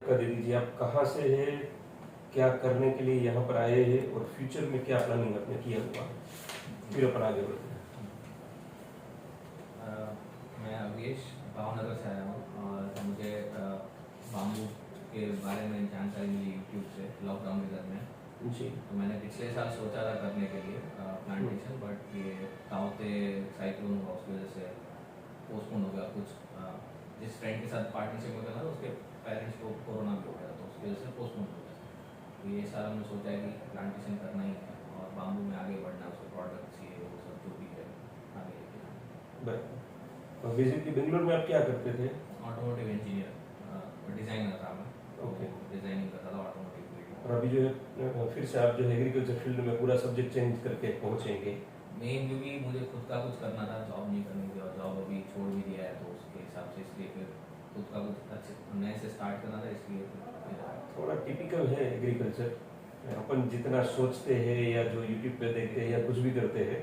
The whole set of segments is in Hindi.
का दे दीजिए, आप कहाँ से है, क्या करने के लिए यहाँ पर आए हैं और फ्यूचर में क्या प्लानिंग आपने किया हुआ है, फिर अपन आगे बढ़ते हैं। मैं अवयेश भावनगर से आया हूँ और मुझे बाम्बू के बारे में जानकारी मिली यूट्यूब से लॉकडाउन के दरमियान जी। तो मैंने पिछले साल सोचा था करने के लिए प्लांटेशन, बट ये ताउते साइक्लोन हुआ उसकी वजह से पोस्टपोन हो गया। कुछ जिस फ्रेंड के साथ पार्टनरशिप में करना था उसके पेरेंट्स को कोरोना भी हो गया तो उसकी वजह से पोस्टपोन हो गया। तो ये साल हमने सोचा है कि प्लांटेशन करना ही है और बाम्बू में आगे बढ़ना, उसके प्रोडक्ट्स ये वो सब जो भी है आगे लेके आना। बेसिकली बेंगलोर में आप क्या करते थे? ऑटोमोटिव इंजीनियर, डिज़ाइनर था मैं। ओके। डिज़ाइनिंग करता था ऑटोमोटिव फील्ड और अभी जो है फिर से आप जो है एग्रीकल्चर फील्ड में पूरा सब्जेक्ट चेंज करके पहुँचेंगे। मेन क्योंकि मुझे खुद का कुछ करना था, जॉब नहीं करनी थी और जॉब अभी छोड़ भी दिया है तो उसके हिसाब से इसलिए फिर खुद का कुछ अच्छे नए से स्टार्ट करना था, इसलिए थोड़ा टिपिकल है एग्रीकल्चर, अपन जितना सोचते हैं या जो यूट्यूब पे देखते हैं या कुछ भी करते हैं,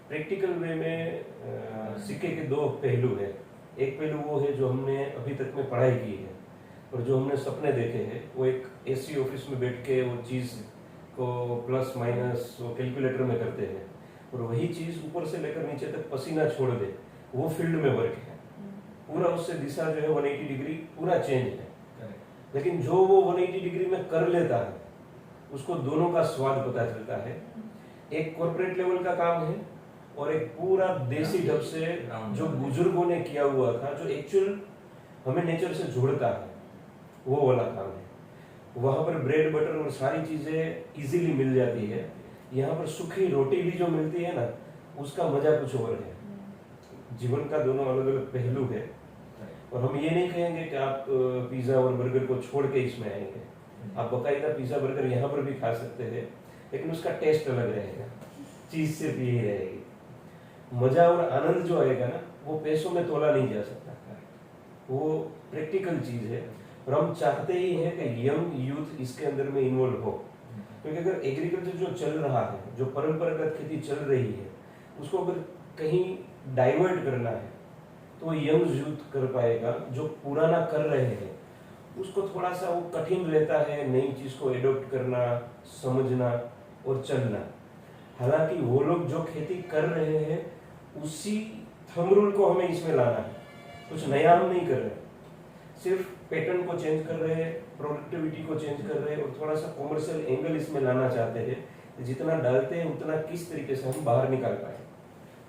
प्रैक्टिकल वे में सिक्के के दो पहलू है। एक पहलू वो है जो हमने अभी तक में पढ़ाई की है और जो हमने सपने देखे हैं, वो एक एसी ऑफिस में बैठ के वो चीज़ को प्लस माइनस वो कैलकुलेटर में करते हैं और वही चीज़ ऊपर से लेकर नीचे तक पसीना छोड़ दे, वो फील्ड में वर्क है। पूरा उससे दिशा जो है 180 डिग्री पूरा चेंज है। लेकिन जो वो 180 डिग्री में कर लेता है उसको दोनों का स्वाद पता चलता है। एक कॉर्पोरेट लेवल का काम है और एक पूरा देसी ढब से जो बुजुर्गों ने किया हुआ था, जो एक्चुअल हमें नेचर से जोड़ता है, वो वाला काम है। वहां पर ब्रेड बटर और सारी चीजें इजीली मिल जाती है। यहाँ पर सूखी रोटी भी जो मिलती है ना, उसका मजा कुछ और है। जीवन का दोनों अलग अलग पहलू है और हम ये नहीं कहेंगे कि आप पिज्जा और बर्गर को छोड़ के इसमें आएंगे। आप बकायदा पिज्जा बर्गर यहाँ पर भी खा सकते हैं, लेकिन उसका टेस्ट अलग रहेगा, चीज सिर्फ यही रहेगी। मजा और आनंद जो आएगा ना, वो पैसों में तोला नहीं जा सकता, वो प्रैक्टिकल चीज है। और हम चाहते ही हैं कि यंग यूथ इसके अंदर में इन्वॉल्व हो, क्योंकि अगर एग्रीकल्चर जो चल रहा है, जो परंपरागत खेती चल रही है, उसको अगर कहीं डाइवर्ट करना है तो यंग यूथ कर पाएगा। जो पुराना कर रहे हैं उसको थोड़ा सा वो कठिन रहता है नई चीज को एडॉप्ट करना, समझना और चलना। हालांकि वो लोग जो खेती कर रहे हैं उसी थंब रूल को हमें इसमें लाना है। कुछ नया हम नहीं कर रहे, सिर्फ पैटर्न को चेंज कर रहे हैं, प्रोडक्टिविटी को चेंज कर रहे हैं और थोड़ा सा कॉमर्शियल एंगल इसमें लाना चाहते हैं। जितना डालते हैं उतना किस तरीके से हम बाहर निकाल पाए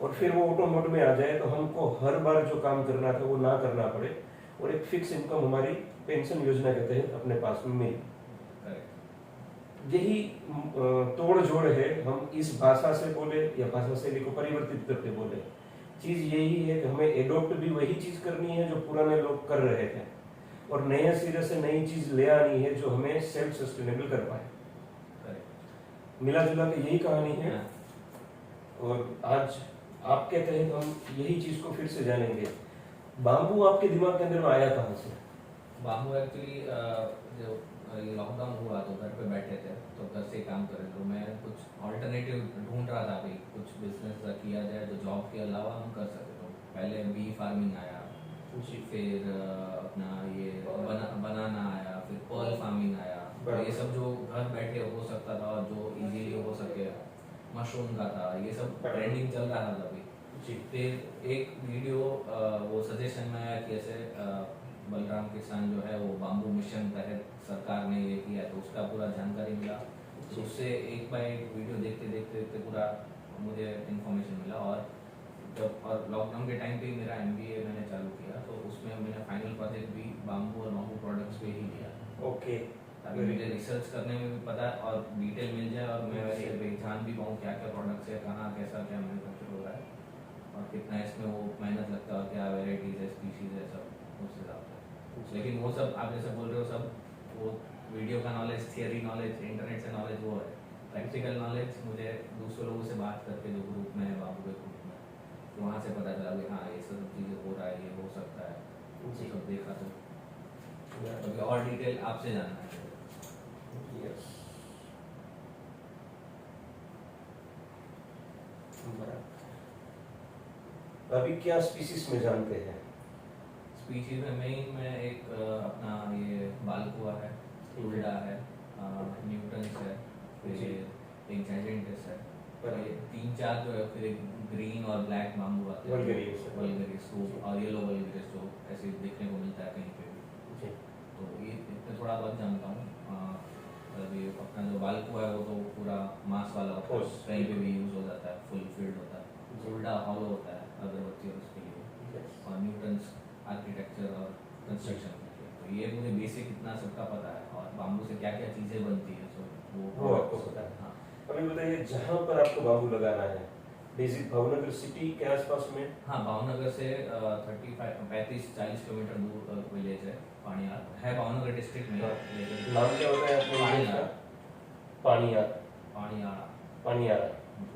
और फिर वो ऑटो मोड में आ जाए तो हमको हर बार जो काम करना था वो ना करना पड़े और एक फिक्स इनकम हमारी पेंशन योजना के तहत अपने पास में मिले। यही तोड़ जोड़ है। हम इस भाषा से बोले या भाषा शैली को परिवर्तित करके बोले, चीज यही है कि हमें एडॉप्ट भी वही चीज करनी है जो पुराने लोग कर रहे थे और नए सिरे से नई चीज ले आनी है जो हमें सेल्फ सस्टेनेबल कर पाए। मिला जुला के यही कहानी है और आज आपके तहत हम यही चीज को फिर से जानेंगे। बाम्बू आपके दिमाग के अंदर में आया कहाँ से? बाम्बू एक्चुअली जो ये लॉकडाउन हुआ तो घर पे बैठे थे तो घर से काम कर रहे, तो मैं कुछ ऑल्टरनेटिव ढूंढ रहा था भाई, कुछ बिजनेस किया जाए जो जॉब के अलावा हम कर सके। तो पहले बी फार्मिंग आया, फिर अपना ये बनाना आया, फिर पर्ल फार्मिंग आया, तो ये सब जो घर बैठे हो सकता था और जो इजीली हो सके। मशरूम का था, ये सब ट्रेंडिंग चल रहा था अभी। फिर एक वीडियो वो सजेशन में आया कि ऐसे बलराम किसान जो है वो बाम्बू मिशन तहत सरकार ने ये किया, तो उसका पूरा जानकारी मिला। तो उससे एक बार एक वीडियो देखते देखते पूरा मुझे इन्फॉर्मेशन मिला। और जब लॉकडाउन के टाइम पे मेरा MBA मैंने चालू किया तो उसमें मैंने फाइनल प्रोजेक्ट भी बाम्बू और बाम्बू प्रोडक्ट्स पे ही लिया। ओके। ताकि मुझे रिसर्च करने में भी पता और डिटेल मिल जाए और मैं वैसे जान भी पाऊँ क्या क्या प्रोडक्ट्स है, कहाँ कैसा क्या मैन्युफैक्चर हो रहा है और कितना इसमें वो मेहनत लगता है और क्या वेराइटीज़ है, स्पीशीज़ है, सब उस हिसाब से। लेकिन वो सब आप जैसे बोल रहे हो, सब वो वीडियो का नॉलेज, थियरी नॉलेज, इंटरनेट से नॉलेज वो है। प्रैक्टिकल नॉलेज मुझे दूसरे लोगों से बात करके जो ग्रुप में है, बाबू के ग्रुप में, तो वहाँ से पता चला कि हाँ ये सब चीज़ें हो रहा है, ये हो सकता है, उसे सब देखा। तो और डिटेल आपसे जानना है। अभी क्या स्पीसीज में जानते हैं? स्पीशीज में मेन में एक अपना ये बालकुआ फुल्डा है, न्यूटन्स है, जी। फिर एक जायजेंटस है, बराबर। ये 3-4 जो है, फिर एक ग्रीन और ब्लैक बाम्बू आते हैं, वल्गेरिस। वल्गेरिस और येलो वल्गेरिस जो ऐसे देखने को मिलता है कहीं पे भी। जी। तो ये इतना थोड़ा बहुत जानता हूँ। अभी अपना जो बालको है वो तो पूरा मांस वाला होता है, ठोस। कहीं पे भी यूज हो जाता है, फुल फील्ड होता है। जी। फुल्डा हॉलो होता है अगरबत्ती और उसके लिए, Yes. और न्यूटन्स आर्किटेक्चर और कंस्ट्रक्शन के लिए। तो ये मुझे बेसिक इतना सबका पता है, और बाम्बू से क्या क्या चीज़ें बनती है तो वो आपको पता है। हाँ। अभी बताइए, जहाँ पर आपको बाम्बू लगाना है, बेसिक भावनगर सिटी के आसपास में? हाँ, भावनगर से 35-40 किलोमीटर दूर विलेज है पाणियार, है भावनगर डिस्ट्रिक्ट में, हाँ। लेकिन नाम क्या होता है आपने विलेज का? पाणियार। पाणियारा। पाणियारा।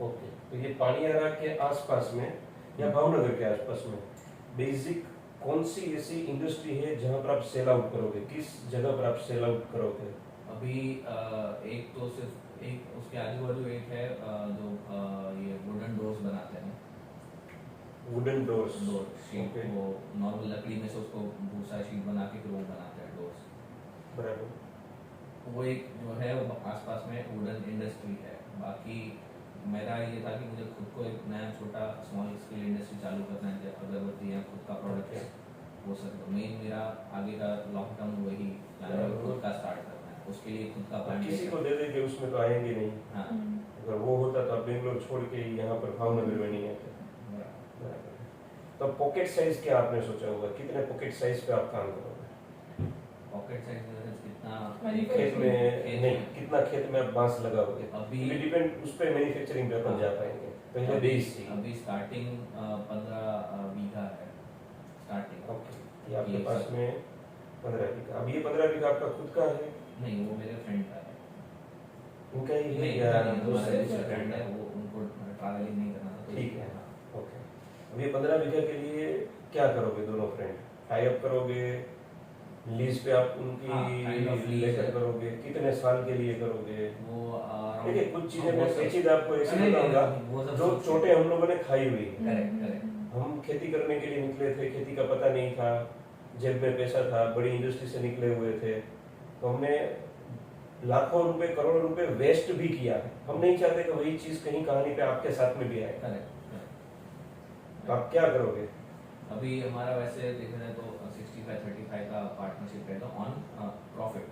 ओके, तो ये पाणियारा के आसपास में या भावनगर के आसपास में बेसिक कौन सी ऐसी इंडस्ट्री है जहाँ पर आप सेल आउट करोगे? किस जगह पर आप सेल आउट करोगे? अभी एक तो सिर्फ एक उसके आजू बाजू एक है जो ये वुडन डोर्स बनाते हैं, wooden doors. Door sheet, Okay. वो नॉर्मल लकड़ी में से उसको भूसा शीट बना के फिर वो बनाते हैं डोर्स। बराबर। वो एक जो है वो आसपास में वुडन इंडस्ट्री है। बाकी मेरा ये था कि मुझे खुद को एक नया छोटा स्मॉल स्केल इंडस्ट्री चालू करना है, जब अगरबत्ती या खुद का प्रोडक्ट है वो सब। तो मेन मेरा आगे का लॉन्ग टर्म वही प्लान है, खुद का स्टार्ट करना है, उसके लिए खुद का प्लान। किसी को दे देंगे उसमें तो आएंगे नहीं। हाँ, अगर वो होता तो आप बेंगलोर छोड़ के यहाँ पर भावनगर में नहीं आते। बराबर। तो पॉकेट साइज क्या आपने सोचा होगा? कितने पॉकेट साइज पे आप काम करोगे? पॉकेट साइज में कितना खेत में नहीं, कितना खेत में आप बांस लगाओगे? अभी डिपेंड उस पे मैन्युफैक्चरिंग पे अपन जा पाएंगे। पहले बेस चाहिए। अभी स्टार्टिंग 15 बीघा है स्टार्टिंग। ओके, ये आपके पास में 15 बीघा। अब ये 15 बीघा आपका खुद का है? नहीं, वो मेरे फ्रेंड का है। उनका ही है नहीं, या दूसरे दूसरे? फ्रेंड है, वो उनको ट्रैवलिंग नहीं करना था, तो ठीक है। ओके, अब ये 15 बीघा के लिए क्या करोगे दोनों फ्रेंड? टाई अप करोगे, लीज पे आप उनकी हाँ, kind of lease लेकर है। करोगे? कितने साल के लिए करोगे? वो देखिए, कुछ चीजें मैं पेचीदा आपको ऐसे बताऊंगा जो छोटे हम लोगों ने खाई हुई है। Correct correct. हम खेती करने के लिए निकले थे, खेती का पता नहीं था, जेब में पैसा था, बड़ी इंडस्ट्री से निकले हुए थे, तो हमने लाखों रुपए करोड़ों रुपए वेस्ट भी किया है। हम नहीं चाहते कि वही चीज कहीं कहानी पे आपके साथ में भी आए। करेक्ट। तो आप क्या करोगे? अभी हमारा वैसे देखा जाए तो 65-35 का पार्टनरशिप रहेगा ऑन प्रॉफिट।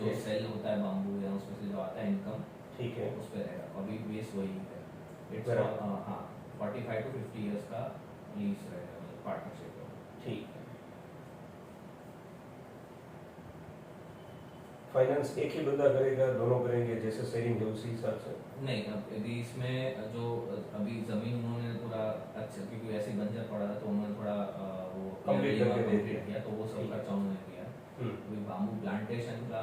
जो सेल होता है बाम्बू या उसमें से जो आता है इनकम, ठीक है, उस पे रहेगा। अभी बेस वही है। इट्स बराबर। हाँ, 45 to 50 इयर्स का लीज रहेगा, मतलब पार्टनरशिप है। ठीक है। फाइनेंस एक ही बंदा करेगा, दोनों करेंगे जैसे शेयरिंग है उसी हिसाब से? नहीं, अब अभी इसमें जो अभी जमीन उन्होंने पूरा अच्छा, क्योंकि ऐसे ही बंजर पड़ा था तो उन्होंने थोड़ा वो Complete करके दे complete किया, तो वो सब ठीक है। खर्चा उन्होंने किया। अभी बाम्बू प्लांटेशन का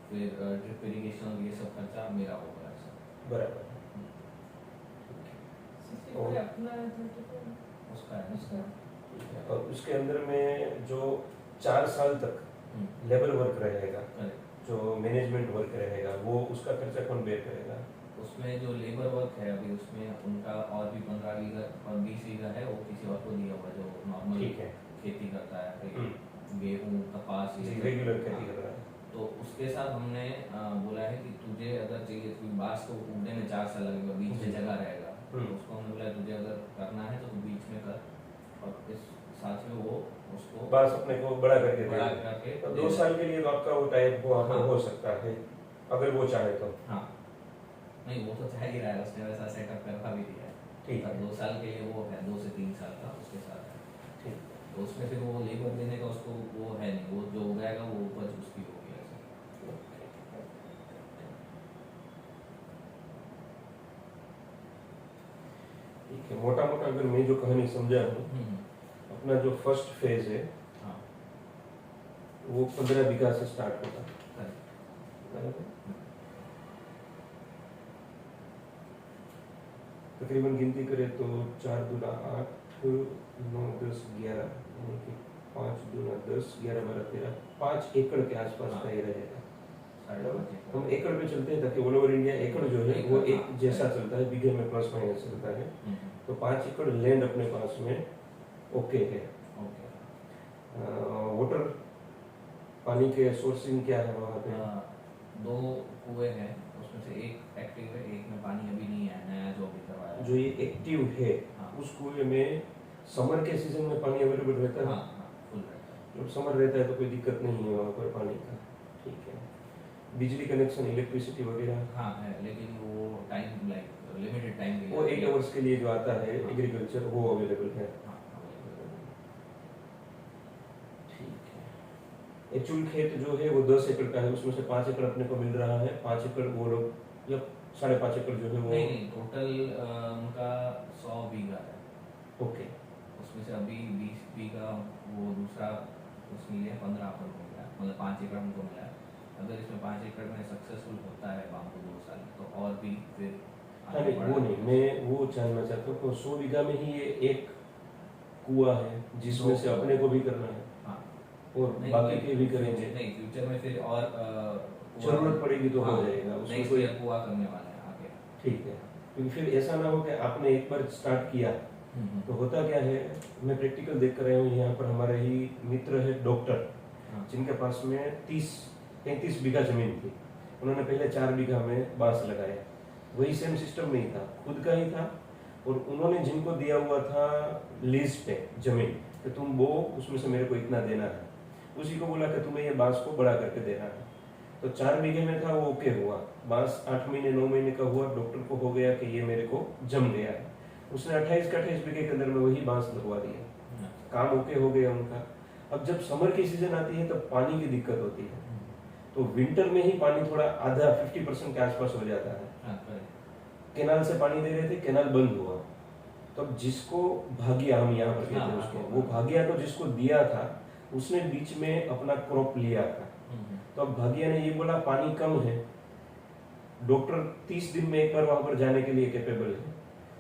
फिर ड्रिप इरिगेशन और ये सब खर्चा मेरा होगा ऐसा। बराबर। कोई अपना 34 उसका है उसका और उसके अंदर में जो 4 साल तक लेबर वर्क रहेगा, करेक्ट। जो मैनेजमेंट वर्क रहेगा, वो उसका खर्चा कौन बेयर करेगा? उसमें जो लेबर वर्क है अभी उसमें उनका और भी 15 बीघा और 20 बीघा है, वो किसी और को दिया हुआ जो नॉर्मल ठीक है। खेती करता है, गेहूँ कपास ये सब। रेगुलर खेती कर रहा है। तो उसके साथ हमने बोला है कि तुझे अगर चाहिए, क्योंकि बांस को उगने में 4 साल लगेगा, बीच में जगह रहेगा, तो उसको हमने बोला तुझे अगर करना है तो तू बीच में कर, और इस साथ में वो उसको बस अपने को बड़ा करके बड़ा देगा। करके तो 2 साल के लिए तो आपका वो टाइप वहाँ पर हाँ। हो सकता है, अगर वो चाहे तो। हाँ, नहीं वो तो चाह ही रहा है, उसने वैसा सेटअप करवा भी दिया है। ठीक है। 2 साल के लिए वो है, 2 से 3 साल का उसके साथ है। ठीक। तो उसमें फिर वो लेबर देने का उसको वो है नहीं, वो जो उगाएगा वो उपज उसकी होगी ऐसा। ठीक है, मोटा मोटा अगर मैं जो कहानी समझा हूँ, अपना जो फर्स्ट फेज है हाँ, वो 15 बीघा से स्टार्ट होता है। करेक्ट। बराबर। तकरीबन गिनती करें तो 4 दूना 8, 9 10 11, यानी कि 5 दूना 10 11 12 13, 5 एकड़ के आसपास का एरिया रहेगा। हम एकड़ पे चलते हैं ताकि ऑल ओवर इंडिया एकड़ जो है वो एक जैसा चलता है, बीघे में प्लस माइनस चलता है। तो 5 एकड़ लैंड अपने पास में ओके है। ओके। वाटर पानी के सोर्सिंग क्या है वहाँ पे? 2 कुएं हैं, उसमें से एक एक्टिव है, एक में पानी अभी नहीं है, नया जो अभी करवाया है। जो ये एक्टिव है हाँ। उस कुएं में समर के सीजन में पानी अवेलेबल रहता हाँ है? हाँ, फुल रहता है। जब समर रहता है तो कोई दिक्कत नहीं है वहाँ पर पानी का, ठीक है। बिजली कनेक्शन, इलेक्ट्रिसिटी वगैरह? हाँ है, लेकिन वो टाइम लाइक लिमिटेड टाइम के लिए। वो 8 आवर्स के लिए जो आता है हाँ। एग्रीकल्चर, वो अवेलेबल है। हाँ, available है। ठीक है। एक्चुअल खेत जो है वो 10 एकड़ का है, उसमें से 5 एकड़ अपने को मिल रहा है, 5 एकड़ वो लोग, या 5.5 एकड़ जो है वो? नहीं, टोटल उनका 100 बीघा है। ओके। उसमें से अभी 20 बीघा वो दूसरा उसमें लिया, 15 अपन को मिला, मतलब 5 एकड़ हमको मिला है। अगर इसमें 5 एकड़ में सक्सेसफुल होता है बाम्बू 2 साल में, तो और भी फिर हाँ नहीं, वो नहीं, मैं वो जानना चाहता हूँ कि 100 बीघा में ही ये एक कुआं है जिसमें से अपने को भी करना है हाँ। और नहीं, बाकी के भी करेंगे? नहीं, फ्यूचर में फिर और जरूरत पड़ेगी तो हो हाँ, जाएगा उसमें नेक्स्ट कोई? ईयर कुआं करने वाले हैं आगे। ठीक है, क्योंकि फिर ऐसा ना हो कि आपने एक बार स्टार्ट किया तो होता क्या है, मैं प्रैक्टिकल देख कर रहा हूँ, यहाँ पर हमारे ही मित्र है डॉक्टर, हाँ। जिनके पास में 30-35 बीघा जमीन थी। उन्होंने पहले 4 बीघा में बांस लगाया, वही सेम सिस्टम में ही था, खुद का ही था, और उन्होंने जिनको दिया हुआ था लीज पे जमीन कि तुम वो उसमें से मेरे को इतना देना है, उसी को बोला कि तुम्हें ये बांस को बड़ा करके देना है। तो 4 बीघे में था, वो ओके हुआ, बांस 8 महीने 9 महीने का हुआ, डॉक्टर को हो गया कि ये मेरे को जम गया है। उसने 28 का 28 बीघे के अंदर में वही बांस लगवा दिया, काम ओके हो गया उनका। अब जब समर की सीजन आती है तब पानी की दिक्कत होती है, तो विंटर में ही पानी थोड़ा आधा 50% के आसपास हो जाता है। केनाल से पानी दे रहे थे, केनाल बंद हुआ, तब जिसको भाग्या, हम यहाँ पर कहते हैं उसको, वो भाग्या को जिसको दिया था उसने बीच में अपना क्रॉप लिया था। तो अब भाग्या ने ये बोला पानी कम है, डॉक्टर 30 दिन में एक बार वहां पर जाने के लिए कैपेबल है,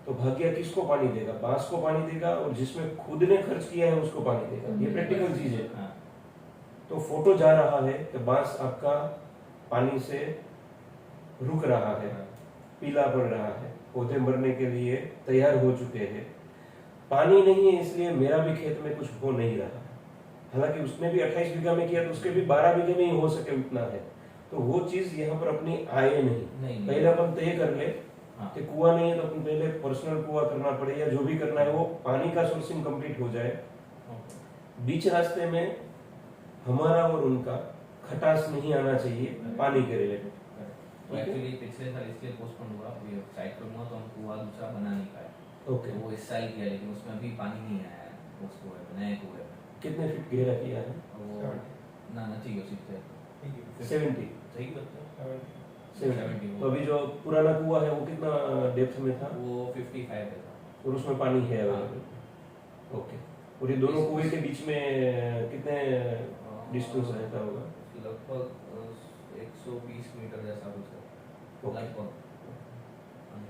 तो भाग्या किसको पानी देगा? बांस को पानी देगा, और जिसमें खुद ने खर्च किया है उसको पानी देगा। ये प्रैक्टिकल चीज है। तो फोटो जा रहा है कि बांस आपका पानी से रुक रहा है, पीला पड़ रहा है, पौधे मरने के लिए तैयार हो चुके हैं। पानी नहीं है इसलिए मेरा भी खेत में कुछ हो नहीं रहा है, हालांकि उसने भी 28 बीघा में किया तो उसके भी 12 बीघे में ही हो सके उतना है। तो वो चीज यहाँ पर अपनी आए नहीं। पहले अपन तय कर ले कि कुआं नहीं है तो अपन पहले पर्सनल कुआं करना पड़े, या जो भी करना है वो पानी का सोर्सिंग कंप्लीट हो जाए। बीच रास्ते में हमारा और उनका खटास नहीं आना चाहिए पानी के रिलेटेड। तो एक्चुअली पिछले साल इसलिए पोस्टपोन हुआ, अभी साइक्लोन हुआ तो हम कुआं दूसरा बना नहीं पाए। ओके। वो इस साल किया, लेकिन उसमें अभी पानी नहीं आया है उस कुएं में, नए कुएं में। कितने फीट गहरा किया है? वो ना ठीक है, ठीक है 70। सही बता 70। तो अभी जो पुराना कुआं है वो कितना डेप्थ में था? वो 55 है था, और उसमें पानी है अवेलेबल? ओके। और ये दोनों कुएं के बीच में कितने डिस्टेंस रहता होगा? लगभग 120 मीटर जैसा कुछ है लगभग।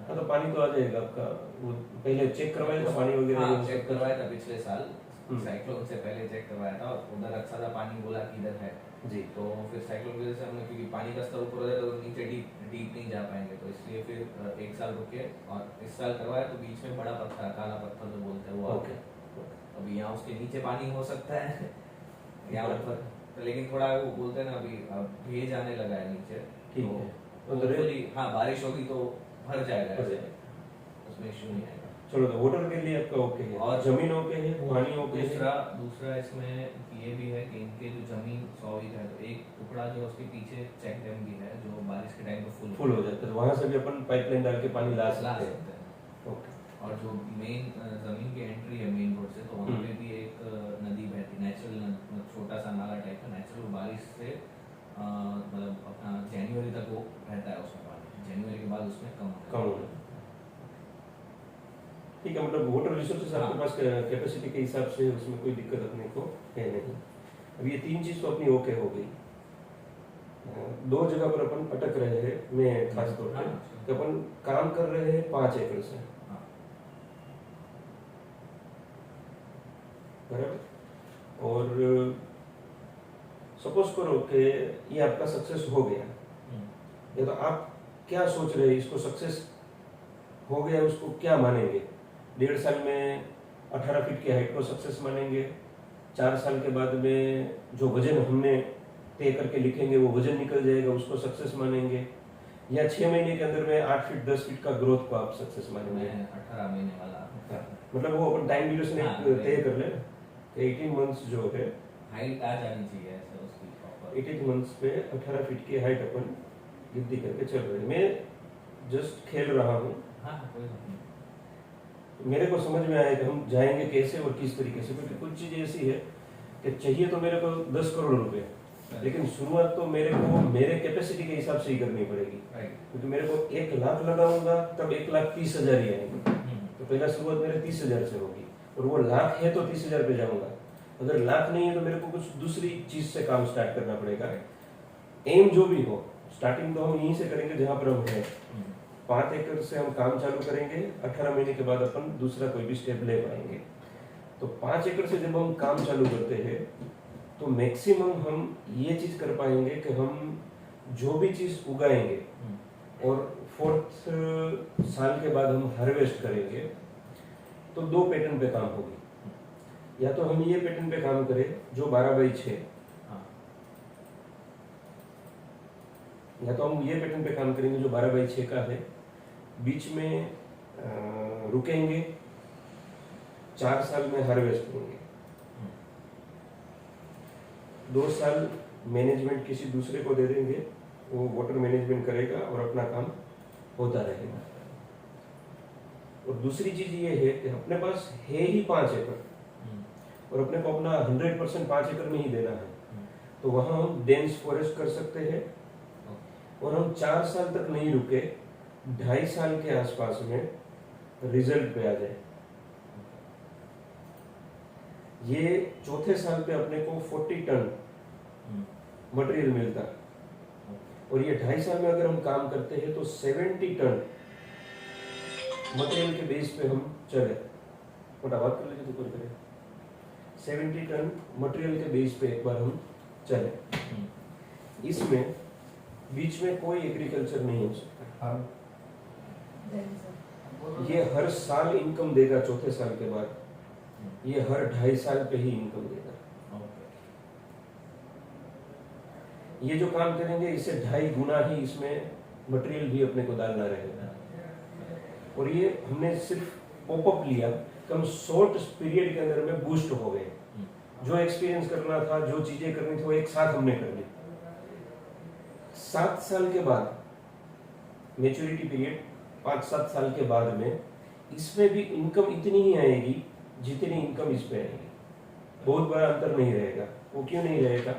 हाँ, तो पानी तो आ जाएगा आपका। वो पहले चेक करवाया था पानी वगैरह? हाँ, चेक करवाया था पिछले साल, हम्म। साइक्लोन से पहले चेक करवाया था, और उधर अच्छा था पानी, बोला कि इधर है जी। तो फिर साइक्लोन की वजह से हमने, क्योंकि पानी का स्तर ऊपर हो जाए तो नीचे डीप नहीं जा पाएंगे, तो इसलिए फिर 1 साल रुके और इस साल करवाया। तो बीच में बड़ा पत्थर, काला पत्थर जो बोलते हैं वो आ ओके। गया। अभी यहाँ उसके नीचे पानी हो सकता है यहाँ ऊपर, तो लेकिन थोड़ा वो बोलते हैं ना, अभी भेज आने लगा है नीचे। ठीक तो है। hopefully, हाँ बारिश होगी तो भर जाएगा ऐसे, उसमें इश्यू नहीं आएगा। चलो, तो वाटर के लिए आपका ओके है, और जमीन ओके है, पानी ओके है। दूसरा इसमें ये भी है कि इनके जो जमीन 100 बीघा है, तो एक टुकड़ा जो उसके पीछे चेक डैम भी है जो बारिश के टाइम पे फुल हो जाता है, वहां से भी अपन पाइपलाइन डाल के पानी ला ला सकते हैं। सकते हैं। ओके। और जो मेन जमीन की एंट्री है मेन रोड से, तो वहाँ पे भी एक नदी बहती, नेचुरल छोटा सा नाला टाइप का, नेचुरल बारिश से मतलब अपना जनवरी तक वो रहता है उसमें पानी, जनवरी के बाद उसमें कम कम हो जाता है। ठीक है, मतलब वाटर रिसोर्सेज आपके पास कैपेसिटी के हिसाब से उसमें कोई दिक्कत अपने को है नहीं। अब ये 3 चीज तो अपनी ओके हो गई। 2 जगह पर अपन अटक रहे हैं, मैं खास तौर पे कि अपन काम कर रहे हैं 5 एकड़ से, बराबर। और सपोज करो कि ये आपका सक्सेस हो गया, या तो आप क्या सोच रहे हैं, इसको सक्सेस हो गया उसको क्या मानेंगे? 1.5 साल में 18 फीट की हाइट को सक्सेस मानेंगे? 4 साल के बाद में जो वजन हमने तय करके लिखेंगे, वो वजन निकल जाएगा, उसको सक्सेस मानेंगे, या 6 महीने के अंदर में 8 फीट 10 फीट का ग्रोथ को आप सक्सेस मानेंगे? मैं 18 महीने वाला हाँ, मतलब वो अपन टाइम ड्यूरेशन हाँ, तय कर ले, 18 मंथ्स जो है, हाइट आ जानी चाहिए ऐसे उसकी प्रॉपर। 18 मंथ्स पे 18 फीट की हाइट अपन गिनती करके चल रहे हैं। मैं जस्ट खेल रहा हूँ, हाँ कोई बात नहीं। मेरे को समझ में आया कि हम जाएंगे कैसे और किस तरीके से, क्योंकि कुछ चीज़ ऐसी है कि चाहिए तो मेरे को 10 करोड़ रुपए, लेकिन शुरुआत तो मेरे को मेरे कैपेसिटी के हिसाब से ही करनी पड़ेगी, राइट। क्योंकि मेरे को 1 लाख लगाऊंगा तब 1,30,000 ही आएंगे। तो पहला शुरुआत मेरे 30,000 से होगी, और वो लाख है तो 30,000 पे जाऊंगा। अगर लाख नहीं है तो मेरे को कुछ दूसरी चीज से काम स्टार्ट करना पड़ेगा। एम जो भी हो, स्टार्टिंग तो हम यहीं से करेंगे जहां पर हम हैं। 5 एकड़ से हम काम चालू करेंगे, 18 महीने के बाद अपन दूसरा कोई भी स्टेप ले पाएंगे। तो 5 एकड़ से जब हम काम चालू करते हैं तो मैक्सिमम हम ये चीज कर पाएंगे कि हम जो भी चीज उगाएंगे और 4th साल के बाद हम हार्वेस्ट करेंगे, तो 2 पैटर्न पे काम होगी। या तो हम ये पैटर्न पे काम करें जो 12/6, या तो हम ये पैटर्न पे काम करेंगे जो 12/6 का है, बीच में रुकेंगे, 4 साल में हार्वेस्ट करेंगे, 2 साल मैनेजमेंट किसी दूसरे को दे देंगे, वो वाटर मैनेजमेंट करेगा और अपना काम होता रहेगा। और दूसरी चीज ये है कि अपने पास है ही 5 एकड़ और अपने को अपना 100% 5 एकड़ में ही देना है, तो वहां हम डेंस फॉरेस्ट कर सकते हैं और हम 4 साल तक नहीं रुके, 2.5 साल के आसपास में रिजल्ट पे आ जाए। ये चौथे साल पे अपने को 40 टन मटेरियल मिलता, और ये 2.5 साल में अगर हम काम करते हैं तो 70 टन मटेरियल के बेस पे हम चले। मोटा बात कर लीजिए तो करें, 70 टन मटेरियल के बेस पे एक बार हम चले। इसमें बीच में कोई एग्रीकल्चर नहीं हो सकता। ये हर साल इनकम देगा, चौथे साल के बाद ये हर 2.5 साल पे ही इनकम देगा। ये जो काम करेंगे इससे 2.5 गुना ही इसमें मटेरियल भी अपने को डालना रहेगा। और ये हमने सिर्फ पॉपअप लिया कि हम शॉर्ट पीरियड के अंदर में बूस्ट हो गए। जो एक्सपीरियंस करना था, जो चीजें करनी थी, वो एक साथ हमने कर ली। 7 साल के बाद मैच्योरिटी पीरियड, 5-7 साल के बाद में इसमें भी इनकम इतनी ही आएगी जितनी इनकम इस पे आएगी, बहुत बड़ा अंतर नहीं रहेगा। वो क्यों नहीं रहेगा?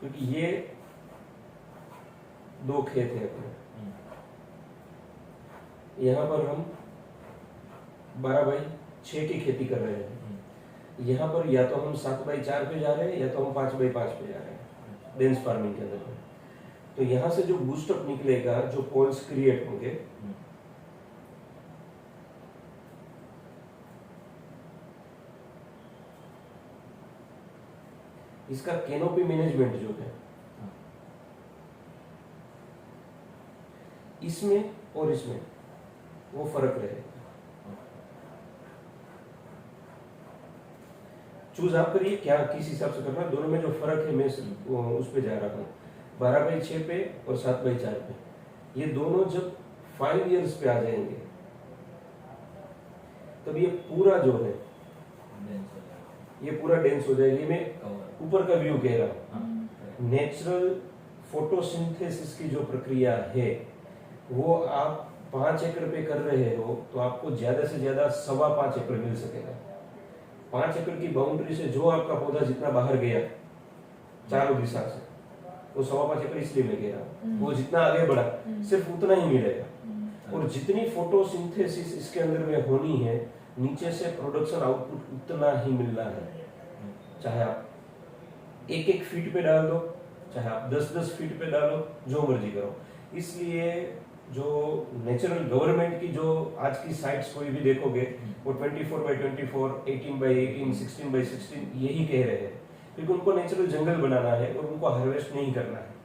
क्योंकि ये 2 खेत है अपने, यहाँ पर हम 12/6 की खेती कर रहे हैं। यहाँ पर या तो हम 7/4 पे जा रहे हैं या तो हम 5/5 पे जा रहे हैं डेंस फार्मिंग के अंदर। तो यहाँ से जो बूस्टअप निकलेगा, जो पोल्स क्रिएट होंगे, इसका कैनोपी मैनेजमेंट जो है, इसमें और इसमें वो फर्क रहेगा। चूज आप करिए क्या किस हिसाब से करना। दोनों में जो फर्क है मैं उस पे जा रहा हूँ, 12/6 पे और 7/4 पे। ये दोनों जब 5 इयर्स पे आ जाएंगे तब ये पूरा जो है ये पूरा डेंस हो जाएगी। मैं ऊपर का व्यू कह रहा हूँ। नेचुरल फोटोसिंथेसिस की जो प्रक्रिया है वो आप 5 एकड़ पे कर रहे हो तो आपको ज्यादा से ज्यादा 5.25 एकड़ मिल सकेगा। 5 एकड़ की बाउंड्री से जो आपका पौधा जितना बाहर गया चारों दिशा से, वो 5.25 एकड़ इसलिए मैं कह रहा हूँ, वो जितना आगे बढ़ा सिर्फ उतना ही मिलेगा। और जितनी फोटोसिंथेसिस इसके अंदर में होनी है, नीचे से प्रोडक्शन आउटपुट उतना ही मिलना है। चाहे आप 1-1 फीट पे डाल दो, चाहे आप 10-10 फीट पे डालो, जो मर्जी करो। इसलिए जो नेचुरल गवर्नमेंट की जो आज की साइट्स कोई भी देखोगे वो 24/24, 18/18, 16/16 यही कह रहे हैं, क्योंकि उनको नेचुरल जंगल बनाना है और उनको हार्वेस्ट नहीं करना है।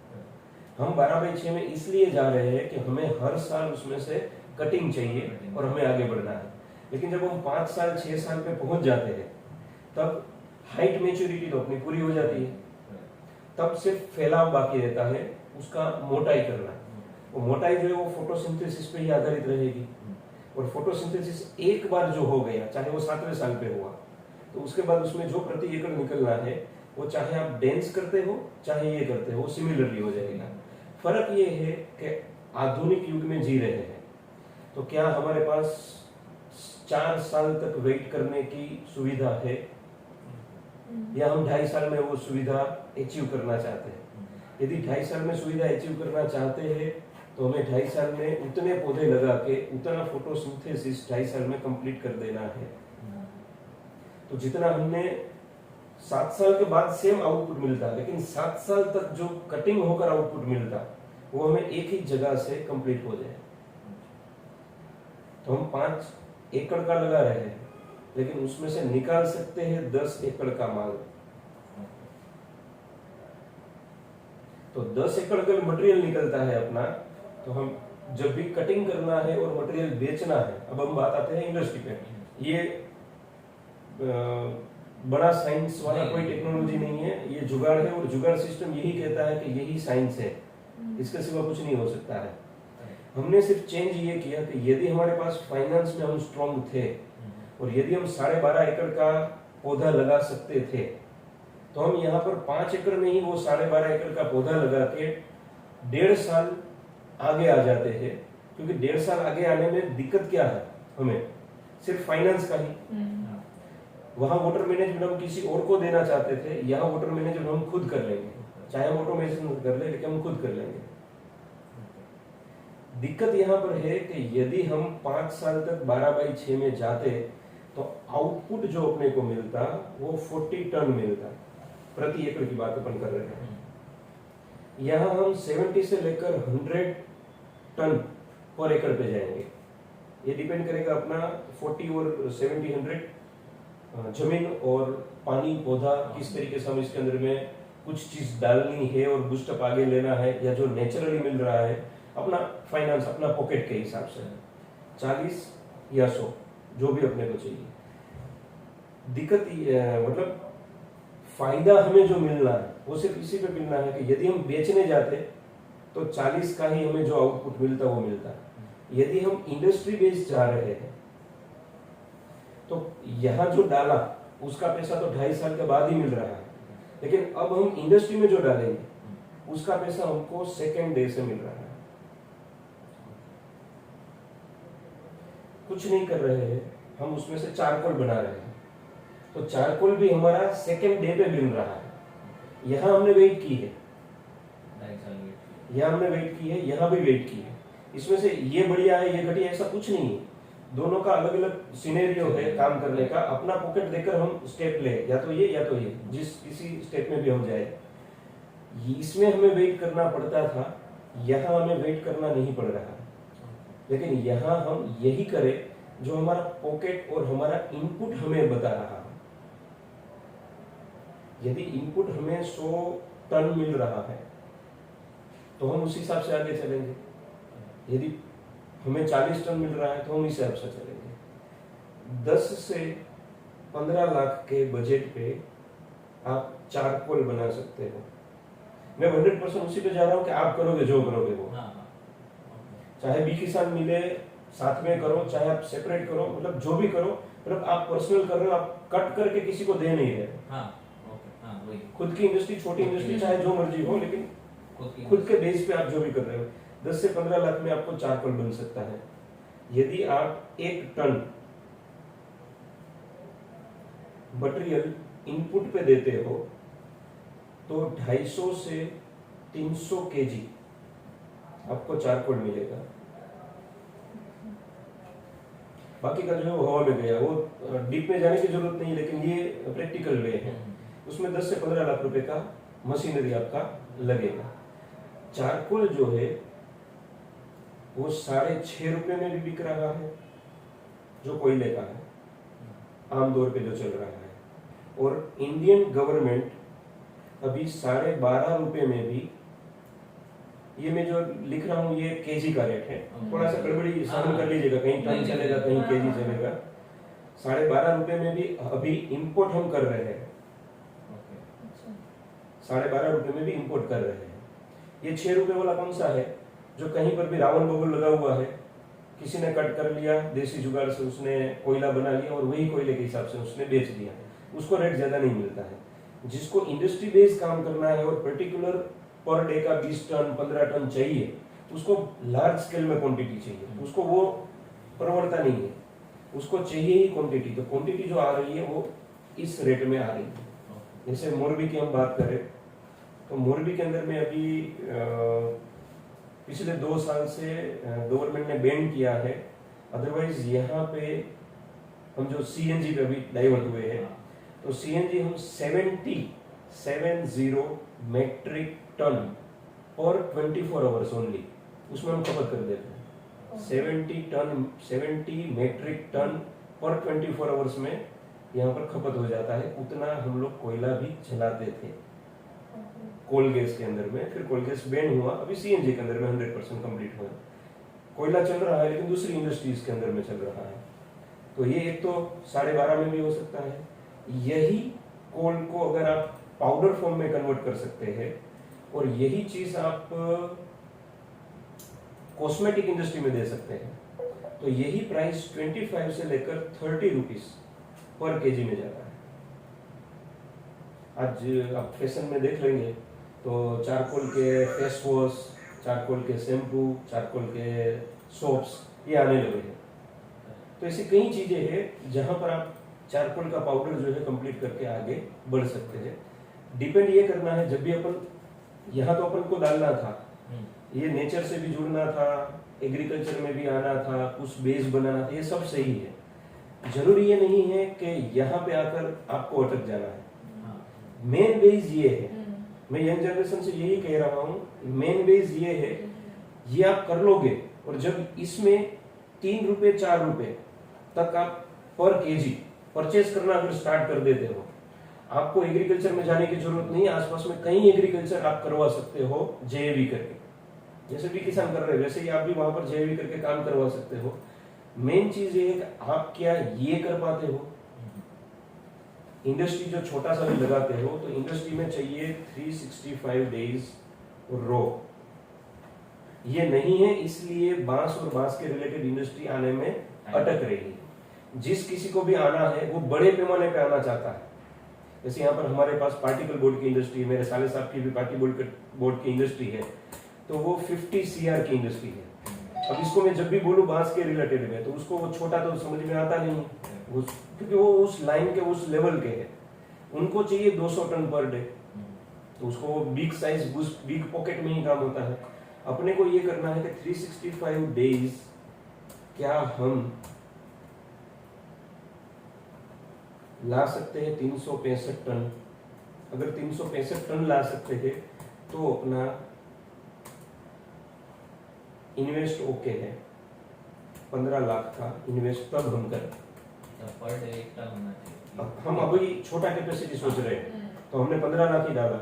हम 12/6 में इसलिए जा रहे हैं कि हमें हर साल उसमें से कटिंग चाहिए और हमें आगे बढ़ना है। लेकिन जब हम 5 साल 6 साल पे पहुंच जाते हैं तब हाइट मैच्योरिटी तो अपनी पूरी हो जाती है। तब सिर्फ फैलाव बाकी रहता है, उसका मोटाई करना। वो मोटाई जो है वो फोटोसिंथेसिस पे ही आधारित रहेगी। और फोटोसिंथेसिस एक बार जो हो गया, चाहे वो 7वें साल पे हुआ, तो उसके बाद उसमें जो प्रति एकड़ निकलना है वो चाहे आप डेंस करते हो चाहे ये करते हो, सिमिलरली हो जाएगा। फर्क ये है कि आधुनिक युग में जी रहे हैं, तो क्या हमारे पास 4 साल तक वेट करने की सुविधा है, या हम 2.5 साल में वो सुविधा अचीव करना चाहते हैं? यदि 2.5 साल में सुविधा अचीव करना चाहते हैं तो हमें 2.5 साल में उतने पौधे लगा के उतना फोटोसिंथेसिस 2.5 साल में कंप्लीट कर देना है। तो जितना हमने 7 साल के बाद सेम आउटपुट मिलता, लेकिन 7 साल तक जो कटिंग होकर आउटपुट मिलता वो हमें एक ही जगह से कंप्लीट हो जाए। तो हम 5 एकड़ का लगा रहे हैं, लेकिन उसमें से निकाल सकते हैं 10 एकड़ का माल। तो 10 एकड़ का मटेरियल निकलता है अपना, तो हम जब भी कटिंग करना है और मटेरियल बेचना है, अब हम बात आते हैं इंडस्ट्री पे। ये बड़ा साइंस वाला कोई टेक्नोलॉजी नहीं है, ये जुगाड़ है, और जुगाड़ सिस्टम यही कहता है कि यही साइंस है, इसके सिवा कुछ नहीं हो सकता है। हमने सिर्फ चेंज ये किया कि यदि हमारे पास फाइनेंस में हम स्ट्रॉन्ग थे और यदि हम 12.5 एकड़ का पौधा लगा सकते थे, तो हम यहाँ पर 5 एकड़ में ही वो 12.5 एकड़ का पौधा लगा के 1.5 साल आगे आ जाते हैं। क्योंकि 1.5 साल आगे आने में दिक्कत क्या है, हमें सिर्फ फाइनेंस का ही। वहां वाटर मैनेजमेंट हम किसी और को देना चाहते थे, यहाँ वाटर मैनेजमेंट हम खुद कर लेंगे, चाहे हम ऑटोमेशन कर ले, लेकिन हम खुद कर लेंगे। दिक्कत यहाँ पर है कि यदि हम 5 साल तक 12/6 में जाते तो आउटपुट जो अपने को मिलता वो 40 टन मिलता, प्रति एकड़ की बात अपन कर रहे हैं। यहाँ हम 70 से लेकर 100 टन पर एकड़ पे जाएंगे। ये डिपेंड करेगा अपना 40 और 70 100 जमीन और पानी, पौधा किस तरीके से हम इसके अंदर में कुछ चीज डालनी है और बूस्टअप आगे लेना है, या जो नेचुरली मिल रहा है अपना फाइनेंस, अपना पॉकेट के हिसाब से 40 या 100 जो भी अपने को चाहिए। दिक्कत मतलब फायदा हमें जो मिलना है वो सिर्फ इसी पे मिलना है कि यदि हम बेचने जाते तो 40 का ही हमें जो आउटपुट मिलता वो मिलता। यदि हम इंडस्ट्री बेस्ड जा रहे हैं तो यहाँ जो डाला उसका पैसा तो 2.5 साल के बाद ही मिल रहा है, लेकिन अब हम इंडस्ट्री में जो डालेंगे उसका पैसा हमको सेकेंड डे से मिल रहा है। कुछ नहीं कर रहे हैं, हम उसमें से चारकोल बना रहे हैं, तो चारकोल भी हमारा सेकेंड डे पे मिल रहा है। यहाँ हमने वेट की है, यहाँ हमने वेट की है, यहाँ भी वेट की है। इसमें से ये बढ़िया है ये घटिया, ऐसा कुछ नहीं है। दोनों का अलग अलग सिनेरियो है काम करने का। अपना पॉकेट देकर हम स्टेप ले, या तो ये या तो ये, जिस किसी स्टेप में भी हम जाए। इसमें हमें वेट करना पड़ता था, यहाँ हमें वेट करना नहीं पड़ रहा। लेकिन यहाँ हम यही करें जो हमारा पॉकेट और हमारा इनपुट हमें बता रहा है। यदि इनपुट हमें 100 टन मिल रहा है तो हम उस हिसाब से आगे चलेंगे। यदि हमें 40 टन मिल रहा है तो हम इस हिसाब से चलेंगे। 10 से 15 लाख के बजट पे आप चारकोल बना सकते हो। मैं 100% उसी पे जा रहा हूँ कि आप करोगे जो करोगे वो। चाहे बी किसान मिले साथ में करो, चाहे आप सेपरेट करो, मतलब जो भी करो, मतलब आप पर्सनल कर रहे हो, आप कट करके किसी को दे नहीं रहे। खुद की इंडस्ट्री, छोटी इंडस्ट्री, चाहे जो मर्जी हो, लेकिन खुद के बेस पे आप जो भी कर रहे हो। 10 से 15 लाख में आपको चारकोल बन सकता है। यदि आप 1 टन मटेरियल इनपुट पे देते हो तो 250 से 300 केजी आपको चारकोल मिलेगा। बाकी का जो है वो हवा में गया, वो डीप में जाने की जरूरत नहीं, लेकिन ये प्रैक्टिकल वे है। उसमें 10 से 15 लाख रुपए का मशीनरी आपका लगेगा। चारकोल जो है वो 6.5 रुपए में भी बिक रहा है, जो कोयले का है, आमतौर पे जो चल रहा है। और इंडियन गवर्नमेंट अभी 12.5 रुपए में भी, ये मैं जो लिख रहा हूँ ये केजी का रेट है, थोड़ा सा गड़बड़ी सहन कर लीजिएगा, कहीं टन चलेगा कहीं केजी चलेगा। 12.5 रुपए में भी अभी इंपोर्ट हम कर रहे हैं। ₹12.5 में भी इंपोर्ट कर रहे हैं। ये ₹6 वाला कौन सा है जो कहीं पर भी रावण बबूल लगा हुआ है, किसी ने कट कर लिया, देसी जुगाड़ से उसने कोयला बना लिया और वही कोयले के हिसाब से उसने बेच दिया, उसको रेट ज्यादा नहीं मिलता है। जिसको इंडस्ट्री बेस्ड काम करना है और पर्टिकुलर पर डे का 20 टन 15 टन चाहिए, उसको लार्ज स्केल में क्वांटिटी चाहिए, उसको वो प्रवणता नहीं है, उसको चाहिए ही क्वांटिटी। तो क्वांटिटी जो आ रही है वो इस रेट में आ रही है। जैसे मोरबी की हम बात करें तो मोरबी के अंदर में अभी पिछले 2 साल से गवर्नमेंट ने बैन किया है। अदरवाइज यहाँ पे हम जो सीएनजी पे अभी डाइवर्ट हुए हैं, तो सीएनजी हम 70 मेट्रिक टन पर 24 आवर्स ओनली उसमें हम खपत कर देते हैं। 70 मेट्रिक टन पर 24 आवर्स में यहाँ पर खपत हो जाता है। उतना हम लोग कोयला भी जलाते थे कोल गैस के अंदर में। फिर कोल गैस बैन हुआ, अभी सीएनजी के अंदर में 100% कंप्लीट हुआ। कोयला चल रहा है लेकिन दूसरी इंडस्ट्रीज के अंदर में चल रहा है। तो ये एक तो 12.5 में भी हो सकता है। यही कोल को अगर आप पाउडर फॉर्म में कन्वर्ट कर सकते हैं और यही चीज आप कॉस्मेटिक इंडस्ट्री में दे सकते हैं, तो यही प्राइस 25 से लेकर 30 रुपीज पर केजी में जाता है। आज आप फैशन में देख लेंगे तो चारकोल के फेस वॉश, चारकोल के शैम्पू, चारकोल के सोप्स ये आने लगे हैं। तो ऐसी कई चीजें हैं जहां पर आप चारकोल का पाउडर जो है कंप्लीट करके आगे बढ़ सकते हैं। डिपेंड ये करना है, जब भी अपन यहाँ तो अपन को डालना था, ये नेचर से भी जुड़ना था, एग्रीकल्चर में भी आना था, कुछ बेस बनाना था, ये सब सही है। जरूरी ये नहीं है कि यहाँ पे आकर आपको अटक जाना है। मेन बेस ये है, मैं यंग जनरेशन से यही कह रहा हूँ, मेन बेस ये है, ये आप कर लोगे और जब इसमें 3 रुपए 4 रुपए तक आप पर केजी परचेज करना अगर स्टार्ट कर देते हो, आपको एग्रीकल्चर में जाने की जरूरत नहीं। आसपास में कई एग्रीकल्चर आप करवा सकते हो जेएवी करके, जैसे भी किसान कर रहे हैं वैसे ही आप भी वहां पर जेएवी करके काम करवा सकते हो। मेन चीज ये है कि आप क्या ये कर पाते हो। इंडस्ट्री जो छोटा सा भी लगाते हो तो इंडस्ट्री में चाहिए 365 डेज रो। ये नहीं है, इसलिए बांस और बांस के रिलेटेड इंडस्ट्री आने में अटक रही है। जिस किसी को भी आना है वो बड़े पैमाने पे आना चाहता है। जैसे यहाँ पर हमारे पास पार्टिकल बोर्ड की इंडस्ट्री है, मेरे साले साहब की भी पार्टिकल बोर्ड की इंडस्ट्री है, तो वो 50 CR की इंडस्ट्री है। अब इसको मैं जब भी बोलूं बांस के रिलेटेड में, तो उसको वो छोटा तो समझ में आता नहीं, क्योंकि वो उस लाइन के उस लेवल के है। उनको चाहिए 200 टन पर डे, तो उसको वो बिग साइज बिग पॉकेट में ही काम होता है। अपने को ये करना है कि 365 डेज क्या हम ला सकते हैं 365 टन। अगर 365 टन ला सकते हैं तो अपना इन्वेस्ट ओके है। 15 लाख का इन्वेस्ट तब हम करें। पर डे 1 टन होना चाहिए। हम अभी छोटा कैपेसिटी सोच रहे हैं, तो हमने 15 लाख ही डाला,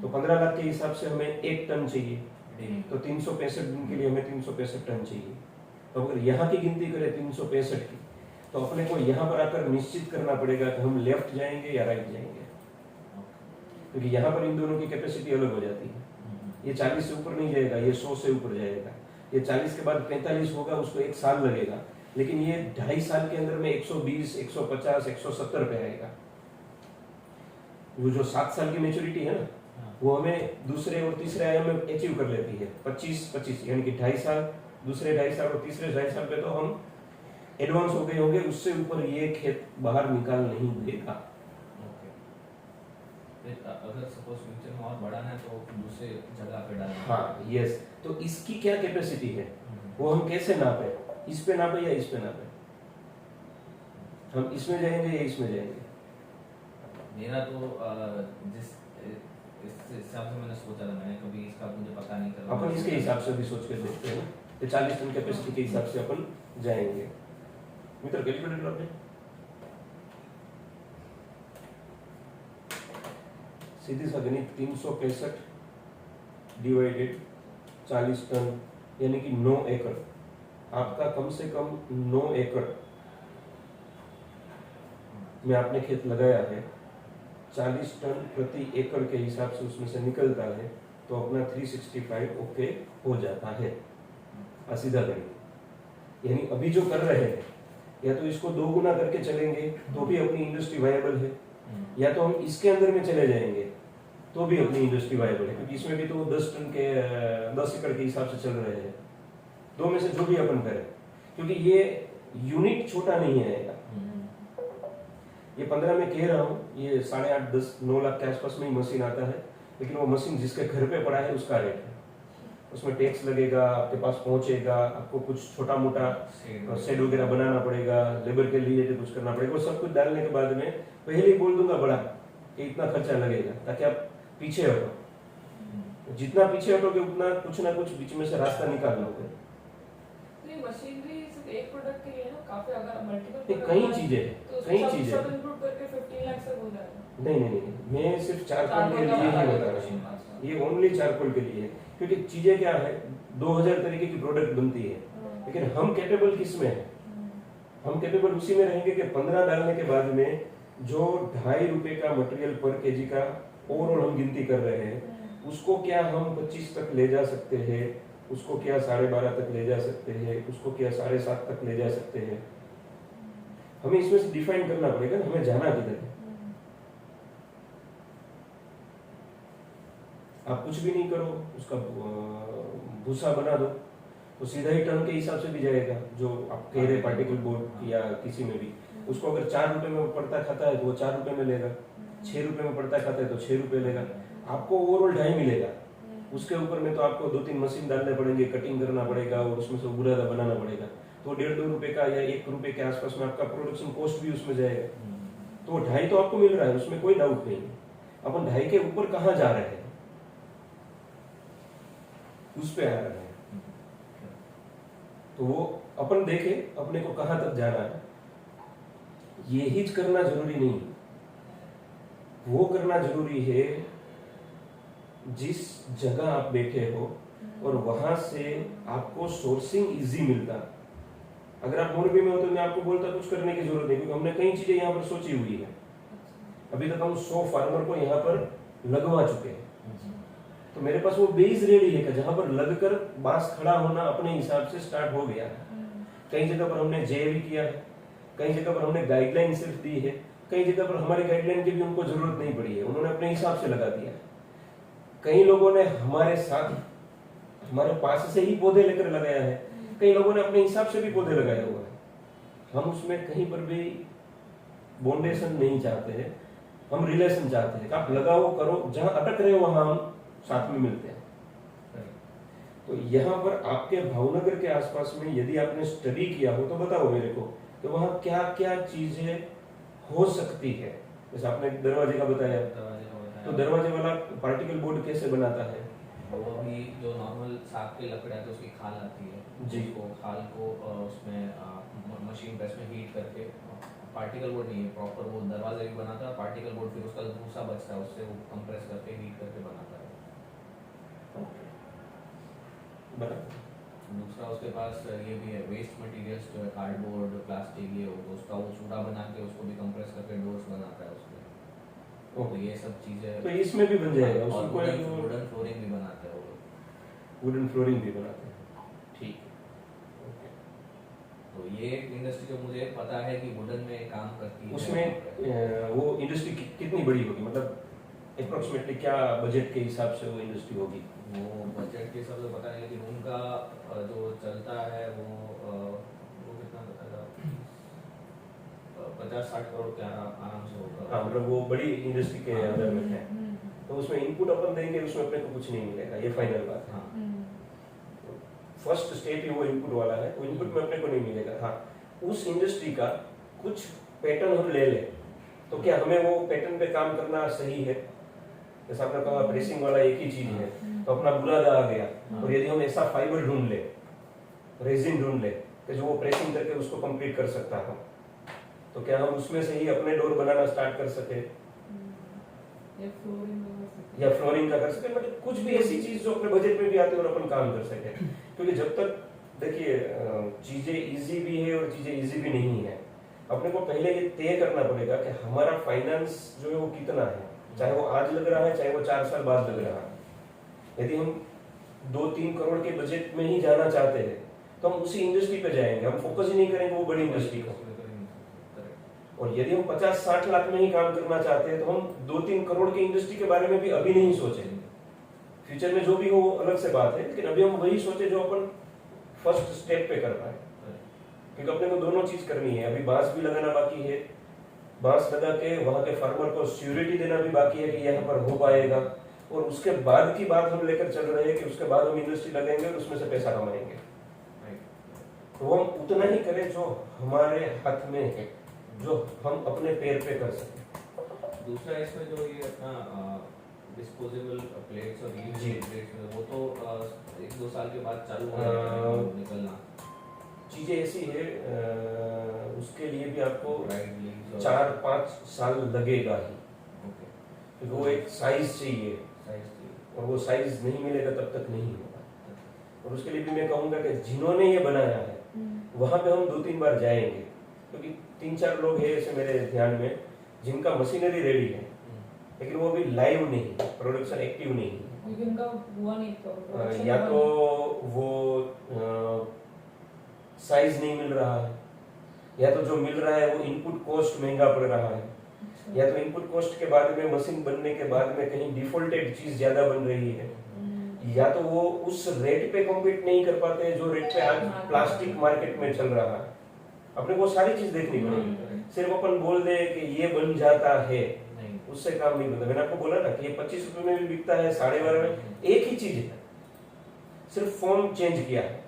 तो 15 लाख के हिसाब से हमें 1 टन चाहिए, तो 365 दिन के लिए हमें 365 टन चाहिए। तो अगर यहाँ की गिनती करें 365 की, तो अपने को यहाँ पर आकर निश्चित करना पड़ेगा कि हम लेफ्ट जाएंगे या राइट जाएंगे, क्योंकि यहाँ पर इन दोनों की कैपेसिटी अलग हो जाती है। ये 40 से ऊपर नहीं जाएगा, ये 100 से ऊपर जाएगा। ये 40 के बाद 45 होगा, उसको 1 साल लगेगा, लेकिन ये 2.5 साल के अंदर में 120, 150, 170 पे आएगा। वो जो 7 साल की मेच्योरिटी है ना, वो हमें दूसरे और तीसरे आयाम में अचीव कर लेती है। 25 यानी कि 2.5 साल, दूसरे 2.5 साल और तीसरे 2.5 साल पे तो हम एडवांस हो गए होंगे। उससे ऊपर ये खेत बाहर निकाल नहीं देगा। अगर सपोज फ्यूचर में और बढ़ाना है तो दूसरे जगह पे डालना। हाँ, यस। तो इसकी क्या कैपेसिटी है वो हम कैसे नापे? इस पे नापे या इस पे नापे? हम इसमें जाएंगे या इसमें जाएंगे? मेरा तो जिस इस हिसाब से मैंने सोचा था, मैंने कभी इसका मुझे पता नहीं था। अपन इसके हिसाब से भी सोच के देखते हैं कि 40 टन कैपेसिटी के हिसाब से अपन जाएंगे। मित्र कैलकुलेटर आपने सीधी सा गणित 365 डिवाइडेड 40 टन यानी कि 9 एकड़। आपका कम से कम 9 एकड़ में आपने खेत लगाया है। 40 टन प्रति एकड़ के हिसाब से उसमें से निकलता है तो अपना 365 ओके हो जाता है। सीधा गणित। यानी अभी जो कर रहे हैं या तो इसको 2 गुना करके चलेंगे तो भी अपनी इंडस्ट्री वायबल है, या तो हम इसके अंदर में चले जाएंगे तो भी अपनी इंडस्ट्री वायबल है, क्योंकि इसमें भी तो 10 टन के 10 एकड़ के हिसाब से चल रहे हैं। दो में से जो भी अपन करें, क्योंकि ये यूनिट छोटा नहीं है। ये 15 में कह रहा हूँ, ये 8.5 10 9 लाख के आसपास में ही मशीन आता है, लेकिन वो मशीन जिसके घर पे पड़ा है उसका रेट है। उसमें टैक्स लगेगा, आपके पास पहुंचेगा, आपको कुछ छोटा मोटा शेड वगैरह बनाना पड़ेगा, लेबर के लिए कुछ करना पड़ेगा। वो सब कुछ डालने के बाद में पहले ही बोल दूंगा बड़ा कि इतना खर्चा लगेगा, ताकि आप पीछे हटो। जितना पीछे हटोगे उतना कुछ ना कुछ बीच में से रास्ता निकाल लोगे। मशीनरी सिर्फ एक प्रोडक्ट के लिए ना, काफी अगर मल्टीपल कई चीजें हैं, तो कई सब चीजें सब इंक्लूड करके 15 लाख तक हो जाएगा। नहीं, मैं सिर्फ चारकोल के लिए ही बता रहा हूँ। ये ओनली चारकोल के लिए है, क्योंकि चीजें क्या है, 2000 तरीके की प्रोडक्ट बनती है, लेकिन हम कैपेबल किस में है? हम कैपेबल उसी में रहेंगे कि 15 डालने के बाद में जो 2.5 रुपए का मटेरियल पर केजी का ओवरऑल हम गिनती कर रहे हैं, उसको क्या हम 25 तक ले जा सकते हैं, उसको क्या 12.5 तक ले जा सकते हैं, उसको क्या 7.5 तक ले जा सकते हैं। हमें इसमें से डिफाइन करना पड़ेगा हमें जाना किधर है। आप कुछ भी नहीं करो, उसका भूसा बना दो तो सीधा ही टन के हिसाब से भी जाएगा। जो आप कह रहे पार्टिकल बोर्ड या किसी में भी, उसको अगर 4 रुपए में पड़ता खाता है तो वो 4 रुपए में लेगा, 6 रुपए में पड़ता खाता है तो 6 रुपए लेगा। आपको ओवरऑल 2.5 मिलेगा। उसके ऊपर में तो आपको 2-3 मशीन डालने पड़ेंगे, कटिंग करना पड़ेगा और उसमें से बुरादा बनाना पड़ेगा, तो 1.5-2 रुपए का या 1 रुपए के आसपास में आपका प्रोडक्शन कॉस्ट भी उसमें जाएगा। तो 2.5 तो आपको मिल रहा है, उसमें कोई डाउट नहीं है। अपन 2.5 के ऊपर कहाँ जा रहे हैं उस पे आ रहे हैं, तो वो अपन देखे अपने को कहां तक जाना है। यही करना जरूरी नहीं, वो करना जरूरी है जिस जगह आप बैठे हो और वहां से आपको सोर्सिंग इजी मिलता। अगर आप मोरबी में हो तो मैं आपको बोलता कुछ करने की जरूरत नहीं, क्योंकि हमने कई चीजें यहाँ पर सोची हुई है। अभी तक हम 100 फार्मर को यहाँ पर लगवा चुके हैं, तो मेरे पास वो बेस रेडी है कि जहां पर लगकर बांस खड़ा होना अपने हिसाब से स्टार्ट हो गया है। कई जगह पर हमने जेवी किया है, कई जगह पर हमने गाइडलाइन सिर्फ दी है, कई जगह पर हमारी गाइडलाइन की भी उनको जरूरत नहीं पड़ी है, उन्होंने अपने हिसाब से लगा दिया। कई लोगों ने हमारे साथ हमारे पास से ही पौधे लेकर लगाया है, कई लोगों ने अपने हिसाब से भी पौधे लगाया हुआ है। हम उसमें कहीं पर भी बाउंडेशन नहीं चाहते हैं, हम रिलेशन चाहते हैं। आप लगाओ करो, जहां अटक रहे हो वहां हम साथ में मिलते हैं। तो यहाँ पर आपके भावनगर के आसपास में यदि आपने स्टडी किया हो तो बताओ मेरे को कि वहाँ क्या क्या चीजें हो सकती है। जैसे आपने दरवाजे का बताया, तो दरवाजे वाला पार्टिकल बोर्ड कैसे बनाता है? वो अभी जो नॉर्मल साग की लकड़ी है तो उसकी खाल आती है जी, उसको खाल को उसमें मशीन प्रेस में हीट करके, पार्टिकल बोर्ड नहीं है प्रॉपर, वो दरवाजे भी बनाता है पार्टिकल बोर्ड, फिर उसका भूसा बचता है उससे वो कंप्रेस करके हीट करके बनाता है। दूसरा उसके पास ये भी है वेस्ट मटेरियल्स जो है कार्डबोर्ड प्लास्टिक ये हो, उसका वो चूड़ा बना के उसको भी कंप्रेस करके डोर्स बनाता है उसमें। तो ये सब चीजें तो इसमें भी बन जाएगा। और उसको वुडन फ्लोरिंग भी बनाते हैं वो, वुडन फ्लोरिंग भी बनाते हैं। ठीक है, तो ये एक इंडस्ट्री जो मुझे पता है कि वुडन में काम करती है। उसमें वो इंडस्ट्री कितनी बड़ी होगी, मतलब अप्रोक्सीमेटली क्या बजट के हिसाब से वो इंडस्ट्री होगी? वो बजट के हिसाब से पता नहीं, लेकिन उनका जो चलता है वो कितना बताएगा, 50-60 करोड़ के आराम से होगा। हाँ, मतलब वो बड़ी इंडस्ट्री के अंदर में है। तो उसमें इनपुट अपन देंगे, उसमें अपने को कुछ नहीं मिलेगा, ये फाइनल बात है। फर्स्ट स्टेप ही वो इनपुट वाला है, वो इनपुट में अपने को नहीं मिलेगा। हाँ, उस इंडस्ट्री का कुछ पैटर्न हम ले लें तो क्या हमें वो पैटर्न पे काम करना सही है? जैसे आपने कहा प्रेसिंग वाला एक ही चीज है, तो अपना बुरादा आ गया, और यदि हम ऐसा फाइबर ढूंढ ले, रेजिन ढूंढ ले कि जो वो प्रेसिंग करके उसको कंप्लीट कर सकता है, तो क्या हम उसमें से ही अपने डोर बनाना स्टार्ट कर सके या फ्लोरिंग का कर सके? मतलब कुछ भी ऐसी चीज जो अपने बजट में भी आती है और अपन काम कर सके। क्योंकि जब तक देखिए चीजें इजी भी है और चीजें इजी भी नहीं है, अपने को पहले ये तय करना पड़ेगा कि हमारा फाइनेंस जो है वो कितना है, चाहे वो आज लग रहा है चाहे वो 4 साल बाद लग रहा है। यदि हम 2-3 करोड़ के बजट में ही जाना चाहते हैं तो हम उसी इंडस्ट्री पे जाएंगे, हम फोकस ही नहीं करेंगे वो बड़ी इंडस्ट्री को। और यदि हम 50-60 लाख में ही काम करना चाहते हैं तो हम 2-3 करोड़ की इंडस्ट्री के बारे में भी अभी नहीं सोचेंगे। फ्यूचर में जो भी हो वो अलग से बात है, लेकिन अभी हम वही सोचे जो अपन फर्स्ट स्टेप पे कर पाए, क्योंकि अपने को दोनों चीज करनी है। अभी बांस भी लगाना बाकी है, बांस लगा के वहां के फार्मर को सिक्योरिटी देना भी बाकी है कि यहाँ पर हो पाएगा, और उसके बाद की बात हम लेकर चल रहे हैं कि उसके बाद हम इंडस्ट्री लगाएंगे और उसमें से पैसा कमाएंगे। तो हम उतना ही करें जो हमारे हाथ में है, जो हम अपने पैर पे कर सकें। दूसरा इसमें जो ये अपना डिस्पोजेबल प्लेट्स और रीयूजेबल प्लेट्स, वो तो 1-2 साल के बाद चालू हो निकलना। चीजें ऐसी है, उसके लिए भी आपको 4-5 साल लगेगा ही, क्योंकि वो एक साइज चाहिए और वो साइज नहीं मिलेगा तब तक नहीं होगा। और उसके लिए भी मैं कहूंगा कि जिन्होंने ये बनाया है वहां पे हम 2-3 बार जाएंगे, क्योंकि 3-4 लोग हैं ऐसे मेरे ध्यान में जिनका मशीनरी रेडी है, लेकिन वो अभी लाइव नहीं, प्रोडक्शन एक्टिव नहीं है। उनका हुआ नहीं तो या तो वो साइज नहीं मिल रहा है, या तो जो मिल रहा है वो इनपुट कॉस्ट महंगा पड़ रहा है, या तो इनपुट कॉस्ट के बाद में मशीन बनने के बाद में कहीं डिफॉल्टेड चीज ज्यादा बन रही है, या तो वो उस रेट पे कॉम्पीट नहीं कर पाते जो रेट पे आज प्लास्टिक मार्केट में चल रहा है। अपने को सारी चीज देखनी पड़ेगी। सिर्फ अपन बोल दे कि ये बन जाता है, उससे काम नहीं बनता। मैंने आपको बोला ना कि ये 25 रुपए में भी बिकता है, 12.5 में, एक ही चीज है, सिर्फ फॉर्म चेंज किया है।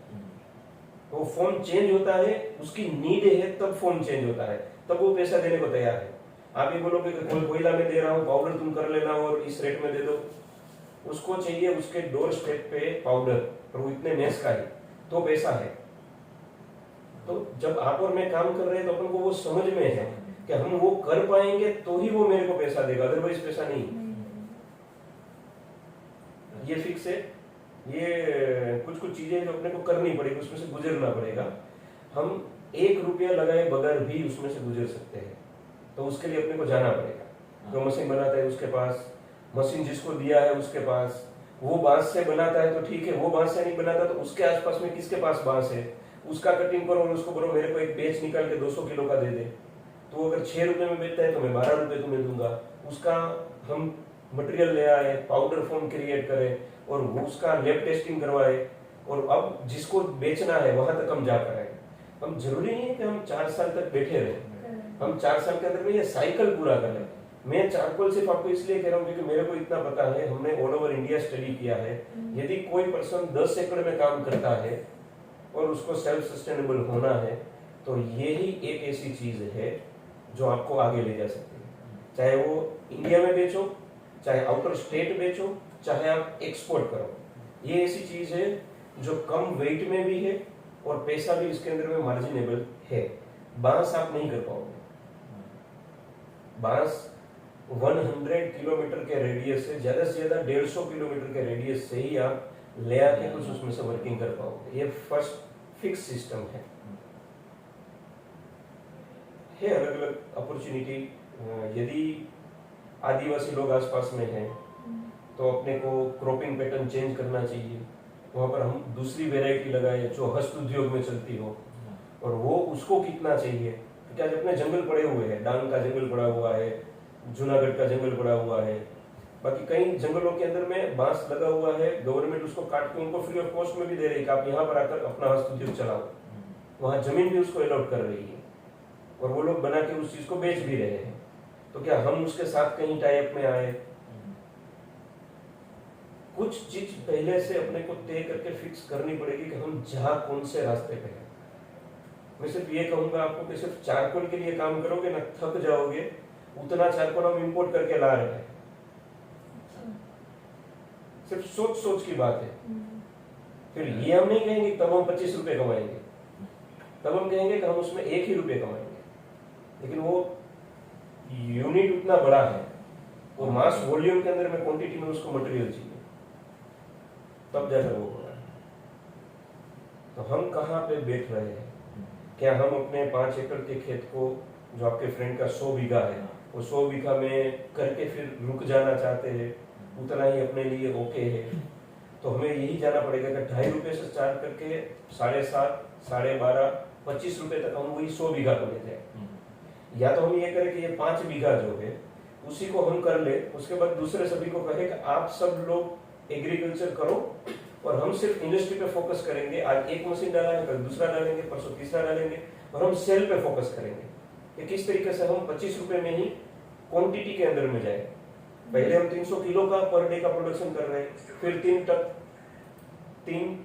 वो फॉर्म चेंज होता है, उसकी नीड है तब फॉर्म चेंज होता है, तब वो पैसा देने को तैयार है। आप ये बोलोगे कि कोयला में दे रहा हूँ, पाउडर तुम कर लेना और इस रेट में दे दो, उसको चाहिए उसके डोर स्टेप पे पाउडर, और वो इतने मेस का ही तो पैसा है। तो जब आप और मैं काम कर रहे हैं तो अपन को वो समझ में है कि हम वो कर पाएंगे तो ही वो मेरे को पैसा देगा, अदरवाइज पैसा नहीं। ये फिक्स है। ये कुछ कुछ चीजें जो अपने को करनी पड़ेगी, उसमें से गुजरना पड़ेगा। हम 1 रुपया लगाए बगैर भी उसमें से गुजर सकते हैं, तो उसके लिए अपने को जाना पड़ेगा। जो मशीन बनाता है उसके पास, मशीन जिसको दिया है उसके पास, वो बांस से बनाता है तो ठीक है, वो बांस से नहीं बनाता तो उसके आसपास में किसके पास बांस है, उसका कटिंग करो और उसको बोलो मेरे को एक बेच निकाल के 200 किलो का दे दे। तो अगर 6 रुपए में बेचता है तो मैं 12 रुपए तुम्हें दूंगा। उसका हम मटेरियल ले आए, पाउडर फॉर्म क्रिएट करें और उसका लैब टेस्टिंग करवाए, और अब जिसको बेचना है वहां तक हम जाकर आए। हम जरूरी नहीं है कि हम 4 साल तक बैठे रहे, हम 4 साल के अंदर में ये साइकिल पूरा कर लें। मैं चारकोल सिर्फ आपको इसलिए कह रहा हूँ क्योंकि मेरे को इतना पता है, हमने ऑल ओवर इंडिया स्टडी किया है। यदि कोई पर्सन 10 एकड़ में काम करता है और उसको सेल्फ सस्टेनेबल होना है, तो यही एक ऐसी चीज है जो आपको आगे ले जा सकती है। चाहे वो इंडिया में बेचो, चाहे आउटर स्टेट बेचो, चाहे आप एक्सपोर्ट करो, ये ऐसी चीज है जो कम वेट में भी है और पैसा भी इसके अंदर में मार्जिनेबल है। बांस आप नहीं कर पाओगे। बांस 100 किलोमीटर के रेडियस से ज्यादा 150 किलोमीटर के रेडियस से ही आप ले आके कुछ उसमें से वर्किंग कर पाओगे। ये फर्स्ट फिक्स सिस्टम है। अलग अलग अपॉर्चुनिटी। यदि आदिवासी लोग आसपास में हैं तो अपने को क्रॉपिंग पैटर्न चेंज करना चाहिए। वहां पर हम दूसरी वेराइटी लगाए जो हस्त उद्योग में चलती हो, और वो उसको कितना चाहिए, क्योंकि आज अपने जंगल पड़े हुए हैं। डांग का जंगल पड़ा हुआ है, जूनागढ़ का जंगल पड़ा हुआ है, बाकी कई जंगलों के अंदर में बांस लगा हुआ है। गवर्नमेंट उसको काट के उनको फ्री ऑफ कॉस्ट में भी दे रही है कि आप यहाँ पर आकर अपना हस्त उद्योग चलाओ। वहां जमीन भी उसको अलॉट कर रही है और वो लोग बना के उस चीज को बेच भी रहे हैं। तो क्या हम उसके साथ कहीं टाई अप में आए? कुछ चीज पहले से अपने को तय करके फिक्स करनी पड़ेगी कि हम जहां कौन से रास्ते पे हैं। मैं सिर्फ ये कहूंगा आपको कि सिर्फ चारकोल के लिए काम करोगे ना, थक जाओगे। उतना चारकोल हम इंपोर्ट करके ला रहे हैं। सिर्फ सोच सोच की बात है। फिर ये हम नहीं कहेंगे तब हम 25 रुपए कमाएंगे, तब हम कहेंगे कि हम उसमें 1 ही रुपए कमाएंगे। लेकिन वो यूनिट उतना बड़ा है, वो मास वॉल्यूम के अंदर में क्वांटिटी में उसको मटेरियल चाहिए, तब जाकर वो होगा। तो हम कहाँ पे बैठ रहे हैं, क्या हम अपने 5 एकड़ के खेत को, जो आपके फ्रेंड का 100 बीघा है, वो 100 बीघा में करके फिर रुक जाना चाहते हैं, उतना ही अपने लिए ओके है? तो हमें यही जाना पड़ेगा कि 2.5 रुपए से स्टार्ट करके 7.5, 12.5, 25 रुपए तक हम वही 100 बीघा को ले जाए। या तो हम ये करें कि ये 5 बीघा जो है उसी को हम कर ले, उसके बाद दूसरे सभी को कहे कि आप सब लोग एग्रीकल्चर करो और हम सिर्फ इंडस्ट्री पे फोकस करेंगे। आज एक मशीन डाला है, कल दूसरा डालेंगे, परसों तीसरा डालेंगे, और हम सेल पे फोकस करेंगे कि किस तरीके से हम 25 रुपए में ही क्वांटिटी के अंदर में जाए। पहले हम 300 किलो का पर डे का प्रोडक्शन कर रहे हैं, फिर 3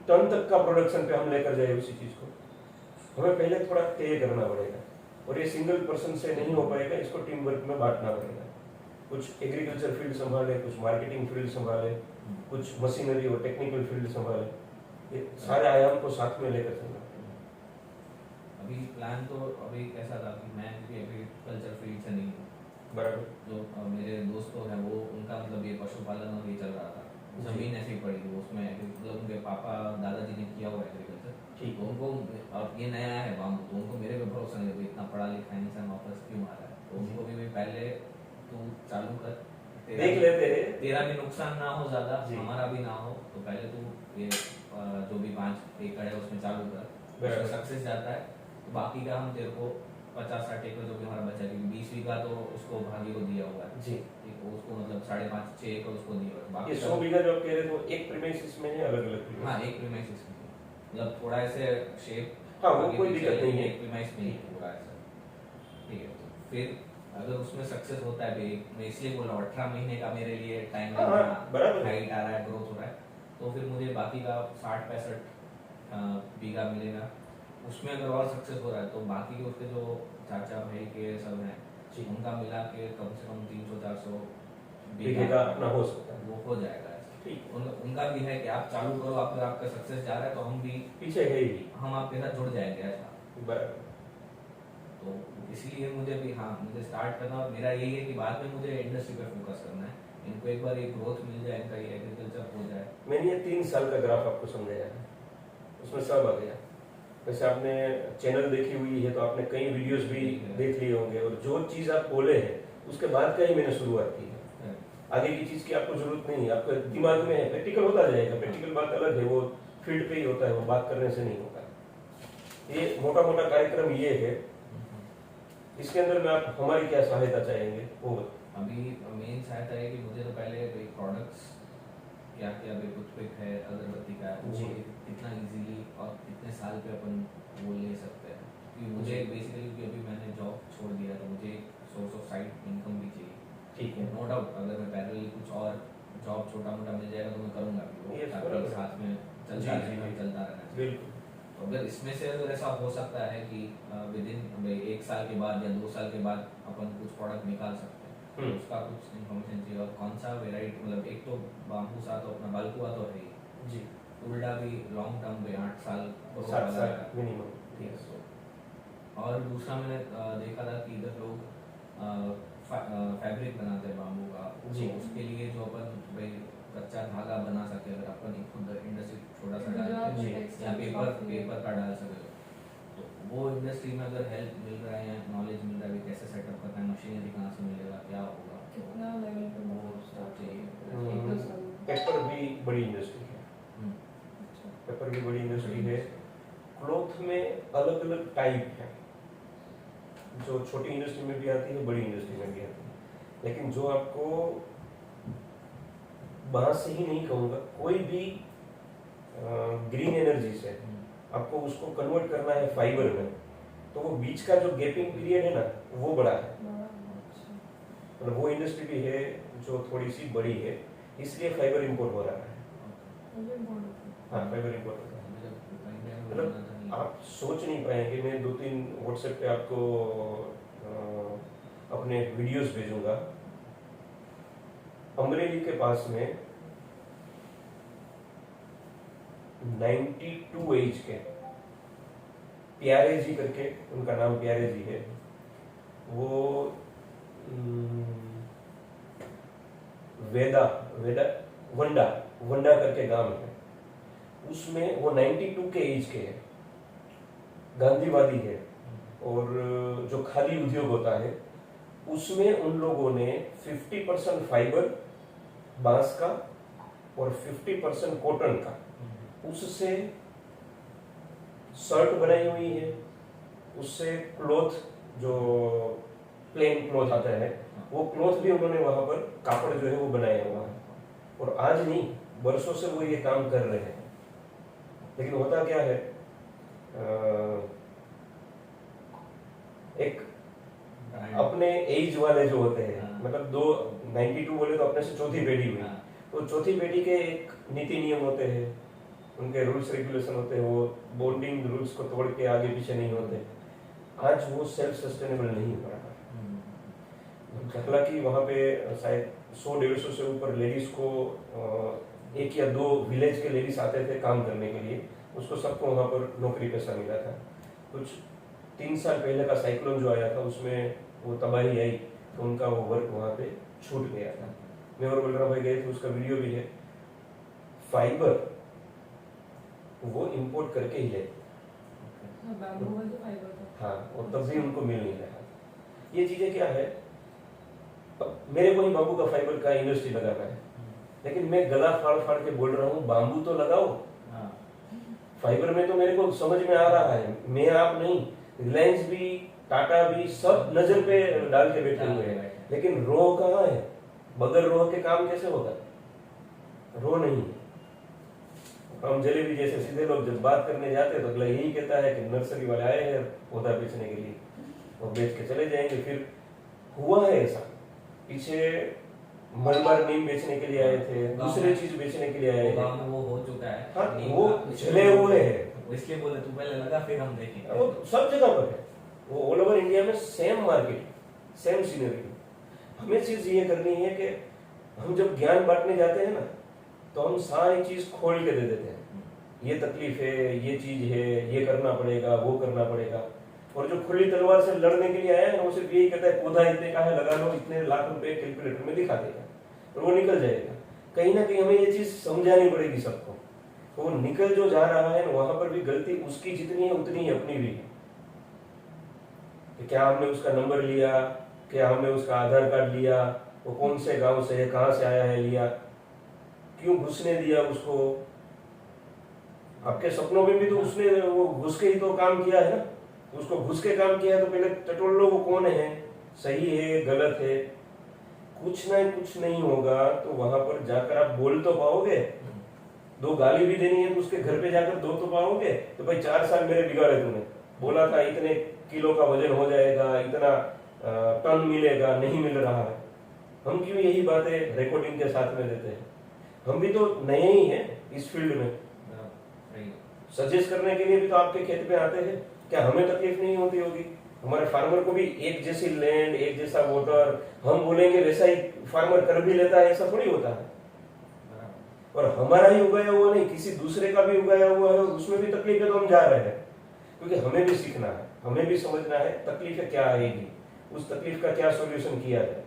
टन तक का प्रोडक्शन पे हम लेकर जाए उसी चीज को। हमें पहले थोड़ा तय करना पड़ेगा, और ये सिंगल पर्सन से नहीं हो पाएगा, इसको टीम वर्क में बांटना पड़ेगा। कुछ एग्रीकल्चर फील्ड संभाले, कुछ मार्केटिंग फील्ड संभाले, कुछ मशीनरी और टेक्निकल फील्ड संभाले, ये सारे आयाम को साथ में लेकर चलना। अभी प्लान तो अभी ऐसा था कि मैं एग्रीकल्चर फील्ड से नहीं हूँ, बराबर। जो मेरे दोस्त लोग हैं वो उनका मतलब ये पशुपालन और ये चल रहा था, जमीन ऐसी पड़ी थी उसमें, मतलब उनके पापा दादाजी ने किया हुआ एग्रीकल्चर, ठीक तो उनको, और ये नया है बाम्बू, तो उनको मेरे पे भरोसा नहीं है, इतना पढ़ा लिखा इंसान वापस क्यों आ रहा है, तो उनको भी पहले तू चालू कर, देख लेते हैं, तेरा भी नुकसान ना हो ज्यादा, जी। हमारा भी ना हो, तो पहले तू ये जो भी 5 एकड़ है उसमें चालू कर, उसमें सक्सेस जाता है तो बाकी का हम तेरे को 50-60 एकड़ जो भी हमारा बचा, क्योंकि 20 बीघा तो उसको भागी को दिया हुआ है जी। ठीक, उसको मतलब 5.5-6 एकड़ उसको दिया हुआ है, ये बाकी 100 बीघा जो आप कह रहे थे वो एक प्रीमाइसिस में है, अलग अलग? हाँ एक प्रीमाइसिस में, मतलब थोड़ा ऐसे शेप, हाँ वो कोई दिक्कत नहीं है, एक प्रीमाइस में ही पूरा ऐसा, ठीक है। तो फिर अगर उसमें सक्सेस होता है, मैं इसलिए बोल रहा हूँ 18 महीने का मेरे लिए टाइम है, बराबर, हाइट आ रहा है, ग्रोथ हो रहा है, तो फिर मुझे बाकी का 60-65 बीघा मिलेगा, उसमें अगर और सक्सेस हो रहा है तो बाकी के उसके जो चाचा भाई के सब हैं उनका मिला के कम से कम 300-400 बीघे का अपना हो सकता है, वो हो जाएगा ऐसा। ठीक। उनका भी है कि आप चालू करो, आपका सक्सेस जा रहा है तो हम भी पीछे है ही, हम आपके साथ जुड़ जाएंगे ऐसा। बराबर। तो इसीलिए मुझे भी, हाँ मुझे स्टार्ट करना, और मेरा यही है कि बाद में मुझे इंडस्ट्री पे फोकस करना है, इनको एक बार ये ग्रोथ मिल जाए, इनका ये एग्रीकल्चर हो जाए। मैंने ये 3 साल का ग्राफ आपको समझाया है, उसमें सब आ गया। वैसे आपने चैनल देखी हुई है तो आपने कई वीडियोस भी देख लिए होंगे, और जो चीज आप बोले हैं उसके बाद का ही मैंने शुरुआत की है। आगे की चीज की आपको जरूरत नहीं है, आपके दिमाग में है, प्रैक्टिकल होता जाएगा। प्रैक्टिकल बात अलग है, वो फील्ड पे ही होता है, वो बात करने से नहीं होता। ये मोटा मोटा कार्यक्रम ये है, इसके अंदर में आप हमारी क्या सहायता चाहेंगे वो? अभी मेन सहायता है कि मुझे तो पहले प्रोडक्ट्स क्या क्या टूथपिक है, अगरबत्ती का है, वो कितना इजीली और कितने साल पे अपन वो ले सकते हैं, क्योंकि मुझे बेसिकली अभी मैंने जॉब छोड़ दिया तो मुझे सोर्स ऑफ साइड इनकम भी चाहिए। ठीक है, नो डाउट अगर मैं पैरेलल कुछ और जॉब छोटा मोटा मिल जाएगा तो मैं करूँगा भी, Yes, ताकि बराबर। साथ में चलता रहना चाहिए। बिल्कुल। तो अगर इसमें से अगर ऐसा हो सकता है कि विद इन 1 साल के बाद या 2 साल के बाद अपन कुछ प्रोडक्ट निकाल सकते हैं, तो उसका कुछ इन्फॉर्मेशन चाहिए, और कौन सा वेराइटी, मतलब एक तो बाम्बू सा तो अपना बालकुआ तो है ही जी, टुल्डा भी लॉन्ग टर्म पे 8 साल 7 साल मिनिमम। ठीक है। तो और दूसरा मैंने देखा था कि इधर लोग फैब्रिक बनाते हैं बाम्बू का, जी। तो उसके लिए जो अपन भाई कच्चा धागा बना सके, अगर अपन खुद इंडस्ट्री छोटा सा डाल के या पेपर का डाल सके, तो वो इंडस्ट्री में अगर हेल्प मिल रहा है या नॉलेज मिल रहा है कैसे सेटअप करना है, मशीनरी कहाँ से मिलेगा, क्या होगा, कितना लेवल पे वो मतलब स्टार्ट चाहिए। 1-2 साल में? पेपर भी बड़ी इंडस्ट्री है, अच्छा। पेपर भी बड़ी इंडस्ट्री है। क्लॉथ में अलग अलग टाइप है, जो छोटी इंडस्ट्री में भी आती है, बड़ी इंडस्ट्री में भी आती है, लेकिन जो आपको बांस से ही नहीं कहूँगा, कोई भी ग्रीन एनर्जी से आपको उसको कन्वर्ट करना है फाइबर में, तो वो बीच का जो गैपिंग पीरियड है ना, वो बड़ा है। अच्छा। मतलब वो इंडस्ट्री भी है जो थोड़ी सी बड़ी है, इसलिए फाइबर इंपोर्ट हो रहा है। हाँ, फाइबर इंपोर्ट हो रहा है। मतलब आप सोच नहीं पाएंगे, मैं 2-3 व्हाट्सएप पे आपको अपने वीडियोस भेजूंगा। अमरेली के पास में 92 एज के प्यारे जी करके, उनका नाम प्यारे जी है, वो वेदा वेदा वंडा वंडा करके गांव है, उसमें वो 92 के एज के हैं, गांधीवादी है और जो खादी उद्योग होता है उसमें उन लोगों ने 50% फाइबर बांस का और 50% कॉटन का उससे शर्ट बनाई हुई है, उससे क्लॉथ जो प्लेन क्लॉथ आता है वो क्लॉथ भी उन्होंने वहां पर कापड़ जो है वो बनाया हुआ है और आज नहीं वर्षों से वो ये काम कर रहे हैं। लेकिन होता क्या है, एक अपने एज वाले जो होते हैं, मतलब 92 बोले तो अपने से चौथी पीढ़ी हुई, तो चौथी पीढ़ी के एक नीति नियम होते हैं, उनके रूल्स रेगुलेशन होते हैं, वो बॉन्डिंग रूल्स को तोड़ के आगे पीछे नहीं होते। आज वो सेल्फ सस्टेनेबल नहीं हो रहा है। हालांकि वहाँ पे शायद 100-150 से ऊपर लेडीज को एक या दो विलेज के लेडीज आते थे काम करने के लिए, उसको सबको वहाँ पर नौकरी पैसा मिला था। कुछ 3 साल पहले का साइक्लोन जो आया था उसमें वो तबाही आई तो उनका वो वर्क वहाँ पे छूट गया था। मैं और बलराम भाई गए थे, उसका वीडियो भी है। फाइबर वो इंपोर्ट करके ही ले, हाँ, और तब भी उनको मिल नहीं रहा। ये चीजें क्या है, मेरे को ही बांबू का फाइबर का इंडस्ट्री लगाना है, लेकिन मैं गला फाड़ फाड़ के बोल रहा हूँ बांबू तो लगाओ, फाइबर में तो मेरे को समझ में आ रहा है, मैं आप नहीं, रिलायंस भी टाटा भी सब नजर पे डाल के बैठे हुए हैं, लेकिन रो कहाँ है? बगैर रो के काम कैसे होगा? रो नहीं है। हम जलेबी जैसे सीधे लोग जब बात करने जाते हैं तो अगला यही कहता है कि नर्सरी वाले आए हैं पौधा बेचने के लिए और बेच के चले जाएंगे। फिर हुआ है ऐसा, पीछे मलबार नीम बेचने के लिए आए थे, दूसरी चीज बेचने के लिए आए थे, वो हो चुका है। हाँ, वो चले हुए हैं, इसलिए बोले तू पहले लगा फिर हम देखेंगे। वो सब जगह पर है, वो ऑल ओवर इंडिया में सेम मार्केट, सेम सीनरी। हमें चीज ये करनी है कि हम जब ज्ञान बांटने जाते हैं ना तो हम सारी चीज खोल के दे देते हैं, ये तकलीफ है, ये चीज है, ये करना पड़ेगा, वो करना पड़ेगा। और जो खुली तलवार से लड़ने के लिए आया है ना, वो सिर्फ यही कहता है पौधा इतने का है, लगा लो, इतने लाख रुपए कैलकुलेटर में दिखा देगा और वो निकल जाएगा। कहीं ना कहीं हमें ये चीज समझानी पड़ेगी सबको। तो वो निकल जो जा रहा है वहां पर भी गलती उसकी जितनी है उतनी ही अपनी भी है। कि क्या हमने उसका नंबर लिया, क्या हमने उसका आधार कार्ड लिया, वो कौन से गांव से है, कहां से आया है लिया, क्यों घुसने दिया उसको? आपके सपनों में भी तो उसने वो घुस के ही तो काम किया है ना, उसको घुस के काम किया है तो पहले टटोल लो वो कौन है, सही है गलत है। कुछ ना कुछ नहीं होगा तो वहां पर जाकर आप बोल तो पाओगे, दो गाली भी देनी है तो उसके घर पे जाकर दो तो पाओगे। तो भाई 4 साल मेरे बिगाड़े, तूने बोला था इतने किलो का वजन हो जाएगा, इतना टन मिलेगा, नहीं मिल रहा है। हम क्यों यही बातें रिकॉर्डिंग के साथ में देते हैं? हम भी तो नए ही हैं इस फील्ड में, सजेस्ट करने के लिए भी तो आपके खेत पे आते हैं। क्या हमें तकलीफ नहीं होती होगी? हमारे फार्मर को भी एक जैसी लैंड, एक जैसा वाटर, हम बोलेंगे वैसा ही फार्मर कर भी लेता है, ऐसा थोड़ी होता है। और हमारा ही उगाया हुआ नहीं, किसी दूसरे का भी उगाया हुआ है, उसमें भी तकलीफ है तो हम जा रहे हैं। क्योंकि हमें भी सीखना है, हमें भी समझना है तकलीफ क्या आएगी, उस तकलीफ का क्या सोल्यूशन किया जाए।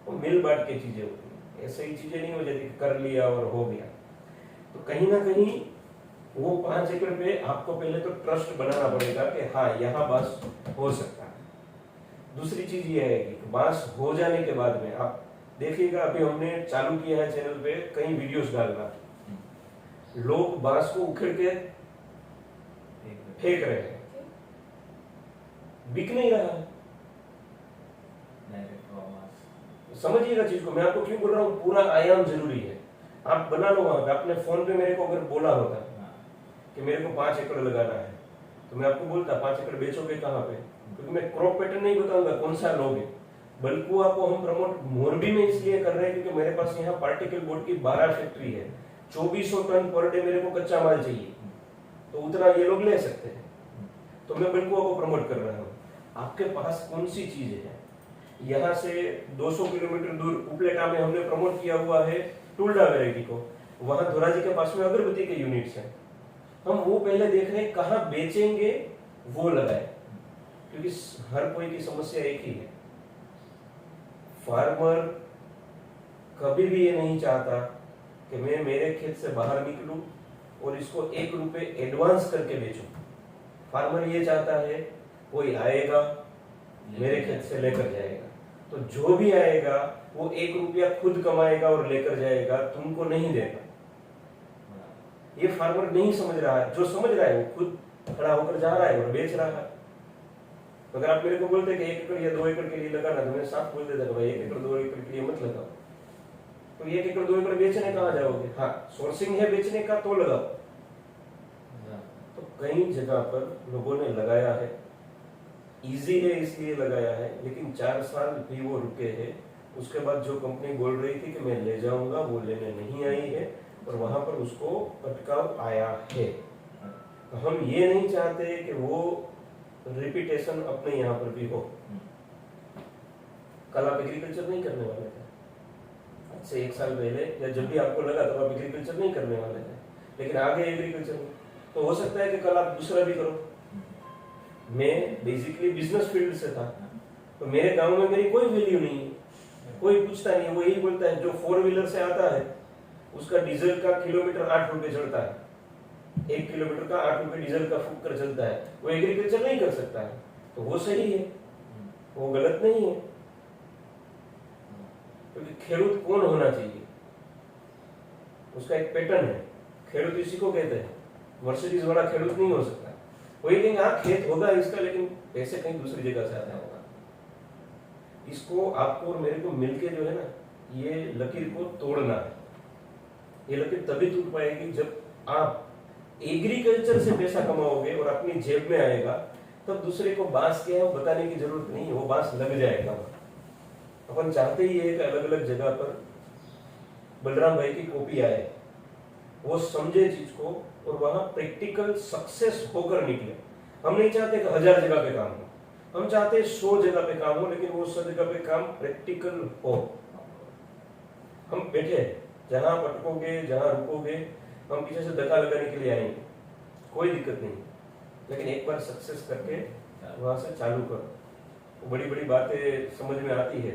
वो मिल बांट के चीजें होती है, ऐसे ही चीजें नहीं हो जाती कर लिया और हो गया। तो कहीं ना कहीं वो 5 एकड़ पे आपको पहले तो ट्रस्ट बनाना पड़ेगा कि हाँ यहाँ बांस हो सकता है। दूसरी चीज ये है कि बांस हो जाने के बाद में आप देखिएगा, अभी हमने चालू किया है चैनल पे कई वीडियोस डालना, लोग बांस को उखेड़ के फेंक रहे हैं, बिक नहीं रहा है। समझिएगा चीज को, मैं आपको क्यों बोल रहा हूँ, पूरा आयाम जरूरी है। आप बना लो वहां पे, अपने फोन पे मेरे को अगर बोला होता कि मेरे को 5 एकड़ लगाना है तो मैं आपको बोलता 5 एकड़ बेचोगे कहाँ पे, क्योंकि मैं क्रॉप पैटर्न नहीं बताऊंगा कौन सा लोगे। बल्कुआ को हम प्रमोट मोरबी में इसलिए कर रहे हैं क्योंकि मेरे पास यहाँ पार्टिकल बोर्ड की 12 फैक्ट्री है, 2400 टन पर डे मेरे को कच्चा माल चाहिए, तो उतना ये लोग ले सकते हैं। तो मैं बल्कुआ को प्रमोट कर रहा हूँ। आपके पास कौन सी चीज है? यहाँ से 200 किलोमीटर दूर उपलेटा में हमने प्रमोट किया हुआ है टुल्डा वैरायटी को, वहां धोराजी के पास में अगरबत्ती के यूनिट्स हैं। हम वो पहले देख रहे हैं कहाँ बेचेंगे वो लगाए, क्योंकि हर कोई की समस्या एक ही है। फार्मर कभी भी ये नहीं चाहता कि मैं मेरे खेत से बाहर निकलूं और इसको 1 रुपए एडवांस करके बेचूं। फार्मर ये चाहता है कोई आएगा मेरे खेत से लेकर जाएगा, तो जो भी आएगा वो 1 रुपया खुद कमाएगा और लेकर जाएगा, तुमको नहीं देगा। ये फार्मर नहीं समझ रहा है, जो समझ रहा है वो खुद खड़ा होकर जा रहा है और बेच रहा है। अगर आप मेरे को बोलते कि 1 एकड़ या 2 एकड़ के लिए लगाना, तो मैं साफ बोल देता कि भाई 1 एकड़ 2 एकड़ के लिए मत लगाओ। तो 1 एकड़ 2 एकड़ बेचने कहाँ जाओगे? हाँ, सोर्सिंग है बेचने का तो लगाओ। तो कई जगह पर लोगों ने लगाया है, इजी है इसलिए लगाया है, लेकिन 4 साल भी वो रुके हैं। उसके बाद जो कंपनी बोल रही थी कि मैं ले जाऊंगा, वो लेने नहीं आई है और वहां पर उसको अटकाव आया है। तो हम ये नहीं चाहते कि वो रिपीटेशन अपने यहाँ पर भी हो। कल आप एग्रीकल्चर नहीं करने वाले थे, आज से 1 साल पहले या जब भी आपको लगा तो आप एग्रीकल्चर नहीं करने वाले थे, लेकिन आ गए एग्रीकल्चर में, तो हो सकता है कि कल आप दूसरा भी करो। मैं बेसिकली बिजनेस फील्ड से था, तो मेरे गांव में मेरी कोई वैल्यू नहीं है, कोई पूछता नहीं है। वो यही बोलता है जो 4 व्हीलर से आता है उसका डीजल का किलोमीटर 8 रुपए चढ़ता है, 1 किलोमीटर का 8 रुपए डीजल का फूक कर चलता है, वो एग्रीकल्चर नहीं कर सकता है। तो वो सही है, वो गलत नहीं है। क्योंकि खेडूत कौन होना चाहिए, उसका एक पैटर्न है। खेडूत इसी को कहते हैं, मर्सिडीज वाला खेडूत नहीं हो सकता। वही कहेंगे हाँ खेत होगा इसका, लेकिन पैसे कहीं दूसरी जगह से आता होगा। इसको आपको और मेरे को मिलके जो है ना, ये लकीर को तोड़ना है। ये लकीर तभी टूट पाएगी जब आप एग्रीकल्चर से पैसा कमाओगे और अपनी जेब में आएगा, तब दूसरे को बांस क्या है वो बताने की जरूरत नहीं है, वो बांस लग जाएगा। अपन चाहते ही है कि अलग अलग जगह पर बलराम भाई की कॉपी आए, वो समझे चीज को और वहां प्रैक्टिकल सक्सेस होकर निकले। हम नहीं चाहते कि 1000 जगह पे काम हो, हम चाहते हैं 100 जगह पे काम हो, लेकिन वो 100 जगह पे काम प्रैक्टिकल हो। हम बैठे जहां आप अटकोगे, जहां रुकोगे, हम पीछे से धक्का लगाने के लिए आएंगे, कोई दिक्कत नहीं, लेकिन एक बार सक्सेस करके वहां से चालू करो। बड़ी बड़ी बातें समझ में आती है,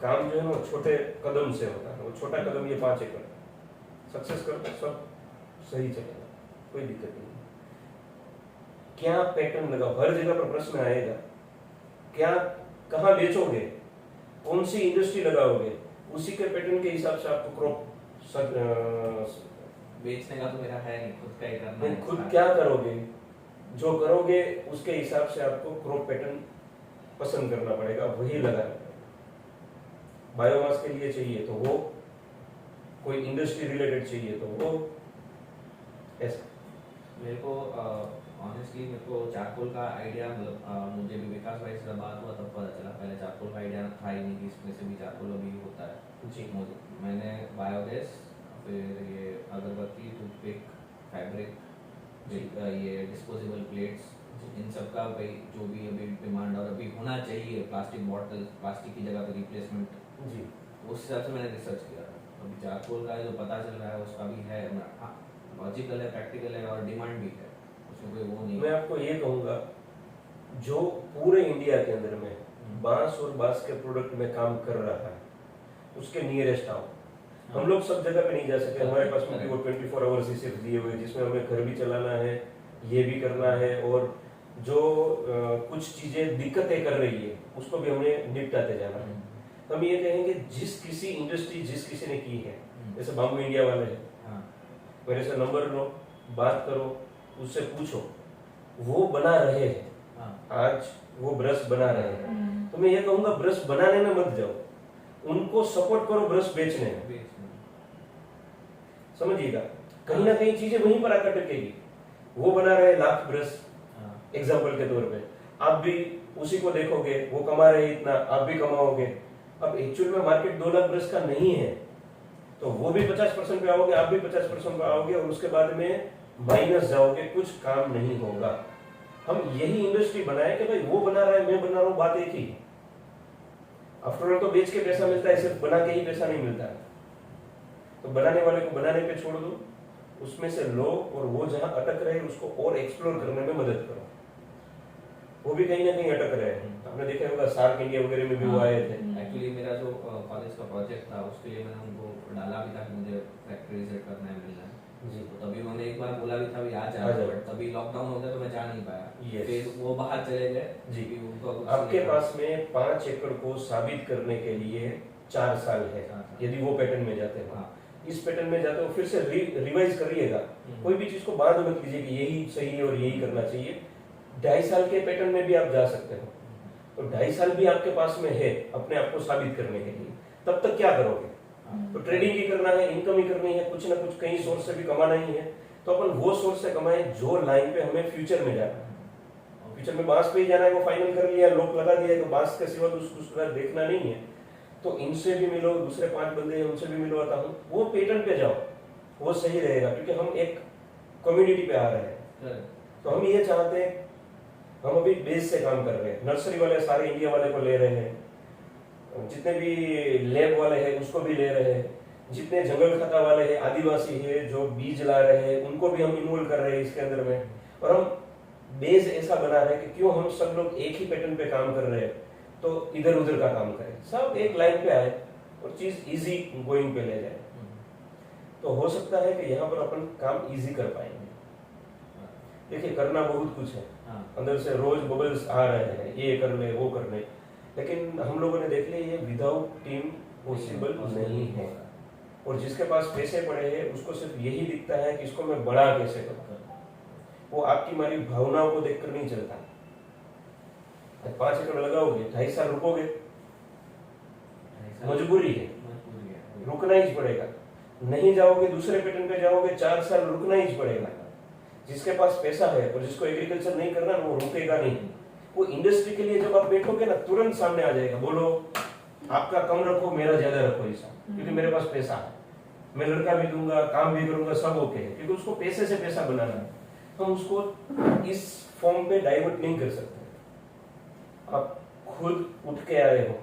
काम जो है वो छोटे कदम से होता है। वो छोटा कदम ये 5 एकड़, सक्सेस करते सब सही चलेगा, कोई दिक्कत नहीं। क्या पैटर्न लगाओ, हर जगह पर प्रश्न आएगा, क्या कहाँ बेचोगे, कौन सी इंडस्ट्री लगाओगे, उसी के पैटर्न के हिसाब से आपको क्रॉप बेचने का तो मेरा है नहीं, खुद का ही करना है। खुद क्या करोगे, जो करोगे उसके हिसाब से आपको क्रॉप पैटर्न पसंद करना पड़ेगा, वही लगाना पड़ेगा। बायोमास के लिए चाहिए तो वो, कोई इंडस्ट्री रिलेटेड चाहिए तो वो, ऐसा। मेरे को ऑनेस्टली मेरे को चारकोल का आइडिया, मतलब मुझे भी विकास भाई से बात हुआ तब पता चला। पहले चारकोल का आइडिया था ही नहीं कि इसमें से भी चारकोल अभी होता है जी। मैंने बायोगैस, फिर ये अगरबत्ती, टूथपिक, फैब्रिक, ये डिस्पोजेबल प्लेट्स, इन सब का भाई जो भी अभी डिमांड और अभी होना चाहिए, प्लास्टिक बॉटल, प्लास्टिक की जगह पर रिप्लेसमेंट जी, उस हिसाब से मैंने रिसर्च किया। अभी चारकोल का जो पता चल रहा है उसका भी है, लॉजिकल है, प्रैक्टिकल है और डिमांड भी है, उसमें कोई वो नहीं। मैं आपको ये कहूँगा, जो पूरे इंडिया के अंदर में बांस और बांस के प्रोडक्ट में काम कर रहा है, उसके नियरेस्ट आओ। हम लोग सब जगह पे नहीं जा सकते, हमारे पास में भी वो 24 आवर्स ही सिर्फ दिए हुए, जिसमें हमें घर भी चलाना है, ये भी करना है, और जो कुछ चीजें दिक्कतें कर रही है उसको भी हमें निपटाते जाना है। हम ये कहेंगे जिस किसी इंडस्ट्री जिस किसी ने की है, जैसे बाम्बू इंडिया वाले हैं, मेरे से नंबर लो, बात करो, उससे पूछो, वो बना रहे हैं, आज वो ब्रश बना रहे हैं, तो मैं ये कहूंगा ब्रश बनाने में मत जाओ, उनको सपोर्ट करो ब्रश बेचने में। समझिएगा, कहीं ना कहीं चीजें वहीं पर आकर टकेगी। वो बना रहे लाख ब्रश एग्जाम्पल के तौर पे, आप भी उसी को देखोगे, वो कमा रहे इतना, आप भी कमाओगे। अब एक्चुअल में मार्केट 2 लाख ब्रश का नहीं है, तो वो भी 50% पे आओगे, आप भी 50% पे आओगे, और उसके बाद में माइनस जाओगे, कुछ काम नहीं होगा। हम यही इंडस्ट्री बनाए कि भाई वो बना रहा है, मैं बना रहा हूँ, बात एक ही। आफ्टर ऑल तो बेच के पैसा मिलता है, सिर्फ बना के ही पैसा नहीं मिलता है। तो बनाने वाले को बनाने पे छोड़ दो, उसमें से लो, और वो जहां अटक रहे उसको और एक्सप्लोर करने में मदद करो। वो भी कहीं ना कहीं अटक रहे हैं, आपने देखा होगा सार्क इंडिया वगैरह में भी वो आए थे। एक्चुअली मेरा जो कॉलेज का प्रोजेक्ट था उसके लिए मैंने उनको डाला भी था कि मुझे फैक्ट्री विजिट करना है, मिलना है, जी। तो तभी उन्होंने एक बार बोला भी था भी आ आ जाओ, जाओ। बट तभी लॉकडाउन हो गया तो मैं जा नहीं पाया। Yes. फिर वो बाहर चले गए जी। कि उनको कुछ आपके नहीं पास में 5 एकड़ को साबित करने के लिए 4 साल है, 4 साल। यदि वो पैटर्न में जाते हो। हाँ। इस पैटर्न में जाते हो फिर से रिवाइज करिएगा, कोई भी चीज को बांध मत कीजिए कि यही सही है और यही करना चाहिए। 2.5 साल के पैटर्न में भी आप जा सकते हो, तो 2.5 साल भी आपके पास में है अपने आप को साबित करने के लिए। तब तक क्या करोगे? तो ट्रेडिंग ही करना है, इनकम ही करनी है, कुछ ना कुछ कहीं सोर्स से भी कमाना ही है, तो अपन वो सोर्स से कमाएं जो लाइन पे हमें फ्यूचर में जाना है। फ्यूचर में बांस पे ही जाना है, वो फाइनल कर लिया, लोक लगा दिया, तो बांस के सिवा दूसरा देखना नहीं है। तो इनसे भी मिलो, दूसरे 5 बंदे हैं उनसे भी मिलवाता हूँ, वो पैटर्न पे जाओ, वो सही रहेगा, क्योंकि हम एक कम्युनिटी पे आ रहे हैं। तो हम ये चाहते हैं, हम अभी बेस से काम कर रहे हैं, नर्सरी वाले सारे इंडिया वाले को ले रहे हैं, जितने भी लैब वाले हैं उसको भी ले रहे हैं, जितने जंगल खाता वाले हैं, आदिवासी है जो बीज ला रहे हैं, उनको भी हम इन्वॉल्व कर रहे हैं इसके अंदर में। और हम बेस ऐसा बना रहे हैं कि क्यों हम सब लोग एक ही पैटर्न पे काम कर रहे हैं, तो इधर उधर का काम करें, सब एक लाइन पे आए और चीज इजी गोइंग पे ले जाए। तो हो सकता है कि यहाँ पर अपन काम इजी कर पाएंगे। देखिए करना बहुत कुछ है, अंदर से रोज बबल्स आ रहे हैं, ये कर ले वो कर ले, लेकिन हम लोगों ने देख लिया ये विदाउट टीम पॉसिबल नहीं है। और जिसके पास पैसे पड़े हैं उसको सिर्फ यही दिखता है कि इसको मैं बड़ा कैसे करूं, वो आपकी हमारी भावनाओं को देखकर नहीं चलता। 5 एकड़ लगाओगे, 2.5 साल रुकोगे, मजबूरी है, रुकना ही पड़ेगा। नहीं जाओगे दूसरे पैटर्न पे जाओगे, 4 साल रुकना ही पड़ेगा। जिसके पास पैसा है और जिसको एग्रीकल्चर नहीं करना वो रुकेगा नहीं। वो इंडस्ट्री के लिए जब आप बैठोगे ना, तुरंत सामने आ जाएगा, बोलो आपका कम रखो मेरा ज्यादा रखो हिसाब, क्योंकि मेरे पास पैसा है, मैं लड़का भी दूंगा, काम भी करूंगा, सब ओके है, क्योंकि उसको पैसे से पैसा बनाना है। हम उसको इस फॉर्म पे डाइवर्ट नहीं कर सकते। आप खुद उठ के आए हो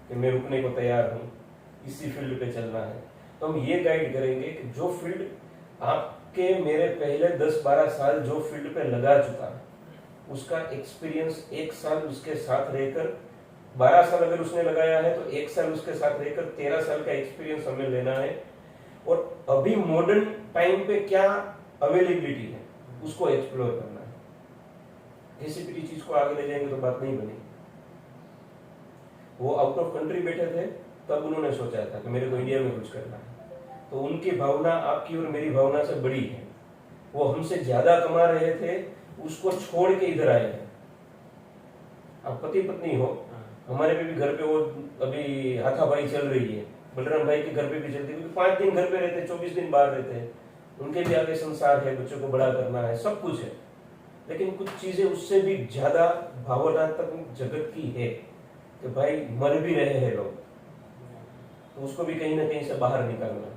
कि मैं रुकने को तैयार हूँ, इसी फील्ड पे चलना है, तो हम ये गाइड करेंगे कि जो फील्ड आपके मेरे पहले 10-12 साल जो फील्ड पे लगा चुका है, उसका एक्सपीरियंस 1 साल उसके साथ रहकर, 12 साल अगर उसने लगाया है तो 1 साल उसके साथ रहकर 13 साल का एक्सपीरियंस हमें लेना है। और अभी मॉडर्न टाइम पे क्या अवेलेबिलिटी है उसको एक्सप्लोर करना है। किसी भी चीज को आगे ले जाएंगे तो बात नहीं बनेगी। वो आउट ऑफ कंट्री बैठे थे तब उन्होंने सोचा था कि मेरे को इंडिया में कुछ करना है, तो उनकी भावना आपकी और मेरी भावना से बड़ी है। वो हमसे ज्यादा कमा रहे थे, उसको छोड़ के इधर आए हैं। आप पति पत्नी हो, हमारे पे भी घर पे वो अभी हाथापाई चल रही है, बलराम भाई के घर पे भी चलती है, 5 दिन घर पे रहते, 24 दिन बाहर रहते हैं, उनके भी आगे संसार है, बच्चों को बड़ा करना है, सब कुछ है, लेकिन कुछ चीजें उससे भी ज्यादा भावनात्मक जगत की है कि भाई मर भी रहे हैं लोग, तो उसको भी कहीं ना कहीं से बाहर निकालना।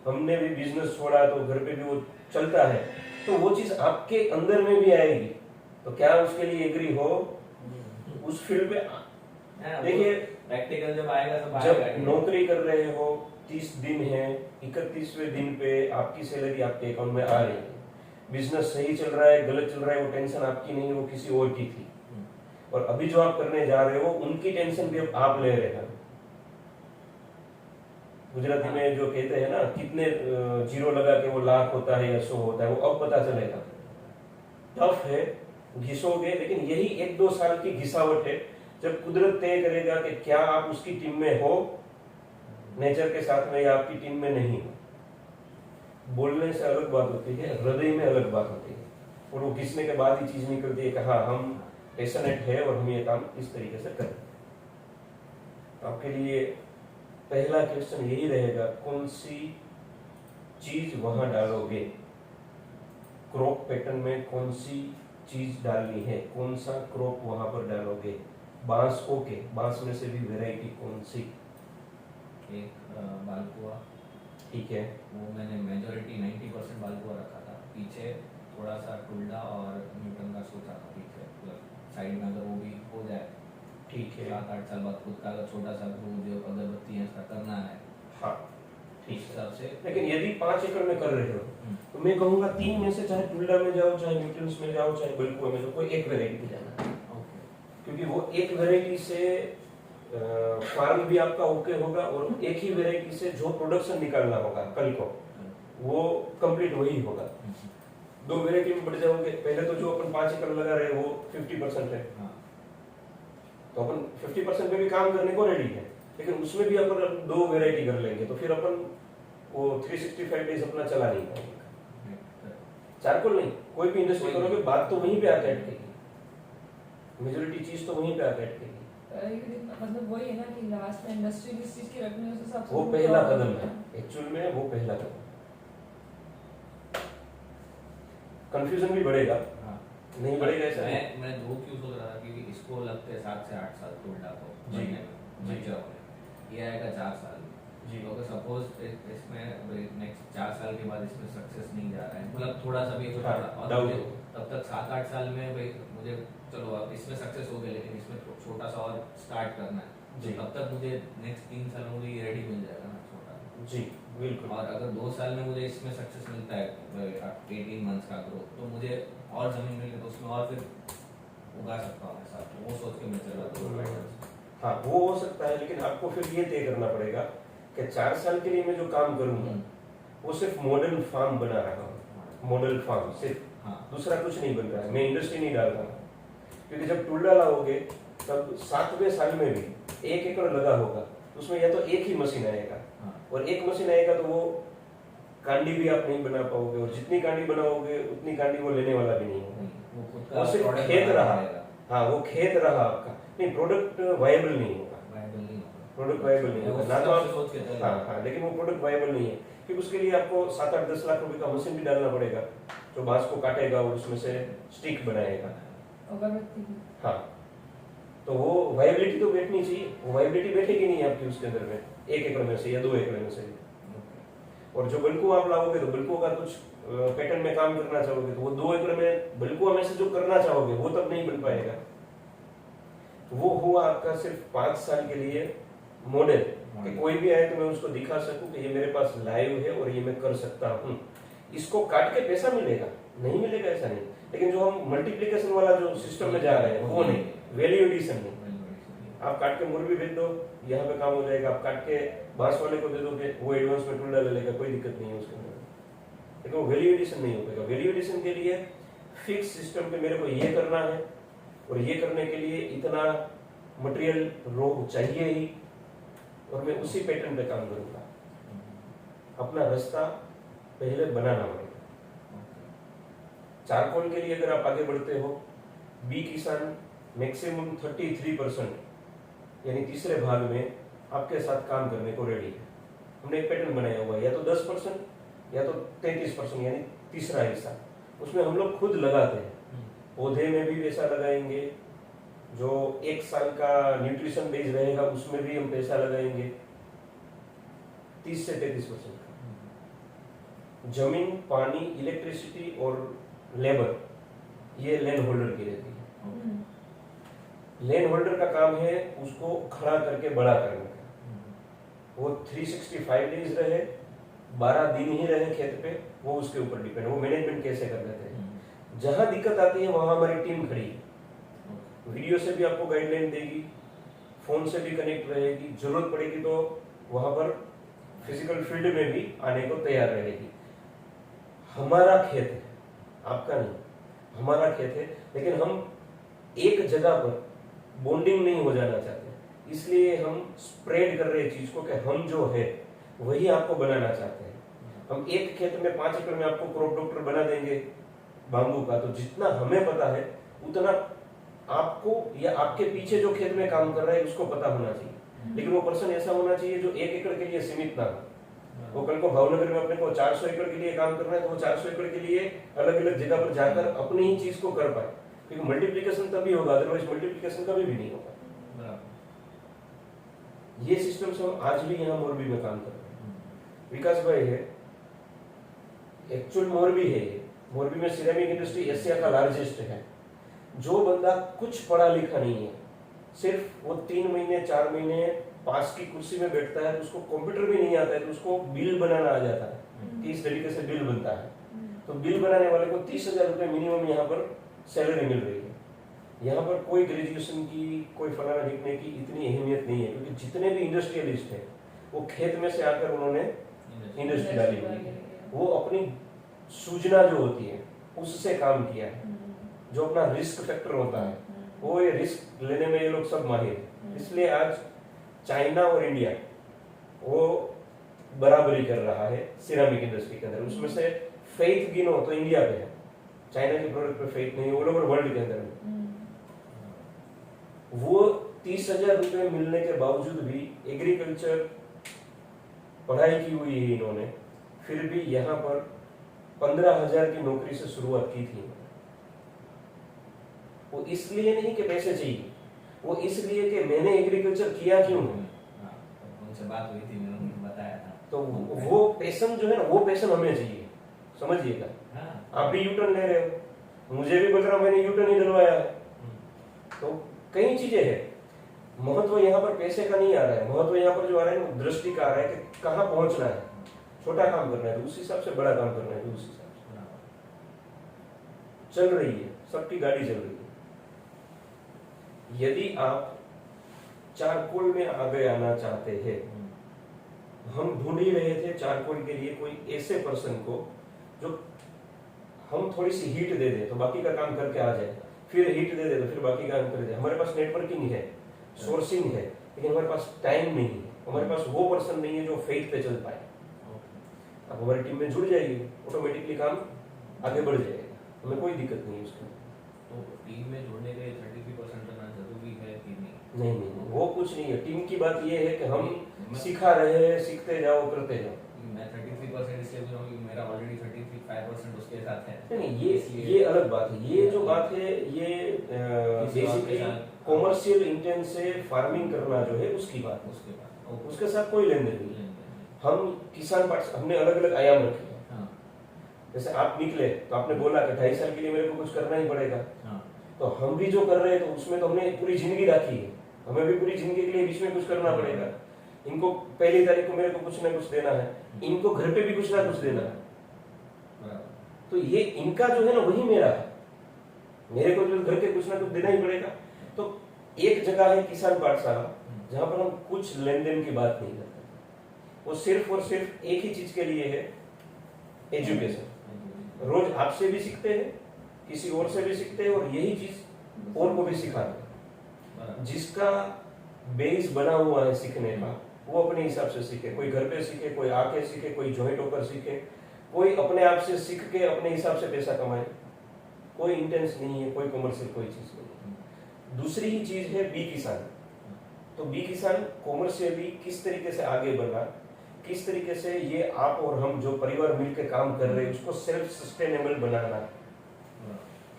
हमने भी बिजनेस छोड़ा तो घर पे भी वो चलता है, तो वो चीज आपके अंदर में भी आएगी, तो क्या उसके लिए एग्री हो उस फील्ड पे? देखिए प्रैक्टिकल जब आएगा तो जब नौकरी कर रहे हो, 30 दिन है, 31वें दिन पे आपकी सैलरी आपके अकाउंट में आ रही है, बिजनेस सही चल रहा है गलत चल रहा है, वो टेंशन आपकी नहीं, वो किसी और की थी। और अभी जो आप करने जा रहे हो उनकी टेंशन भी अब आप ले रहे हो। गुजराती में जो कहते हैं ना, कितने जीरो लगा के वो लाख होता है या 100 होता है, वो अब पता चलेगा। टफ है, घिसोगे, लेकिन यही 1-2 साल की घिसावट है, जब कुदरत तय करेगा कि क्या आप उसकी टीम में हो नेचर के साथ में या आपकी टीम में नहीं हो। बोलने से अलग बात होती है, हृदय में अलग बात होती है, और वो घिसने के बाद ही चीज निकलती है कि हाँ हम पैशनेट है और हम ये काम इस तरीके से करें। आपके लिए पहला क्वेश्चन यही रहेगा, कौन सी चीज वहां डालोगे, क्रॉप पैटर्न में कौन सी चीज डालनी है, कौन सा क्रॉप वहां पर डालोगे। बांस ओके, बांस में से भी वैरायटी कौन सी? एक बालकुआ, ठीक है, वो मैंने मेजॉरिटी 90% बालकुआ रखा था, पीछे थोड़ा सा टुल्डा और न्यूटन का सोचा था पीछे, साइड में अगर वो भी हो जाए, ठीक है, 7-8 साल बाद खुद का अगर छोटा सा जो अगरबत्ती है इसका करना है, हाँ इस हिसाब से। लेकिन यदि 5 एकड़ में कर रहे हो तो मैं कहूंगा 3 में से चाहे टुल्डा में जाओ, चाहे न्यूटन्स में जाओ, चाहे बल्कुआ में जाओ, कोई एक वेरायटी पे जाना है, क्योंकि वो एक वेरायटी से फार्म भी आपका ओके होगा और एक ही वेरायटी से जो प्रोडक्शन निकालना होगा कल को वो कंप्लीट वही होगा। 2 वेराइटी में बढ़ जाओगे, पहले तो जो अपन 5 एकड़ लगा रहे वो 50% है, हाँ, तो अपन 50% में भी काम करने को रेडी है, लेकिन उसमें भी अपन 2 वेराइटी कर लेंगे तो फिर अपन वो 365 डेज अपना चला नहीं पाएंगे। चारकोल नहीं, कोई भी इंडस्ट्री करोगे बात तो वहीं पे आके अटकेगी, मेजोरिटी चीज तो वहीं पे आके अटकेगी। मतलब वही है ना कि लास्ट में इंडस्ट्री किस चीज की रखनी है उस हिसाब से वो पहला कदम है, एक्चुअल में वो पहला कदम। कंफ्यूजन भी बढ़ेगा, हाँ। नहीं बढ़ेगा ऐसा नहीं। मैं दो क्यों सोच रहा था क्योंकि इसको लगते हैं 7 से 8 साल टोल्डा को जी। बनने में, मैच्योर होने। ये आएगा 4 साल जी। तो अगर सपोज इसमें नेक्स्ट 4 साल के बाद इसमें सक्सेस नहीं जा रहा है, मतलब थोड़ा सा भी हाँ, और डाउट मुझे हो। तब तक 7-8 साल में भाई मुझे चलो अब इसमें सक्सेस हो गया लेकिन इसमें छोटा सा और स्टार्ट करना है, जी। तब तक मुझे नेक्स्ट 3 साल में मुझे ये रेडी मिल जाएगा ना छोटा। जी बिल्कुल। और अगर 2 साल में मुझे इसमें सक्सेस मिलता है 18 मंथ्स का ग्रोथ, तो मुझे और जमीन मिल गई तो उसमें और फिर उगा सकता हूँ ऐसा, तो वो सोच के मैं चल रहा था। हाँ वो हो सकता है, लेकिन आपको फिर ये तय करना पड़ेगा कि 4 साल के लिए मैं जो काम करूंगा वो सिर्फ मॉडल फार्म बना रहा हूँ, मॉडल फार्म सिर्फ, हाँ, दूसरा कुछ नहीं बन रहा है, मैं इंडस्ट्री नहीं डाल रहा हूँ। क्योंकि जब टुल्डा लाओगे तब 7वें साल में भी 1 एकड़ लगा होगा, उसमें या तो एक ही मशीन आएगा, हाँ, और एक मशीन आएगा तो वो कांडी भी आप नहीं बना पाओगे, और जितनी कांडी बनाओगे उतनी कांडी वो लेने वाला भी नहीं होगा। वो खुद वो का सिर्फ product खेत बना रहा, रहेगा, हाँ वो खेत रहा आपका, नहीं प्रोडक्ट वायबल नहीं होगा, viable नहीं होगा। प्रोडक्ट वायबल नहीं वो होगा ना, तो सबसे आप सोच के चलेगा। हाँ हाँ, लेकिन वो प्रोडक्ट वायबल नहीं है, क्योंकि उसके लिए आपको 7-8-10 लाख रुपए का मशीन भी डालना पड़ेगा जो बांस को काटेगा और उसमें से स्टिक बनाएगा। अगरबत्ती की हाँ, तो वो वायबिलिटी तो बैठनी चाहिए, वो वायबिलिटी बैठेगी नहीं आपकी उसके अंदर में 1 एकड़ में से या 2 एकड़ में से। और जो बल्कु आप लाओगे तो बल्कुओं का कुछ पैटर्न में काम करना चाहोगे तो वो 2 एकड़ में बल्कुओं में से जो करना चाहोगे वो तब नहीं बन पाएगा। वो हुआ आपका सिर्फ 5 साल के लिए मॉडल, कि कोई भी आए तो मैं उसको दिखा सकूं कि ये मेरे पास लाइव है और ये मैं कर सकता हूं। इसको काट के पैसा मिलेगा, नहीं मिलेगा ऐसा नहीं, लेकिन जो हम मल्टीप्लिकेशन वाला जो सिस्टम में जा रहे हैं वो नहीं, वैल्यू एडिशन नहीं। आप काट के मुर्गी भेज दो, यहाँ पे काम हो जाएगा, आप काट के बांस वाले को दे दोगे, वो एडवांस में टूल डाल लेगा, कोई दिक्कत नहीं है उसके अंदर, लेकिन वो वैल्यू एडिशन नहीं हो पाएगा। वैल्यू एडिशन के लिए फिक्स सिस्टम पे मेरे को ये करना है और ये करने के लिए इतना मटेरियल रो चाहिए ही, और मैं उसी पैटर्न पे काम करूंगा। अपना रास्ता पहले बनाना पड़ेगा। चारकोल के लिए अगर आप आगे बढ़ते हो, बी किसान मैक्सिमम 33% यानी तीसरे भाग में आपके साथ काम करने को रेडी है। हमने एक पैटर्न बनाया हुआ है, या तो 10% या तो 33% यानी तीसरा हिस्सा, उसमें हम लोग खुद लगाते हैं। पौधे में भी पैसा लगाएंगे, जो 1 साल का न्यूट्रिशन बेस रहेगा उसमें भी हम पैसा लगाएंगे 30 से 33%। जमीन, पानी, इलेक्ट्रिसिटी और लेबर ये लैंड होल्डर की रहती है। लैंड होल्डर का काम है उसको खड़ा करके बड़ा करने का। वो 365 डेज रहे, 12 दिन ही रहे खेत पे, वो उसके ऊपर डिपेंड है, वो मैनेजमेंट कैसे कर लेते हैं। जहां दिक्कत आती है वहां हमारी टीम खड़ी है, वीडियो से भी आपको गाइडलाइन देगी, फोन से भी कनेक्ट रहेगी, जरूरत पड़ेगी तो वहां पर फिजिकल फील्ड में भी आने को तैयार रहेगी। हमारा खेत है, आपका नहीं, हमारा खेत है, लेकिन हम एक जगह पर बॉन्डिंग नहीं हो जाना चाहते, इसलिए हम स्प्रेड कर रहे हैं चीज को कि हम जो है वही आपको बनाना चाहते हैं। हम एक खेत में 5 एकड़ में आपको क्रॉप डॉक्टर बना देंगे बाम्बू का, तो जितना हमें पता है उतना आपको या आपके पीछे जो खेत में काम कर रहा है उसको पता होना चाहिए। लेकिन वो पर्सन ऐसा होना चाहिए जो 1 एकड़ के लिए सीमित ना हो। वो कल को भावनगर में अपने को 400 एकड़ के लिए काम करना है तो वो 400 एकड़ के लिए अलग अलग जगह पर जाकर अपनी ही चीज को कर पाए, क्योंकि मल्टीप्लिकेशन तभी होगा, अदरवाइज मल्टीप्लिकेशन कभी भी नहीं होगा। ये सिस्टम से हम आज भी यहाँ मोरबी में काम कर रहे हैं। विकास भाई है, एक्चुअल मोरबी है, मोरबी में सिरेमिक इंडस्ट्री एशिया का लार्जेस्ट है। जो बंदा कुछ पढ़ा लिखा नहीं है, सिर्फ वो 3 महीने 4 महीने पास की कुर्सी में बैठता है, उसको कंप्यूटर भी नहीं आता है तो उसको बिल बनाना आ जाता है कि इस तरीके से बिल बनता है, तो बिल बनाने वाले को 30,000 रुपए मिनिमम यहाँ पर सैलरी मिल रही है। यहाँ पर कोई ग्रेजुएशन की, कोई फलाना लिखने की इतनी अहमियत नहीं है, क्योंकि जितने भी इंडस्ट्रियलिस्ट है वो खेत में से आकर उन्होंने इंडस्ट्री डाली हुई है। वो अपनी सूझना जो होती है उससे काम किया है, जो अपना रिस्क फैक्टर होता है वो ये रिस्क लेने में ये लोग सब माहिर है। इसलिए आज चाइना और इंडिया वो बराबरी कर रहा है सिरामिक इंडस्ट्री के अंदर। उसमें से फेथ गिनो तो इंडिया पे है, चाइना के प्रोडक्ट पे फेथ नहीं, ऑल ओवर वर्ल्ड के अंदर में। वो 30,000 रुपए मिलने के बावजूद भी एग्रीकल्चर पढ़ाई की हुई है इन्होंने, फिर भी यहाँ पर 15,000 की नौकरी से शुरुआत की थी। वो इसलिए नहीं कि पैसे चाहिए, वो इसलिए कि मैंने एग्रीकल्चर किया क्यों है। उनसे बात हुई थी, मैंने बताया था। तो वो पैशन जो है ना, वो पैशन हमें चाहिए, समझिएगा। आप भी यूटर्न ले रहे हो, मुझे भी बोल रहा हूं मैंने यूटर्न ही डलवाया है। तो कई चीजें हैं, महत्व यहाँ पर पैसे का नहीं आ रहा है, महत्व यहाँ पर जो आ रहा है ना दृष्टि का आ रहा है कि कहाँ पहुंचना है। छोटा काम करना है तो उस हिसाब से, बड़ा काम करना है तो उस हिसाब से। चल रही है, सबकी गाड़ी चल रही है। यदि आप चारकोल में आगे आना चाहते हैं, हम ढूंढ ही रहे थे चारकोल के लिए कोई ऐसे पर्सन को जो हम थोड़ी सी हीट दे दे तो बाकी का काम करके आ जाए, फिर हीट दे दे तो फिर बाकी का काम कर दे। हमारे पास नेटवर्किंग है, सोर्सिंग है, लेकिन हमारे पास टाइम नहीं है, हमारे पास वो पर्सन नहीं है जो फेथ पे चल पाए। अब हमारी टीम में जुड़ जाएगी, ऑटोमेटिकली काम आगे बढ़ जाएगा, हमें कोई दिक्कत नहीं है उसका। तो टीम में जुड़ने के लिए 33% रहना जरूरी है कि नहीं? नहीं, वो कुछ नहीं है। टीम की बात ये है कि हम सिखा रहे हैं, सीखते जाओ, करते जाओ। मैं 33% इसलिए बोल रहा हूँ कि मेरा ऑलरेडी 35% उसके साथ है। नहीं, ये अलग बात है। ये जो बात है ये बेसिकली कॉमर्शियल इंटेंट से फार्मिंग करना जो है उसकी बात है, उसके साथ कोई लेन देन नहीं। हम किसान पार्ट हमने अलग अलग आयाम रखे हैं। जैसे आप निकले तो आपने बोला कि 2.5 साल के लिए मेरे को कुछ करना ही पड़ेगा। तो हम भी जो कर रहे हैं तो उसमें तो हमने पूरी जिंदगी रखी है, हमें भी पूरी जिंदगी के लिए बीच में कुछ करना पड़ेगा। इनको पहली तारीख को मेरे को कुछ ना कुछ देना है, इनको घर पे भी कुछ ना कुछ देना है। तो ये इनका जो है ना वही मेरा है, मेरे को जो घर के कुछ ना कुछ देना ही पड़ेगा। तो एक जगह है किसान पाठशाला जहां पर हम कुछ लेन देन की बात नहीं करते, वो सिर्फ और सिर्फ एक ही चीज के लिए है, एजुकेशन। रोज आपसे भी सीखते हैं, किसी और से भी सीखते हैं, और यही चीज और को भी सिखाते हैं। जिसका बेस बना हुआ है सीखने का वो अपने हिसाब से सीखे, कोई घर पे सीखे, कोई आके सीखे, कोई ज्वाइंट होकर सीखे, कोई अपने आप से सीख के अपने हिसाब से पैसा कमाए। कोई इंटेंस नहीं है, कोई कमर्शियल कोई चीज नहीं। दूसरी ही चीज है बी किसान। तो बी किसान कॉमर्शियली किस तरीके से आगे बढ़ा, किस तरीके से ये आप और हम जो परिवार मिलकर काम कर रहे हैं उसको सेल्फ सस्टेनेबल बनाना।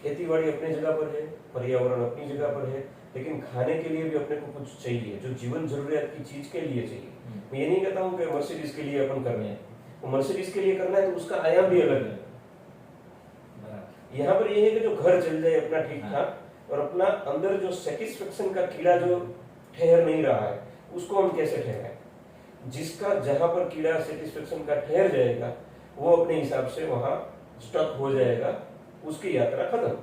खेतीबाड़ी अपनी जगह पर है, पर्यावरण अपनी जगह पर है, लेकिन खाने के लिए भी अपने को कुछ चाहिए जो जीवन जरूरियात की चीज के लिए चाहिए। मैं ये नहीं कहता हूँ कि मर्सिडीज के लिए अपन कर रहे हैं, मर्सिडीज के लिए करना है तो उसका आयाम भी अलग है। यहाँ पर ये है कि जो घर चल जाए अपना ठीक ठाक, और अपना अंदर जो सेटिस्फेक्शन का कीड़ा जो ठहर नहीं रहा है उसको हम कैसे ठहराएं। जिसका जहां पर कीड़ा सेटिस्फेक्शन का ठहर जाएगा वो अपने हिसाब से वहां स्टक हो जाएगा, उसकी यात्रा खत्म।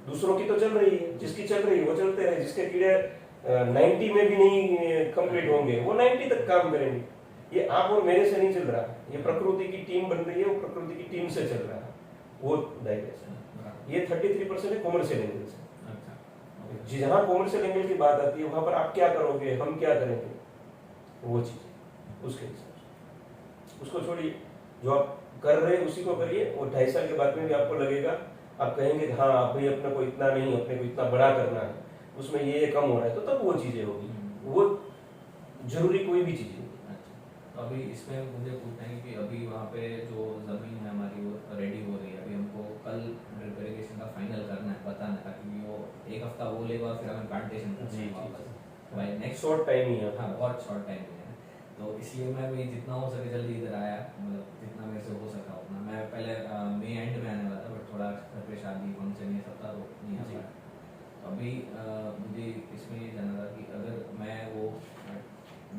दूसरों की तो चल रही है, जिसकी चल रही है वो चलते रहे। जिसके कीड़े 90 में भी नहीं कंप्लीट होंगे वो 90 तक काम करेंगे। ये आप और मेरे से नहीं चल रहा, ये प्रकृति की टीम बन रही है, वो प्रकृति की टीम से चल रहा है। वो डाइग्रेशन ये 33% है कॉमर्शियल एंगल से। जहां कॉमर्शियल एंगल की बात आती है वहां पर आप क्या करोगे, हम क्या करेंगे, वो चीज उसके हिसाब से उसको छोड़िए। जो आप कर रहे हैं उसी को करिए, और 2.5 साल के बाद में भी आपको लगेगा, आप कहेंगे हाँ आप भाई अपने को इतना नहीं, अपने को इतना बड़ा करना है, उसमें ये कम हो रहा है, तो तब वो चीजें होगी। वो जरूरी कोई भी चीज नहीं। तो अभी इसमें मुझे पूछना है कि अभी वहाँ पे जो जमीन है हमारी वो रेडी हो रही है, अभी हमको कल ड्रिप इरिगेशन का फाइनल करना है, बताना है, ताकि वो एक हफ्ता वो लेगा फिर हमें प्लांटेशन करना है वापस। भाई नेक्स्ट शॉर्ट टाइम ही है। हाँ, बहुत शॉर्ट टाइम है। तो इसलिए मैं भी जितना हो सके जल्दी इधर आया, मतलब जितना मेरे से हो सका उतना। मैं पहले मई एंड में आने वाला था, बट थोड़ा घर पे शादी फंक्शन ये सब था तो नहीं आ पाया। तो अभी मुझे इसमें ये जानना था कि अगर मैं वो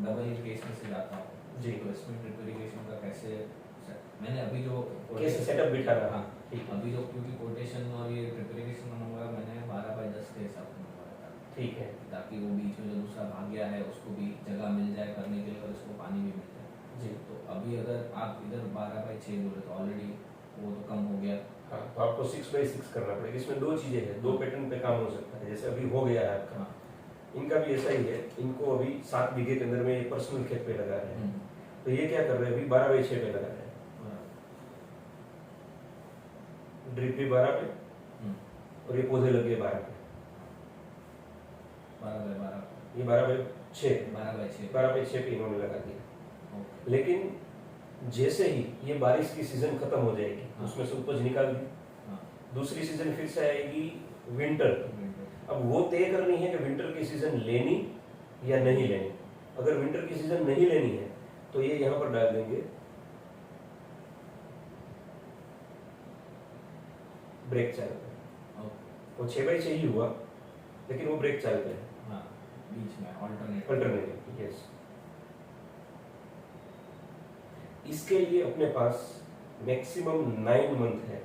डबल इरिगेशन से जाता हूँ जी, तो इसमें ड्रिप इरिगेशन का कैसे, मैंने अभी जो कैसे सेटअप बिठा रहा। हाँ, ठीक अभी जो क्योंकि कोटेशन और ये ड्रिप इरिगेशन मंगवाया मैंने 12x10 के हिसाब से मंगवाया था। ठीक है, ताकि वो बीच में जो दूसरा भाग गया है उसको भी जगह मिल जाए करने के लिए और उसको पानी भी मिल जाए। जी। तो अभी अगर आप इधर 12/6 बोले तो ऑलरेडी वो तो कम हो गया। हाँ, तो आपको 6/6 करना पड़ेगा। इसमें दो चीजें हैं, दो पैटर्न पे काम हो सकता है। जैसे अभी हो गया है आपका, हाँ। इनका भी ऐसा ही है। इनको अभी 7 बीघे के अंदर में ये पर्सनल खेत पे लगा रहे हैं। तो ये क्या कर रहे हैं, अभी 12/6 पे लगा रहे हैं। ड्रिप भी 12 पे और ये पौधे लगे 12 पे। 12/12 ये 12/6 12/6 12/6 पे इन्होंने लगा दिया। लेकिन जैसे ही ये बारिश की सीजन खत्म हो जाएगी, हाँ। उसमें से उपज निकाल दी, हाँ। दूसरी सीजन फिर से आएगी विंटर। अब वो तय करनी है कि विंटर की सीजन लेनी या नहीं लेनी। अगर विंटर की सीजन नहीं लेनी है तो ये यहाँ पर डाल देंगे ब्रेक चाल पे। वो 6/6 ही हुआ, लेकिन वो ब्रेक चाल पे है। हाँ, बीच में अल्टरनेटिव, यस। इसके लिए अपने पास मैक्सिमम 9 मंथ है।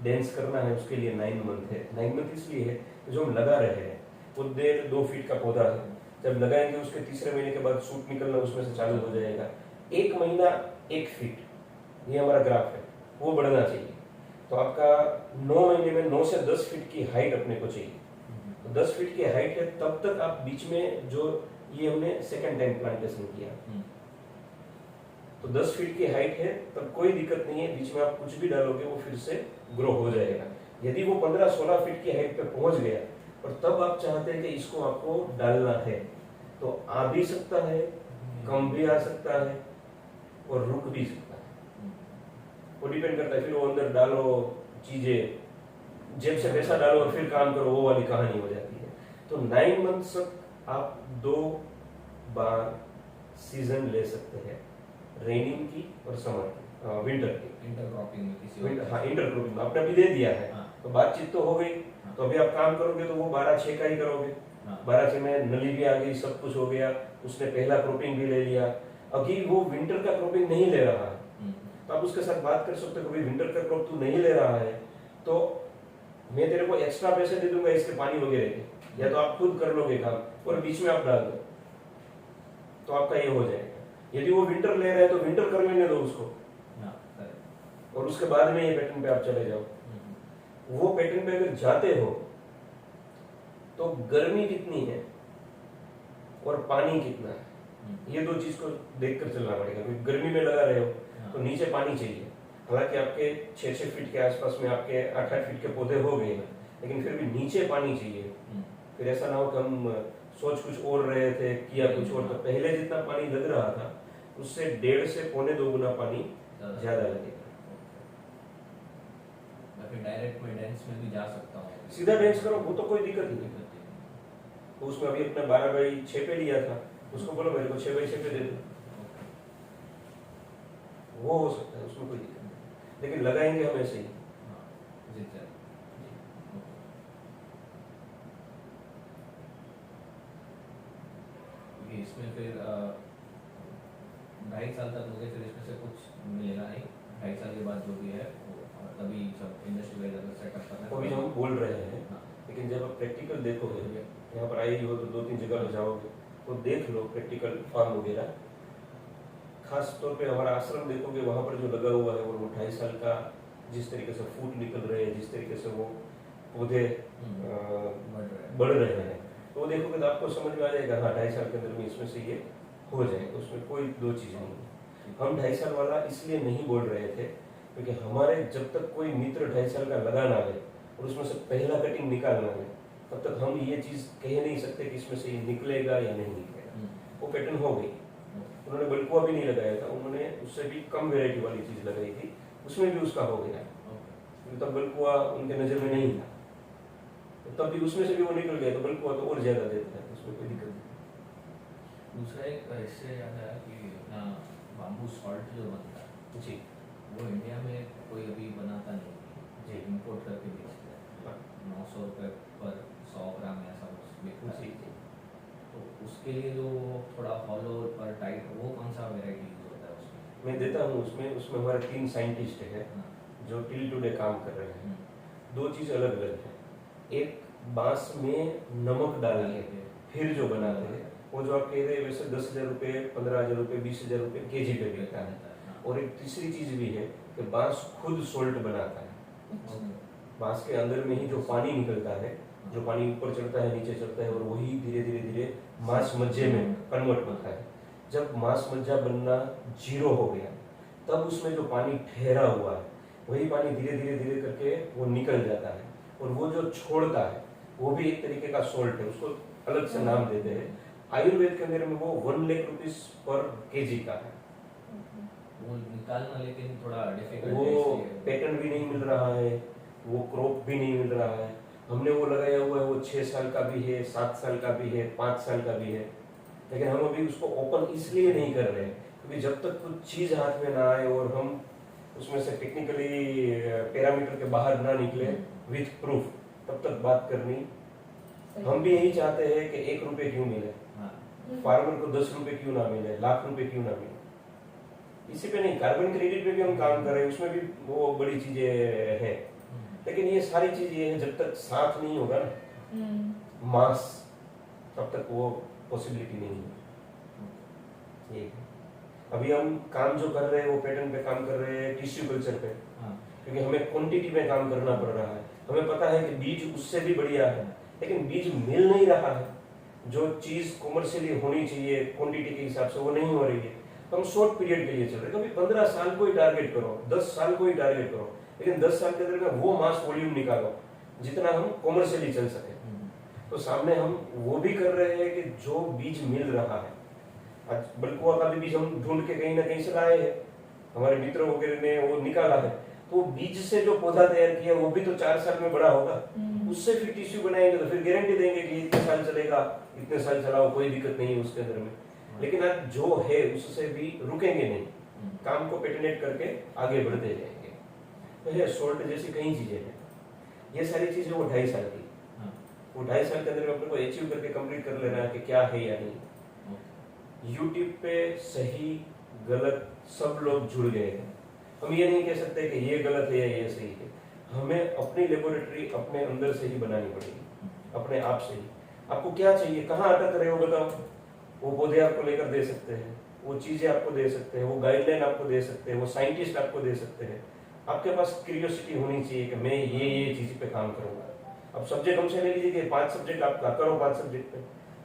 डेंस करना है उसके लिए 9 मंथ है। 9 मंथ इसलिए है जो हम लगा रहे हैं वो 1.5-2 फीट का पौधा है। जब लगाएंगे उसके तीसरे महीने के बाद शूट निकलना उसमें से चालू हो जाएगा। 1 महीना 1 फीट, ये हमारा ग्राफ है, वो बढ़ना चाहिए। तो आपका 9 महीने में 9 से 10 फीट की हाइट अपने को चाहिए। तो 10 फीट की हाइट है, तब तक आप बीच में जो ये हमने सेकेंड टाइम प्लांटेशन किया, तो 10 फीट की हाइट है, तब कोई दिक्कत नहीं है। बीच में आप कुछ भी डालोगे वो फिर से ग्रो हो जाएगा। यदि वो 15-16 फीट की हाइट पे पहुंच गया और तब आप चाहते हैं कि इसको आपको डालना है, तो आ भी सकता है, कम भी आ सकता है और रुक भी सकता है। वो डिपेंड करता है। फिर वो अंदर डालो चीजें, जेब से पैसा डालो और फिर काम करो, वो वाली कहानी हो जाती है। तो 9 मंथ तक आप 2 बार सीजन ले सकते हैं, रेनिंग की और समर की, विंटर की। इंटरक्रॉपिंग में किसी और हाँ, इंटरक्रॉपिंग में आपने भी दे दिया है। हाँ। तो बातचीत तो हो गई। हाँ। तो अभी आप काम करोगे तो वो 12/6 का ही करोगे। हाँ। 12/6 में नली भी आ गई, सब कुछ हो गया, उसने पहला क्रॉपिंग भी ले लिया। अभी वो विंटर का क्रॉपिंग नहीं ले रहा है, तो आप उसके साथ बात कर सकते हो कि विंटर का क्रॉप तू नहीं ले रहा है तो मैं तेरे को एक्स्ट्रा पैसे दे दूंगा इसके पानी वगैरह के, या तो आप खुद कर लोगे काम और बीच में आप डाल दो, तो आपका ये हो जाएगा। यदि वो विंटर ले रहा है तो विंटर कर लेने दो उसको, और उसके बाद में ये पैटर्न पे आप चले जाओ। वो पैटर्न पे अगर जाते हो तो गर्मी कितनी है और पानी कितना है, ये दो चीज को देखकर चलना पड़ेगा। क्योंकि गर्मी में लगा रहे हो तो नीचे पानी चाहिए। हालांकि आपके 6-6 फीट के आसपास में आपके 8-8 फीट के पौधे हो गए हैं, लेकिन फिर भी नीचे पानी चाहिए। फिर ऐसा ना हो कि हम सोच कुछ और रहे थे, किया कुछ और, तो पहले जितना पानी लग रहा था उससे 1.5 से 1.25 गुना पानी ज्यादा लगेगा। डायरेक्ट में डेंस में भी जा सकता हूँ, सीधा डेंस करो, वो तो कोई दिक्कत नहीं है। तो उसमें अभी अपने 12/6 पे लिया था, उसको बोलो मेरे को 6/6 पे दे दो, वो हो सकता है, उसमें कोई दिक्कत नहीं। लेकिन लगाएंगे हम ऐसे ही। जी सर। इसमें फिर 2.5 साल तक मुझे फिर इसमें से कुछ मिलेगा नहीं। 2.5 साल के बाद जो भी है तभी सब इंडस्ट्री वाइज अगर सेटअप करना है वो भी हम बोल रहे हैं। हाँ। लेकिन जब आप प्रैक्टिकल देखोगे, यहाँ पर आई हो तो 2-3 जगह पे जाओगे तो देख लो प्रैक्टिकल फार्म वगैरह। खास तौर पे हमारा आश्रम देखोगे, वहाँ पर जो लगा हुआ है वो 2.5 साल का, जिस तरीके से फूट निकल रहे हैं, जिस तरीके से वो पौधे बढ़ रहे हैं, तो वो देखोगे तो आपको समझ में आ जाएगा हाँ 2.5 साल के अंदर में इसमें से ये हो जाएगा। उसमें कोई दो चीज़ नहीं है। हम 2.5 साल वाला इसलिए नहीं बोल रहे थे क्योंकि हमारे जब तक कोई मित्र 2.5 साल का लगाना है और उसमें से पहला कटिंग निकालना है, तब तक हम ये चीज़ कह नहीं सकते कि इसमें से ये निकलेगा या नहीं निकलेगा। वो पैटर्न हो गई। उन्होंने बल्कुआ भी नहीं लगाया था, उन्होंने उससे भी कम वेराइटी वाली चीज़ लगाई थी, उसमें भी उसका हो गया। तब बल्कुआ उनके नज़र में नहीं था, तब भी उसमें से भी वो निकल गया, तो बल्कुआ तो और ज़्यादा देता है, उसमें कोई दिक्कत नहीं। दूसरा एक इससे याद आया कि बाम्बू सॉल्ट जो बनता है जी, वो इंडिया में कोई अभी बनाता नहीं जी, इम्पोर्ट करके बेचता है। 900 रुपये पर 100 ग्राम ऐसा बिकता है। तो उसके लिए जो थोड़ा हॉलो और टाइट, वो कौन सा वेराइटी यूज होता है उसमें? मैं देता हूँ उसमें हमारे 3 साइंटिस्ट हैं जो टिल टुडे काम कर रहे हैं। दो चीज़ अलग अलग है। एक बांस में नमक डाल के फिर जो बनाते हैं वो जो आप कह रहे हैं वैसे 10,000 रुपये, 15,000 रुपये, 20,000 रुपये केजी पे बिकता है। और एक तीसरी चीज भी है कि बांस खुद सोल्ट बनाता है। बांस के अंदर में ही जो पानी निकलता है, जो पानी ऊपर चढ़ता है नीचे चढ़ता है और वही धीरे धीरे धीरे मांस मज्जे में कन्वर्ट होता है। जब मांस मज्जा बनना 0 हो गया तब उसमें जो पानी ठहरा हुआ है वही पानी धीरे धीरे धीरे करके वो निकल जाता है और वो जो छोड़ता है वो भी एक तरीके का सोल्ट है, उसको अलग से नाम देते हैं। आयुर्वेद के अंदर में वो 1 लाख रुपीस पर केजी का है। वो निकालना लेकिन थोड़ा डिफिकल्ट वो है। पैटर्न भी नहीं मिल रहा है, वो क्रॉप भी नहीं मिल रहा है। हमने वो लगाया हुआ है, वो 6 साल का भी है, 7 साल का भी है, 5 साल का भी है, लेकिन हम अभी उसको ओपन इसलिए नहीं कर रहे हैं क्योंकि जब तक कुछ चीज हाथ में ना आए और हम उसमें से टेक्निकली पैरामीटर के बाहर ना निकले विथ प्रूफ, तब तक बात करनी। हम भी यही चाहते हैं कि 1 रुपये क्यों मिले, फार्मर को 10 रुपये क्यों ना मिले, लाख रुपए क्यों ना मिले। इसी पे नहीं, कार्बन क्रेडिट पे भी हम काम कर रहे हैं, उसमें भी वो बड़ी चीजें हैं। लेकिन ये सारी चीज ये है, जब तक साथ नहीं होगा ना मास, तब तक वो पॉसिबिलिटी नहीं है। ये अभी हम काम जो कर रहे हैं वो पैटर्न पे काम कर रहे हैं, टिश्यू कल्चर पे, क्योंकि हमें क्वांटिटी में काम करना पड़ रहा है। हमें पता है कि बीज उससे भी बढ़िया है, लेकिन बीज मिल नहीं रहा है। जो चीज कॉमर्शियली होनी चाहिए क्वांटिटी के हिसाब से वो नहीं हो रही है। हम शॉर्ट पीरियड के लिए चल रहे हैं, कभी 15 साल को ही टारगेट करो, 10 साल को ही टारगेट करो, लेकिन 10 साल के अंदर में वो मास वॉल्यूम निकालो जितना हम कॉमर्शियली चल सके। तो सामने हम वो भी कर रहे हैं कि जो बीज मिल रहा है, आज बलकुआ का भी बीज हम ढूंढ के कहीं ना कहीं से लाए हैं, हमारे मित्र वगैरह ने वो निकाला है, तो बीज से जो पौधा तैयार किया वो भी तो 4 साल में बड़ा होगा। उससे फिर टिश्यू बनाएंगे तो फिर गारंटी देंगे कि इतने साल चलेगा, इतने साल चलाओ, कोई दिक्कत नहीं है उसके अंदर में। लेकिन आज जो है उससे भी रुकेंगे नहीं, काम को पेटेनेट करके आगे बढ़ते जाएंगे। तो ये सोल्ट जैसी कई चीजें हैं, ये सारी चीजें वो 2.5 साल की, वो 2.5 साल के अंदर में अपने को अचीव करके कंप्लीट कर लेना है कि क्या है या नहीं। यूट्यूब पे सही गलत सब लोग जुड़ गए हैं। हम ये नहीं कह सकते कि ये गलत है या ये सही है। हमें अपनी लेबोरेटरी अपने अंदर से ही बनानी पड़ेगी, अपने आप से ही। आपको क्या चाहिए, कहाँ अटक रहे हो बताओ, वो पौधे आपको लेकर दे सकते हैं, वो चीजें आपको दे सकते हैं, वो गाइडलाइन आपको दे सकते हैं, वो साइंटिस्ट आपको दे सकते हैं। आपके पास क्यूरियोसिटी होनी चाहिए कि मैं ये चीज पे काम करूंगा। अब सब्जेक्ट हमसे ले लीजिए कि 5 सब्जेक्ट आपका करो, 5 सब्जेक्ट पे,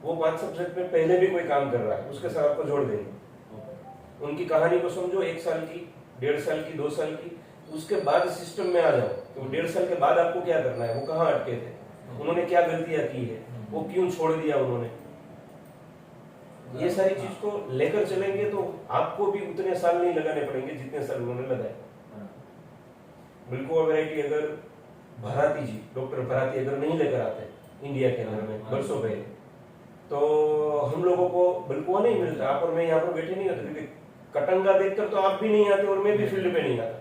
वो 5 सब्जेक्ट में पहले भी कोई काम कर रहा है, उसके साथ आपको जोड़ देंगे। उनकी कहानी को समझो, 1 साल की, 1.5 साल की, 2 साल की, उसके बाद सिस्टम में आ जाओ तो 1.5 साल के बाद आपको क्या करना है, वो कहाँ अटके थे, उन्होंने क्या गलतियां की है, वो क्यों छोड़ दिया उन्होंने। ये सारी चीज को लेकर चलेंगे तो आपको भी उतने साल नहीं लगाने पड़ेंगे जितने साल उन्होंने लगाए। बिल्कुल वैरायटी अगर भराती जी, डॉक्टर भराती अगर नहीं लेकर आते इंडिया के अंदर में बरसों पहले, तो हम लोगों को बिल्कुल नहीं मिलता। आप और मैं यहाँ पर बैठे नहीं होते, क्योंकि कटंगा देखकर तो आप भी नहीं आते और मैं भी फील्ड पे नहीं आता,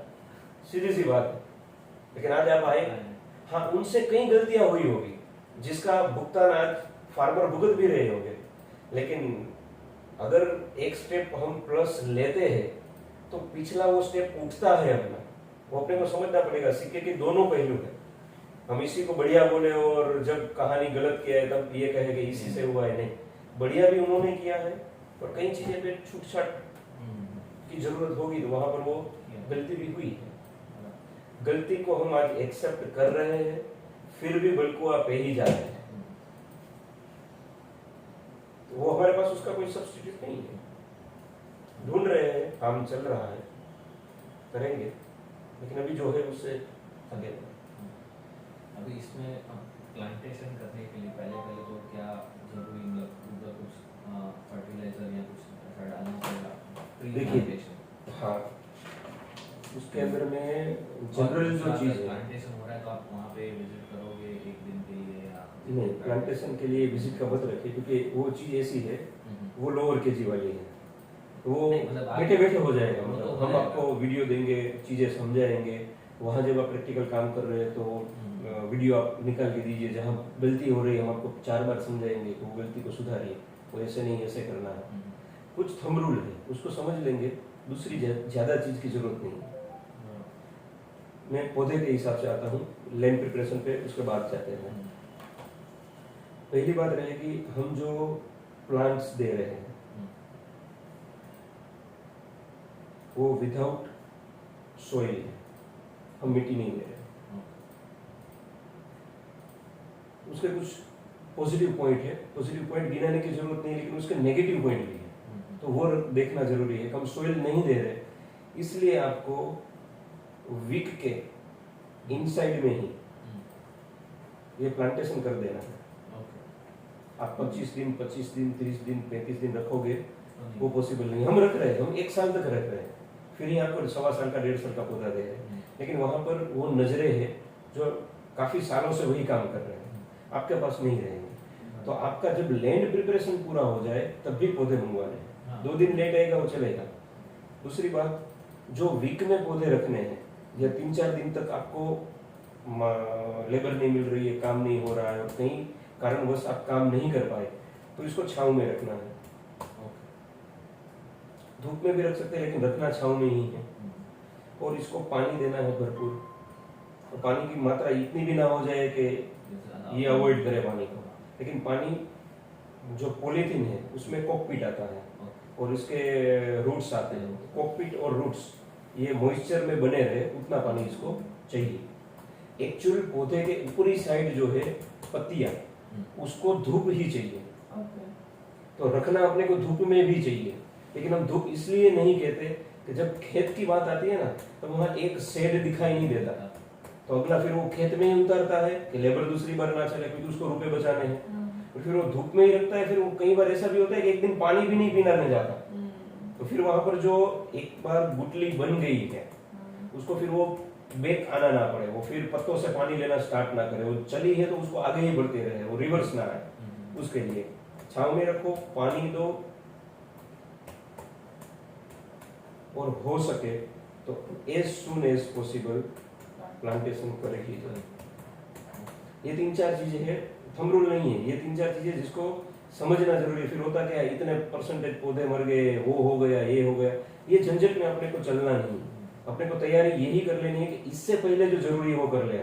सीधी सी बात है। लेकिन आज आप आए, हाँ उनसे कई गलतियां हुई होगी जिसका भुगतान आज फार्मर भुगत भी रहे होंगे, लेकिन अगर एक स्टेप हम प्लस लेते हैं तो पिछला वो स्टेप उठता है अपना, वो अपने को समझना पड़ेगा। सिक्के के दोनों पहलू है। हम इसी को बढ़िया बोले और जब कहानी गलत किया है तब ये कहे कि इसी से हुआ है, नहीं, बढ़िया भी उन्होंने किया है और कई चीजें पे छूट छाट की जरूरत होगी तो वहां पर वो गलती भी हुई है। गलती को हम आज एक्सेप्ट कर रहे हैं, फिर भी बलकुआ पे ही जा रहे हैं, तो वो हमारे पास उसका कोई सब्स्टिट्यूट नहीं है। ढूंढ रहे हैं, काम चल रहा है, करेंगे, लेकिन अभी जो है उससे आगे। अभी इसमें प्लांटेशन करने के लिए पहले तो क्या जरूरी, मतलब कुछ फर्टिलाइजर या कुछ ऐसा डालना पड़ेगा? देखिए, हाँ उसके अंदर में जनरल जो चीज है, प्लांटेशन हो रहा है तो आप वहाँ पे विजिट करोगे 1 दिन के लिए या नहीं, प्लांटेशन के लिए विजिट का मत रखिए, क्योंकि वो चीज ऐसी है, वो लोअर केजी वाली है, वो बैठे बैठे हो जाएगा। मतलब हम आपको वीडियो देंगे, चीजें समझाएंगे, वहाँ जब आप प्रैक्टिकल काम कर रहे हैं तो वीडियो आप निकाल के दीजिए, जहाँ गलती हो रही है हम आपको 4 बार समझाएंगे कि वो गलती को सुधारिए, वो ऐसे नहीं ऐसे करना है। कुछ थंब रूल है, उसको समझ लेंगे, दूसरी ज्यादा चीज की जरूरत नहीं है। मैं पौधे के हिसाब से आता हूँ, लैंड प्रिपरेशन पे उसके बाद जाते हैं। पहली बात रहेगी, हम जो प्लांट्स दे रहे हैं वो विदाउट सोइल है, हम मिट्टी नहीं दे रहे। उसके कुछ पॉजिटिव पॉइंट है, पॉजिटिव पॉइंट गिनाने की जरूरत नहीं, लेकिन उसके नेगेटिव पॉइंट भी है, तो वो देखना जरूरी है। हम सोइल नहीं दे रहे, इसलिए आपको वीक के इनसाइड में ही ये प्लांटेशन कर देना है। आप 25 दिन 30 दिन 35 दिन रखोगे वो पॉसिबल नहीं। हम रख रहे हैं, हम 1 साल तक रख रहे हैं, फिर ही आपको 1.25 साल का 1.5 साल का पौधा दे रहे हैं। लेकिन वहां पर वो नजरे हैं जो काफी सालों से वही काम कर रहे हैं, आपके पास नहीं रहेंगे। तो आपका जब लैंड प्रिपरेशन पूरा हो जाए तब भी पौधे मंगवाने हैं। 2 दिन लेट आएगा वो चलेगा। दूसरी बात, जो वीक में पौधे रखने हैं या 3-4 दिन तक आपको लेबर नहीं मिल रही है, काम नहीं हो रहा है और कहीं कारणवश आप काम नहीं कर पाए, तो इसको छांव में रखना है। धूप में भी रख सकते हैं, लेकिन रखना छांव में ही है। और इसको पानी देना है भरपूर, और पानी की मात्रा इतनी भी ना हो जाए कि ये अवॉइड करे पानी को। लेकिन पानी जो पॉलीथीन है उसमें कॉकपीट आता है और इसके रूट्स आते हैं। कॉकपीट और रूट्स ये मॉइस्चर में बने रहे उतना पानी इसको चाहिए। एक्चुअल पौधे के ऊपरी साइड जो है पत्तियां, उसको धूप ही चाहिए। तो रखना अपने को धूप में भी चाहिए, लेकिन हम धूप इसलिए नहीं कहते कि जब खेत की बात आती है ना, तो वहां एक शेड दिखाई नहीं देता, तो अगला फिर वो खेत में ही उतरता है कि लेबर दूसरी बार ना चले, क्योंकि उसको रुपए बचाने हैं। तो फिर वो धूप में ही रखता है। फिर वो कई बार ऐसा भी होता है कि एक दिन पानी भी नहीं पीना जाता, तो फिर वहां पर जो एक बार गुटली बन गई है उसको फिर वो बैक आना ना पड़े, वो फिर पत्तों से पानी लेना स्टार्ट ना करे, वो चली है तो उसको आगे ही बढ़ते रहे, वो रिवर्स ना आए। उसके लिए छांव में रखो, पानी दो, और हो सके तो as soon as possible plantation करेगी। ये 3-4 चीजें हैं, थंब रूल नहीं है, ये 3-4 चीजें जिसको समझना जरूरी है। फिर होता क्या है, इतने परसेंटेज पौधे मर गए, वो हो गया, ये हो गया, ये झंझट में अपने को चलना नहीं। अपने को तैयारी यही कर लेनी है कि इससे पहले जो जरूरी है वो कर ले।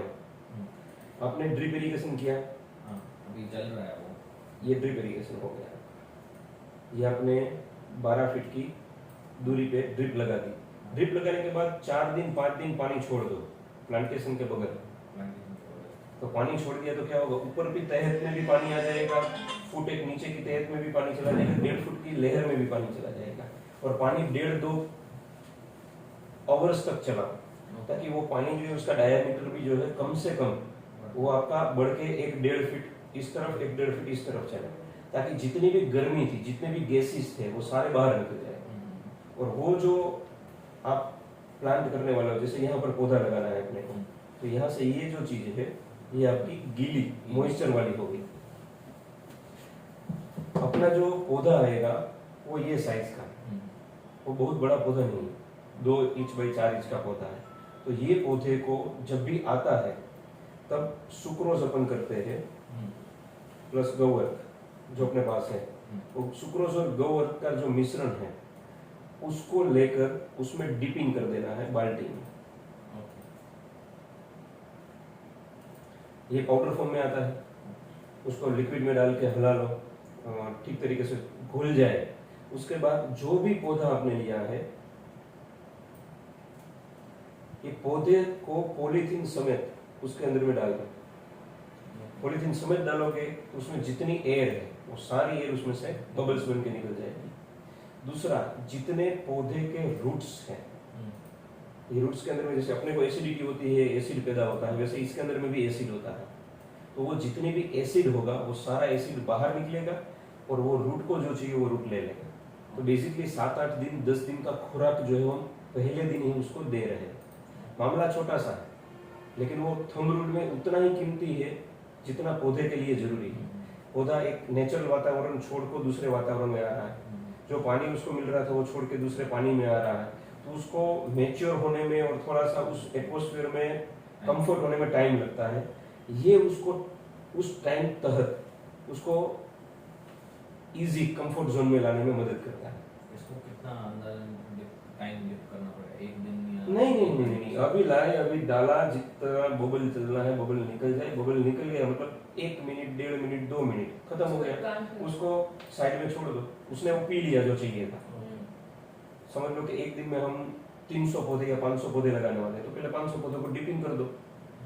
आपने ड्रिप इरिगेशन किया, अभी चल रहा है वो, ये ड्रिप इरिगेशन हो गया। ये आपने 12 फीट की दूरी पे ड्रिप लगा दी। ड्रिप लगाने के बाद 4 दिन 5 दिन पानी छोड़ दो प्लांटेशन के बगल। तो पानी छोड़ दिया तो क्या होगा, ऊपर भी तहत में भी पानी आ जाएगा, फुट एक नीचे की तहत में भी पानी चला जाएगा, 1.5 फुट की लेयर में भी पानी चला जाएगा, और पानी 1.5-2 आवर्स तक चला, ताकि वो पानी जो है उसका डायमीटर भी जो है कम से कम वो आपका बढ़ के 1.5 फीट इस तरफ 1.5 फीट इस तरफ चले, ताकि जितनी भी गर्मी थी, जितने भी गैसेस थे, वो सारे बाहर निकल जाए। और वो जो आप प्लांट करने वाले हो, जैसे यहाँ पर पौधा लगाना है अपने को, तो यहाँ से ये जो चीज है ये आपकी गीली मॉइस्चर वाली होगी। अपना जो पौधा आएगा वो ये साइज का, वो बहुत बड़ा पौधा नहीं, 2 इंच बाई 4 इंच का पौधा है। तो ये पौधे को जब भी आता है तब सुक्रोज अपन करते हैं प्लस गौवर्क जो अपने पास है, वो सुक्रोज और गौवर्क का जो मिश्रण है उसको लेकर उसमें डिपिंग कर देना है बाल्टी में। ये पाउडर फॉर्म में आता है, उसको लिक्विड में डाल के हिला लो, ठीक तरीके से घुल जाए। उसके बाद जो भी पौधा आपने लिया है, ये पौधे को पॉलीथीन समेत उसके अंदर में डाल दो। पॉलीथीन समेत डालोगे तो उसमें जितनी एयर है वो सारी एयर उसमें से बबल्स बन के निकल जाएगी। दूसरा, जितने पौधे के रूट्स हैं, ये रूट्स के अंदर में जैसे अपने को एसिडिटी होती है, एसिड पैदा होता है, वैसे इसके अंदर में भी एसिड होता है। तो वो जितने भी एसिड होगा वो सारा एसिड बाहर निकलेगा और वो रूट को जो चाहिए वो रूट ले लेगा। तो बेसिकली 7-8 दिन 10 दिन का खुराक जो है हम पहले दिन ही उसको दे रहे हैं। मामला छोटा सा है, लेकिन वो थंब रूल में उतना ही कीमती है जितना पौधे के लिए जरूरी है। पौधा एक नेचुरल वातावरण छोड़ को दूसरे वातावरण में आ रहा है, जो पानी उसको मिल रहा था वो छोड़ के दूसरे पानी में आ रहा है, तो उसको मैच्योर होने में और थोड़ा सा उस एटमॉस्फेयर में कंफर्ट होने में टाइम लगता है। ये उसको उस टाइम तहत उसको इजी कंफर्ट जोन में लाने में मदद करता है। इसको कितना अंदाज़न टाइम लिप करना पड़ेगा, 1 दिन या नहीं, अभी लाए, अभी डाला, जितना बबल चलना है बबल निकल जाए, बबल निकल गया मतलब 1 मिनट, 1.5 मिनट, 2 मिनट खत्म हो गया, उसको साइड में छोड़ दो, उसने वो पी लिया जो चाहिए था। समझ लो कि एक दिन में हम 300 पौधे या 500 पौधे लगाने वाले हैं, तो पहले 500 पौधों को डिपिंग कर दो,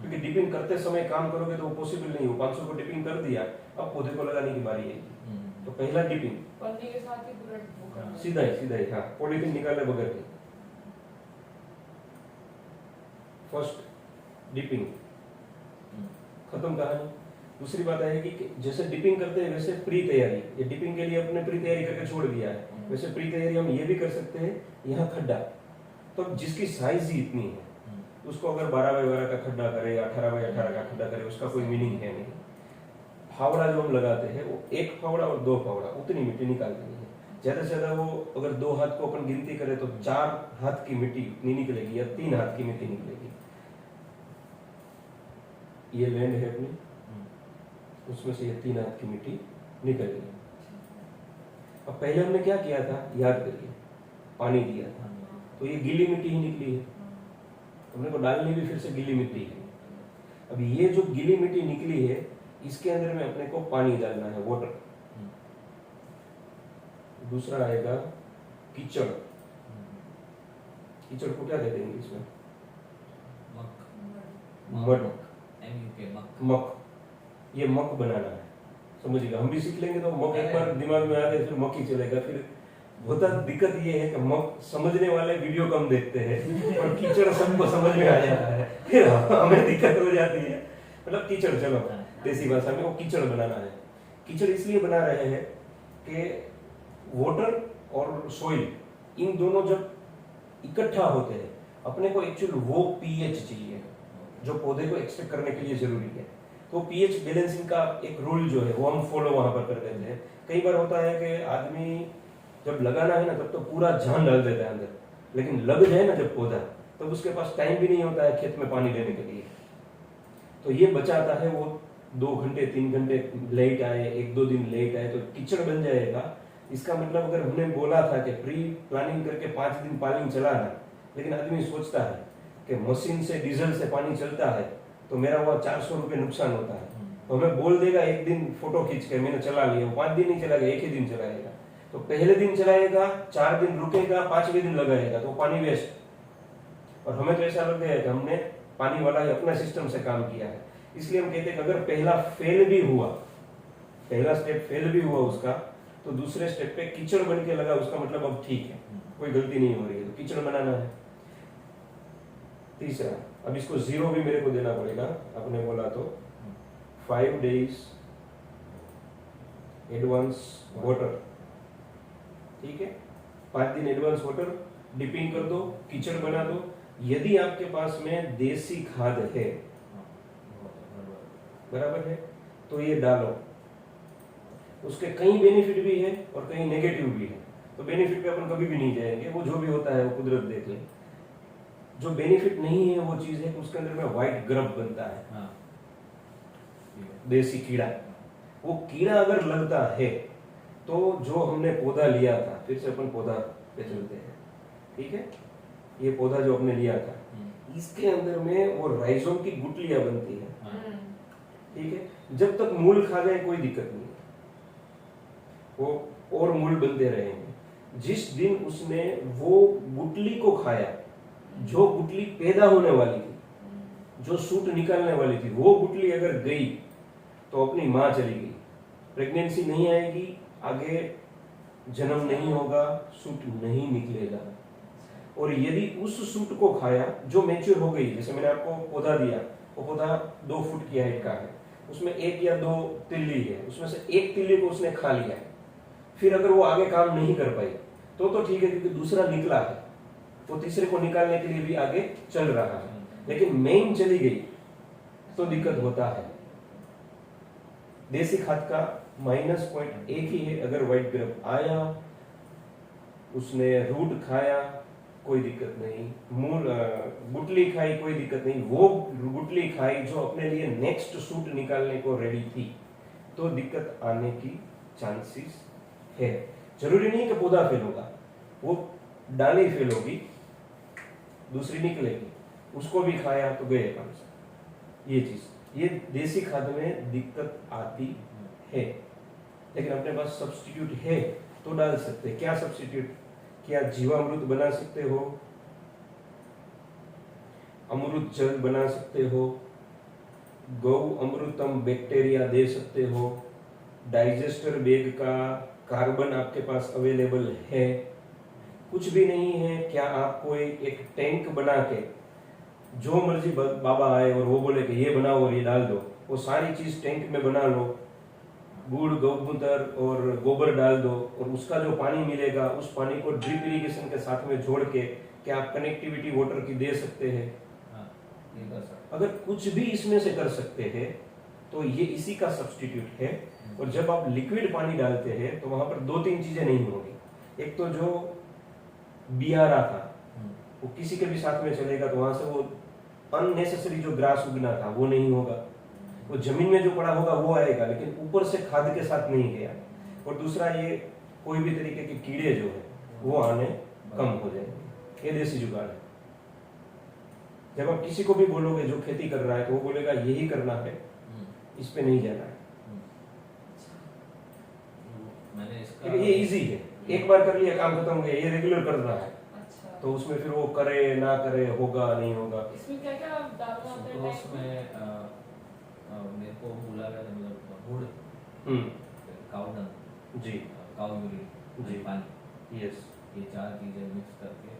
क्योंकि डिपिंग करते समय काम करोगे तो वो पॉसिबल नहीं हो। 500 को डिपिंग कर दिया, अब पौधे को लगाने की बारी है, तो पहला डिपिंग पन्नी के साथ ही पूरा वो करना है। सीधा ही, हाँ, पॉलीथीन निकाले बगैर के फर्स्ट डिपिंग खत्म कहानी। दूसरी बात है कि जैसे डिपिंग करते हैं वैसे प्री तैयारी, ये डिपिंग के लिए अपने प्री तैयारी करके छोड़ दिया है, वैसे प्री तैयारी हम ये भी कर सकते हैं, यहाँ खड्डा, तो जिसकी साइज ही इतनी है उसको अगर 12 बाय 12 का खड्डा करे, 18 बाय 18 का खड्डा करे, उसका कोई मीनिंग है नहीं। फावड़ा जो हम लगाते हैं वो 1 फावड़ा और 2 फावड़ा उतनी मिट्टी निकाल देनी है, ज्यादा से ज्यादा वो अगर 2 हाथ को अपन गिनती करें तो 4 हाथ की मिट्टी नहीं निकलेगी या 3 हाथ की मिट्टी निकलेगी। ये लैंड है अपनी, उसमें से ये 3 हाथ की मिट्टी निकल गई। अब पहले हमने क्या किया था याद करिए, पानी दिया था तो ये गीली मिट्टी ही निकली है, हमने को डालनी भी फिर से गीली मिट्टी है। अब ये जो गीली मिट्टी निकली है इसके अंदर में अपने को पानी डालना है, वाटर। दूसरा आएगा कीचड़, कीचड़ को क्या कहते हैं इसमें? मड, मक, ये मक बनाना है, समझिएगा। हम भी सीख लेंगे तो मक एक बार दिमाग में आ गया फिर मक ही चलेगा। फिर होता दिक्कत ये है कि मक समझने वाले वीडियो कम देखते हैं और कीचड़ सबको समझ में आ जाता है, फिर हमें दिक्कत हो जाती है। मतलब कीचड़, चलो देसी भाषा में वो कीचड़ बनाना है। कीचड़ इसलिए बना रहे हैं कि वाटर और सॉइल इन दोनों जब इकट्ठा होते हैं अपने को एक्चुअल वो पीएच चाहिए जो पौधे को एक्सट्रैक्ट करने के लिए जरूरी है। तो पीएच बैलेंसिंग का एक रूल जो है वो हम फॉलो वहां पर कर देते हैं। कई बार होता है कि आदमी जब लगाना है ना तब तो पूरा जान डाल देता है अंदर, लेकिन लग जाए ना जब पौधा तब तो उसके पास टाइम भी नहीं होता है खेत में पानी देने के लिए। तो ये बचाता है वो 2 घंटे 3 घंटे लेट आए, 1-2 दिन लेट आए तो कीचड़ बन जाएगा। इसका मतलब अगर हमने बोला था कि प्री प्लानिंग करके 5 दिन पानी चलाना, लेकिन आदमी सोचता है कि मशीन से डीजल से पानी चलता है तो मेरा वह 400 रुपये नुकसान होता है, तो हमें बोल देगा एक दिन फोटो खींच के मैंने चला लिया, 5 दिन नहीं चलाएगा, एक ही दिन चलाएगा। तो पहले दिन चलाएगा, 4 दिन रुकेगा, 5वें दिन लगाएगा तो पानी वेस्ट। और हमें तो ऐसा लग गया है कि हमने पानी वाला ही अपना सिस्टम से काम किया है। इसलिए हम कहते हैं कि अगर पहला फेल भी हुआ, पहला स्टेप फेल भी हुआ उसका, तो दूसरे स्टेप पे कीचड़ बन के लगा, उसका मतलब अब ठीक है, कोई गलती नहीं हो रही है, तो कीचड़ बनाना है। तीसरा, अब इसको 0 भी मेरे को देना पड़ेगा, आपने बोला तो 5 days एडवांस वाटर, ठीक है, 5 दिन एडवांस वाटर, डिपिंग कर दो, कीचड़ बना दो। यदि आपके पास में देसी खाद है, बराबर है, तो ये डालो। उसके कई बेनिफिट भी है और कई नेगेटिव भी है। तो बेनिफिट पे अपन कभी भी नहीं जाएंगे, वो जो भी होता है वो कुदरत देख ले। जो बेनिफिट नहीं है वो चीज है कि उसके अंदर में व्हाइट ग्रब बनता है, देसी कीड़ा। वो कीड़ा अगर लगता है तो जो हमने पौधा लिया था, फिर से अपन पौधा पे चलते हैं, ठीक है, ये पौधा जो हमने लिया था इसके अंदर में वो राइजोम की गुठलियां बनती है, ठीक है। जब तक मूल खा जाए कोई दिक्कत नहीं, वो और मूल बनते रहेंगे। जिस दिन उसने वो गुठली को खाया, जो गुठली पैदा होने वाली थी, जो सूट निकालने वाली थी, वो गुठली अगर गई तो अपनी माँ चली गई, प्रेगनेंसी नहीं आएगी, आगे जन्म नहीं होगा, सूट नहीं निकलेगा। और यदि उस सूट को खाया जो मैच्योर हो गई, जैसे मैंने आपको पौधा दिया, वो पौधा 2 फुट की हाइट का है, उसमें 1 या 2 तिल्ली है, उसमें से 1 तिल्ली को उसने खा लिया, फिर अगर वो आगे काम नहीं कर पाई तो ठीक है, क्योंकि दूसरा निकला है, वो तीसरे को निकालने के लिए भी आगे चल रहा है। लेकिन मेन चली गई तो दिक्कत होता है। देसी खाद का -1 ही है, अगर व्हाइट ग्रब आया, उसने रूट खाया कोई दिक्कत नहीं, मूल गुठली खाई कोई दिक्कत नहीं, वो गुठली खाई जो अपने लिए नेक्स्ट सूट निकालने को रेडी थी, तो दिक्कत आने की चांसेस है। जरूरी नहीं कि पौधा फेल होगा, वो डाली फेल होगी, दूसरी निकलेगी, उसको भी खाया तो गए 500। ये चीज, ये देसी खाद में दिक्कत आती है। लेकिन अपने पास सब्स्टिट्यूट है तो डाल सकते हैं। क्या सब्स्टिट्यूट? क्या जीवामृत बना सकते हो, अमृत जल बना सकते हो, गौ अमृतम बैक्टीरिया दे सकते हो, डाइजेस्टर बैग का कार्बन आपके पास अवेलेबल है। कुछ भी नहीं है, क्या आप कोई एक टैंक बना के जो मर्जी बाबा आए और वो बोले कि ये बनाओ और ये डाल दो, वो सारी चीज टैंक में बना लो, गुड़ गौमूत्र और गोबर डाल दो, और उसका जो पानी मिलेगा उस पानी को ड्रिप इरिगेशन के साथ में जोड़ के क्या आप कनेक्टिविटी वाटर की दे सकते हैं। अगर कुछ भी इसमें से कर सकते हैं तो ये इसी का सब्स्टिट्यूट है। और जब आप लिक्विड पानी डालते हैं तो वहां पर 2-3 चीजें नहीं होगी। एक तो जो बियारा था वो किसी के भी साथ में चलेगा तो वहां से वो अननेसेसरी जो ग्रास उगना था वो नहीं होगा, वो जमीन में जो पड़ा होगा वो आएगा, लेकिन ऊपर से खाद के साथ नहीं गया। और दूसरा, ये कोई भी तरीके के कीड़े जो है वो आने कम हो जाएंगे। ये देसी जुगाड़ है। जब आप किसी को भी बोलोगे जो खेती कर रहा है तो वो बोलेगा यही करना है, इस पे नहीं जाना है। मैंने इसका ये इजी है, एक बार कर लिया काम खत्म हो गया। ये रेगुलर कर रहा है अच्छा। तो उसमें फिर वो करे ना करे, होगा नहीं होगा। इसमें क्या क्या डालना होता है? सुक्रोज में मेरे को बोला गया था, मतलब गुड़, काऊ डंग जी, काऊ यूरिन जी, पानी, यस, ये 4 चीजें मिक्स करके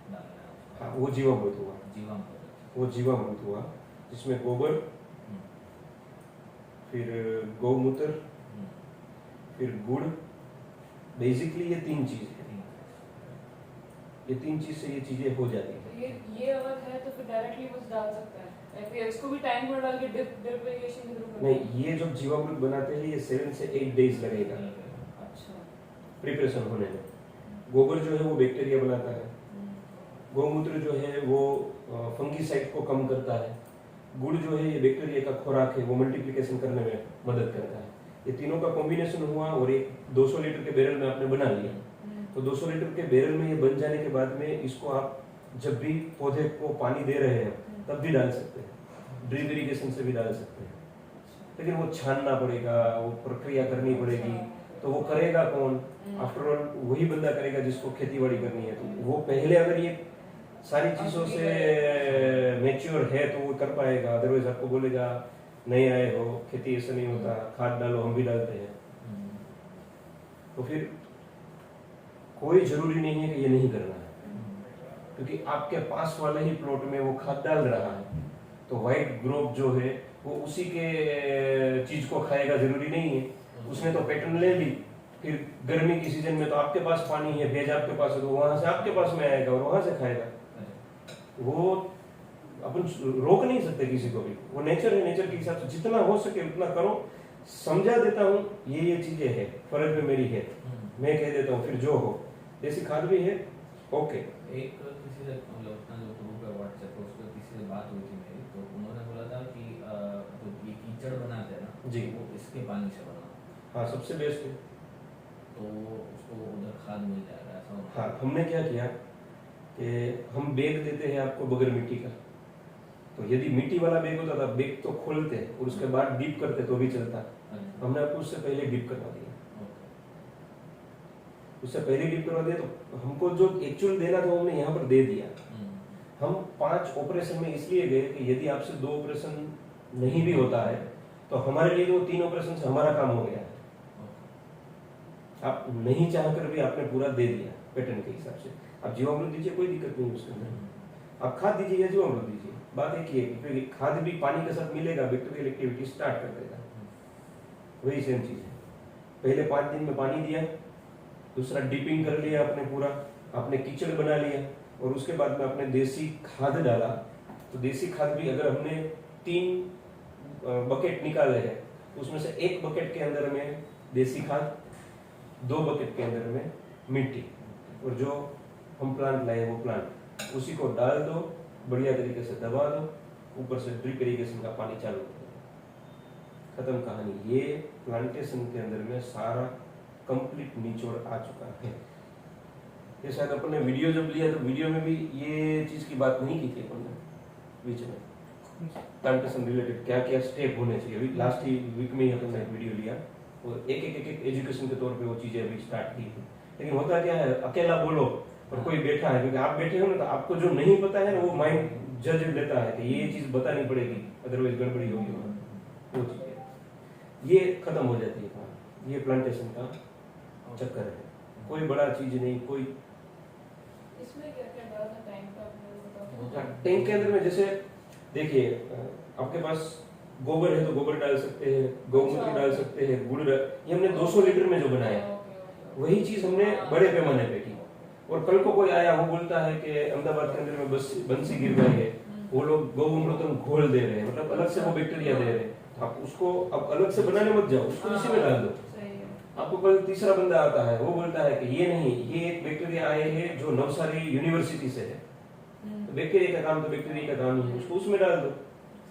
डालना है उसमें। हाँ, वो जीवामृत हुआ। जीवामृत, वो जीवामृत हुआ जिसमें गोबर, फिर गौमूत्र, फिर गुड़, बेसिकली ये 3 चीज है। ये 3 चीज से ये चीजें हो जाती है। ये अगर है तो फिर डायरेक्टली बस डाल सकता है, या फिर इसको भी टाइम पर डाल के ड्रिप इरिगेशन के थ्रू? नहीं, ये जब जीवामृत बनाते हैं ये 7 से 8 डेज लगेगा अच्छा। प्रिपरेशन होने में। गोबर जो है वो बैक्टीरिया बनाता है, गौमूत्र जो है वो फंगीसाइड को कम करता है, गुड़ जो है ये बैक्टीरिया का खुराक है, वो मल्टीप्लिकेशन करने में मदद करता है। ये तीनों का कॉम्बिनेशन हुआ और एक 200 लीटर के बैरल में आपने बना लिया। तो 200 लीटर के बैरल में ये बन जाने के बाद में इसको आप जब भी पौधे को पानी दे रहे हैं तब भी डाल सकते हैं, ड्रिप इरिगेशन से भी डाल सकते हैं। लेकिन वो छानना पड़ेगा, वो प्रक्रिया करनी पड़ेगी, तो वो करेगा कौन? आफ्टर ऑल वही बंदा करेगा जिसको खेतीबाड़ी करनी है। तो वो पहले अगर ये सारी चीजों से मैच्योर है तो वो कर पाएगा। अदरवाइज आपको बोलेगा नहीं आए हो, खेती ऐसा नहीं होता, खाद डालो, हम भी डालते हैं। तो फिर कोई जरूरी नहीं है कि ये नहीं करना है, क्योंकि आपके पास वाले ही प्लॉट में वो खाद डाल रहा है तो व्हाइट ग्रोथ जो है वो उसी के चीज को खाएगा, जरूरी नहीं है। उसने तो पैटर्न ले ली, फिर गर्मी की सीजन में तो आपके पास पानी है, भेज आपके पास है, तो वहां से आपके पास में आएगा और वहां से खाएगा। वो अपन रोक नहीं सकते किसी को भी, वो नेचर है। नेचर के हिसाब से जितना हो सके उतना करो। समझा देता हूँ ये चीजें है, फर्ज में मेरी है, मैं कह देता हूँ, फिर जो हो। देसी खाद भी है, ओके। एक किसी से, मतलब अपना जो ग्रुप है व्हाट्सएप पर, उस पर किसी से बात हुई थी मेरी, तो उन्होंने बोला था कि जो ये कीचड़ बनाते हैं ना जी, वो इसके पानी से बना, हाँ, सबसे बेस्ट है। तो उसको उधर खाद मिल जाएगा ऐसा? हाँ, हमने क्या किया कि हम बैग देते हैं आपको बगैर मिट्टी का। तो यदि मिट्टी वाला बैग होता था, बैग तो खोलते और उसके बाद डीप करते तो भी चलता। हमने आपको उससे पहले डीप करवा दिया। उससे पहले डीप करवा दिया तो हमको जो एक्चुअल देना था हमने यहाँ पर दे दिया। हम 5 ऑपरेशन में इसलिए गए कि यदि आपसे 2 ऑपरेशन नहीं भी होता है तो हमारे लिए तो 3 ऑपरेशन से हमारा काम हो गया है। आप नहीं चाहकर भी आपने पूरा दे दिया पैटर्न के हिसाब से। आप जीवामृत दीजिए, कोई दिक्कत नहीं उसके अंदर। आप खाद दीजिए या जीवामृत दीजिए, बात एक ही है, क्योंकि खाद भी पानी के साथ मिलेगा, बैक्टीरियल एक्टिविटी स्टार्ट कर देगा। वही सेम चीज है। पहले 5 दिन में पानी दिया, दूसरा डिपिंग कर लिया आपने पूरा, आपने कीचड़ बना लिया, और उसके बाद में आपने देसी खाद डाला। तो देसी खाद भी अगर हमने 3 बकेट निकाले हैं तो उसमें से 1 बकेट के अंदर में देसी खाद, 2 बकेट के अंदर में मिट्टी, और जो हम प्लांट लाए वो प्लांट, उसी को डाल दो, बढ़िया तरीके से दबा दो, ऊपर से ड्रिप इरिगेशन का पानी चालू कर दो, खत्म कहानी। ये प्लांटेशन के अंदर में सारा कंप्लीट निचोड़ आ चुका है। ये शायद अपन ने वीडियो जब लिया तो वीडियो में भी ये चीज की बात नहीं की थी अपन ने बीच में, प्लांटेशन रिलेटेड क्या क्या स्टेप होने चाहिए। अभी लास्ट ही वीक में ही अपन ने वीडियो लिया और एक एजुकेशन के तौर पे वो चीजें अभी स्टार्ट की थी। लेकिन होता क्या है, अकेला बोलो और कोई बैठा है, क्योंकि आप बैठे हो ना तो आपको जो नहीं पता है ना वो माइंड जज लेता है कि ये चीज बतानी पड़ेगी अदरवाइज गड़बड़ी होगी, वो चीजें ये खत्म हो जाती है। ये प्लांटेशन का चक्कर है, कोई बड़ा चीज नहीं। कोई इसमें क्या क्या डालना टाइम का आपने बताओ। टैंक के अंदर में जैसे देखिए आपके पास गोबर है तो गोबर डाल सकते हैं, गौमूत्र डाल सकते हैं, गुड़ ये हमने 200 लीटर में जो बनाया वही चीज हमने बड़े पैमाने पे की। और कल को कोई आया वो बोलता है कि अहमदाबाद के अंदर में बंसी गिर गई है, वो लोग गौमूत्र घोल दे रहे हैं, मतलब अलग से वो बैक्टीरिया दे रहे हैं, आप उसको अब अलग से बनाने मत जाओ, उसको इसी में डाल दो। आपको कल तीसरा बंदा आता है वो बोलता है कि ये नहीं, ये एक बैक्टीरिया आए हैं जो नवसारी यूनिवर्सिटी से है, तो बैक्टीरिया का काम तो बैक्टीरिया का काम ही है, उसको उसमें डाल दो।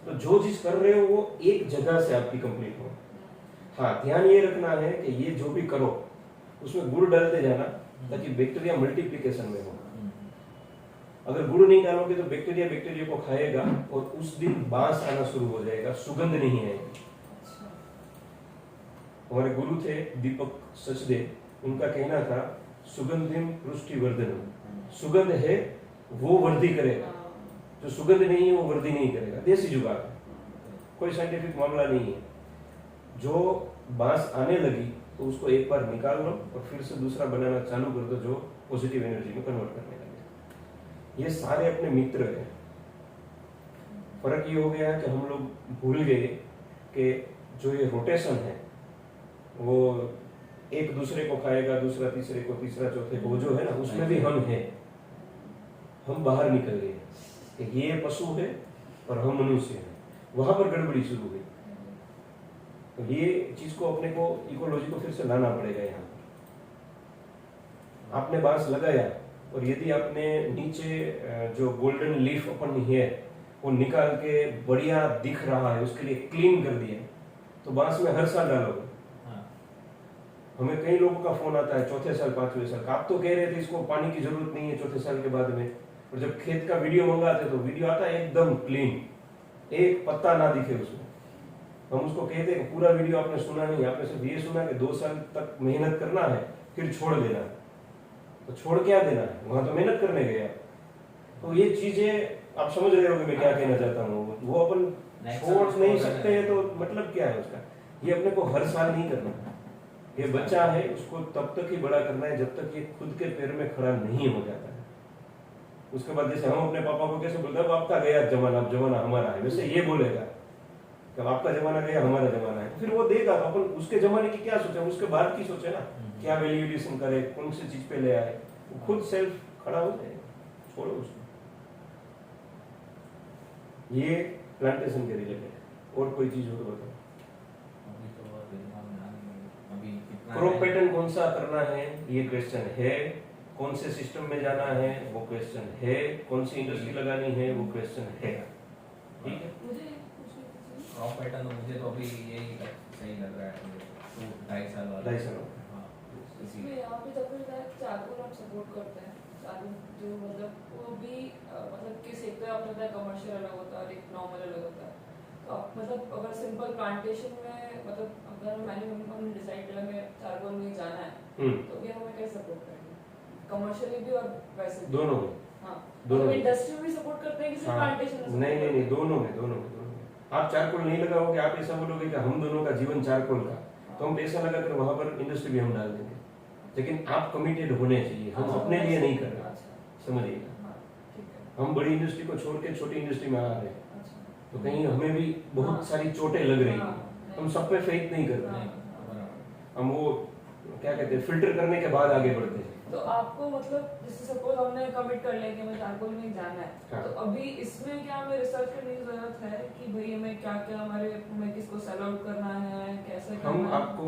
तो जो चीज कर रहे हो वो एक जगह से आपकी कंप्लीट हो। हाँ, ध्यान ये रखना है कि ये जो भी करो उसमें गुड़ डालते जाना ताकि बैक्टीरिया मल्टीप्लिकेशन में हो। अगर गुड़ नहीं डालोगे तो बैक्टीरिया को खाएगा और उस दिन बांस आना शुरू हो जाएगा, सुगंध नहीं आएगी। हमारे गुरु थे दीपक सचदेव, उनका कहना था सुगंधिम पुष्टिवर्धनम, सुगंध है वो वृद्धि करेगा, जो सुगंध नहीं है वो वृद्धि नहीं करेगा। देसी जुगाड़, कोई साइंटिफिक मामला नहीं है। जो बांस आने लगी तो उसको एक बार निकाल लो और फिर से दूसरा बनाना चालू कर दो जो पॉजिटिव एनर्जी में कन्वर्ट करने लगे। ये सारे अपने मित्र हैं। फर्क ये हो गया है कि हम लोग भूल गए कि जो ये रोटेशन है वो एक दूसरे को खाएगा, दूसरा तीसरे को, तीसरा चौथे को, जो है ना उसमें भी हम हैं। हम बाहर निकल गए कि ये पशु है और हम मनुष्य हैं, वहां पर गड़बड़ी शुरू हुई। तो ये चीज को अपने को इकोलॉजी को फिर से लाना पड़ेगा। यहाँ आपने बांस लगाया और यदि आपने नीचे जो गोल्डन लीफ अपन है वो निकाल के बढ़िया दिख रहा है, उसके लिए क्लीन कर दिया, तो बांस में हर साल डालोगे। हमें कई लोगों का फोन आता है चौथे साल, पांचवें साल, आप तो कह रहे थे इसको पानी की जरूरत नहीं है चौथे साल के बाद में, और जब खेत का वीडियो मंगाते तो वीडियो आता है एकदम क्लीन, एक पत्ता ना दिखे उसमें। हम उसको कहते हैं पूरा वीडियो आपने सुना नहीं, आपने सिर्फ ये सुना कि 2 साल तक मेहनत करना है फिर छोड़ देना है। तो छोड़ क्या देना है, वहां तो मेहनत करने गए आप। तो ये चीजें आप समझ रहे हो कि मैं क्या कहना चाहता हूँ। वो अपन छोड़ नहीं सकते हैं तो मतलब क्या है उसका, ये अपने को हर साल नहीं करना। ये बच्चा है उसको तब तक ही बड़ा करना है जब तक ये खुद के पैर में खड़ा नहीं हो जाता है। उसके बाद जैसे हम अपने पापा को कैसे बोलते हैं आपका गया जमाना, अब जमाना हमारा है, वैसे ये बोलेगा कि आपका जमाना गया हमारा जमाना है। फिर वो देगा तो अपन उसके जमाने की क्या सोचे, उसके बाद की सोचे ना, क्या वैल्यू एडिशन करे, कौन सी चीज पे ले आए, वो खुद सेल्फ खड़ा हो जाएगा। छोड़ो उसको। ये प्लांटेशन के रिलेटेड और कोई चीज हो तो बताओ। क्रॉप पैटर्न कौन सा करना है ये क्वेश्चन है, कौन से सिस्टम में जाना है वो क्वेश्चन है, कौन सी इंडस्ट्री लगानी है वो क्वेश्चन है। ठीक है, क्रॉप पैटर्न मुझे तो अभी यही सही लग रहा है, 2-2.5 साल वाला। 2.5 साल इसमें यहाँ पे जब भी चाकू हम सपोर्ट करते हैं, चाकू जो मतलब वो भी मतलब किस एक तो आप पता है कमर्शियल अलग होता है और एक नॉर्मल अलग होता है। तो आप मतलब अगर सिंपल प्लांटेशन में मतलब अगर मैंने डिसाइड किया मैं चारकोल में जाना है तो भी हमें कैसे सपोर्ट करेंगे, कमर्शियली भी और वैसे भी? दोनों में। हाँ, दोनों इंडस्ट्री में भी सपोर्ट करते हैं कि सिर्फ प्लांटेशन में? नहीं, दोनों में। आप चारकोल नहीं लगाओगे, आप ऐसा बोलोगे कि हम दोनों का जीवन चारकोल का, तो हम पैसा लगा कर वहां पर इंडस्ट्री भी हम डाल देंगे। लेकिन आप कमिटेड होने चाहिए, हम अपने लिए नहीं कर रहे, समझिएगा। हम बड़ी इंडस्ट्री को छोड़ के छोटी इंडस्ट्री में आ रहे हैं तो कहीं हमें भी बहुत सारी चोटें लग रही हैं। हम सब पे फेथ नहीं कर रहे, हम वो क्या कहते हैं फिल्टर करने के बाद आगे बढ़ते हैं। तो आपको मतलब जैसे सपोज हमने कमिट कर लिया कि हमें चारकोल में जाना है, हाँ। तो अभी इसमें क्या हमें रिसर्च करने की जरूरत है कि भाई हमें क्या क्या हमें किसको सेल आउट करना है, कैसे करना हम है? आपको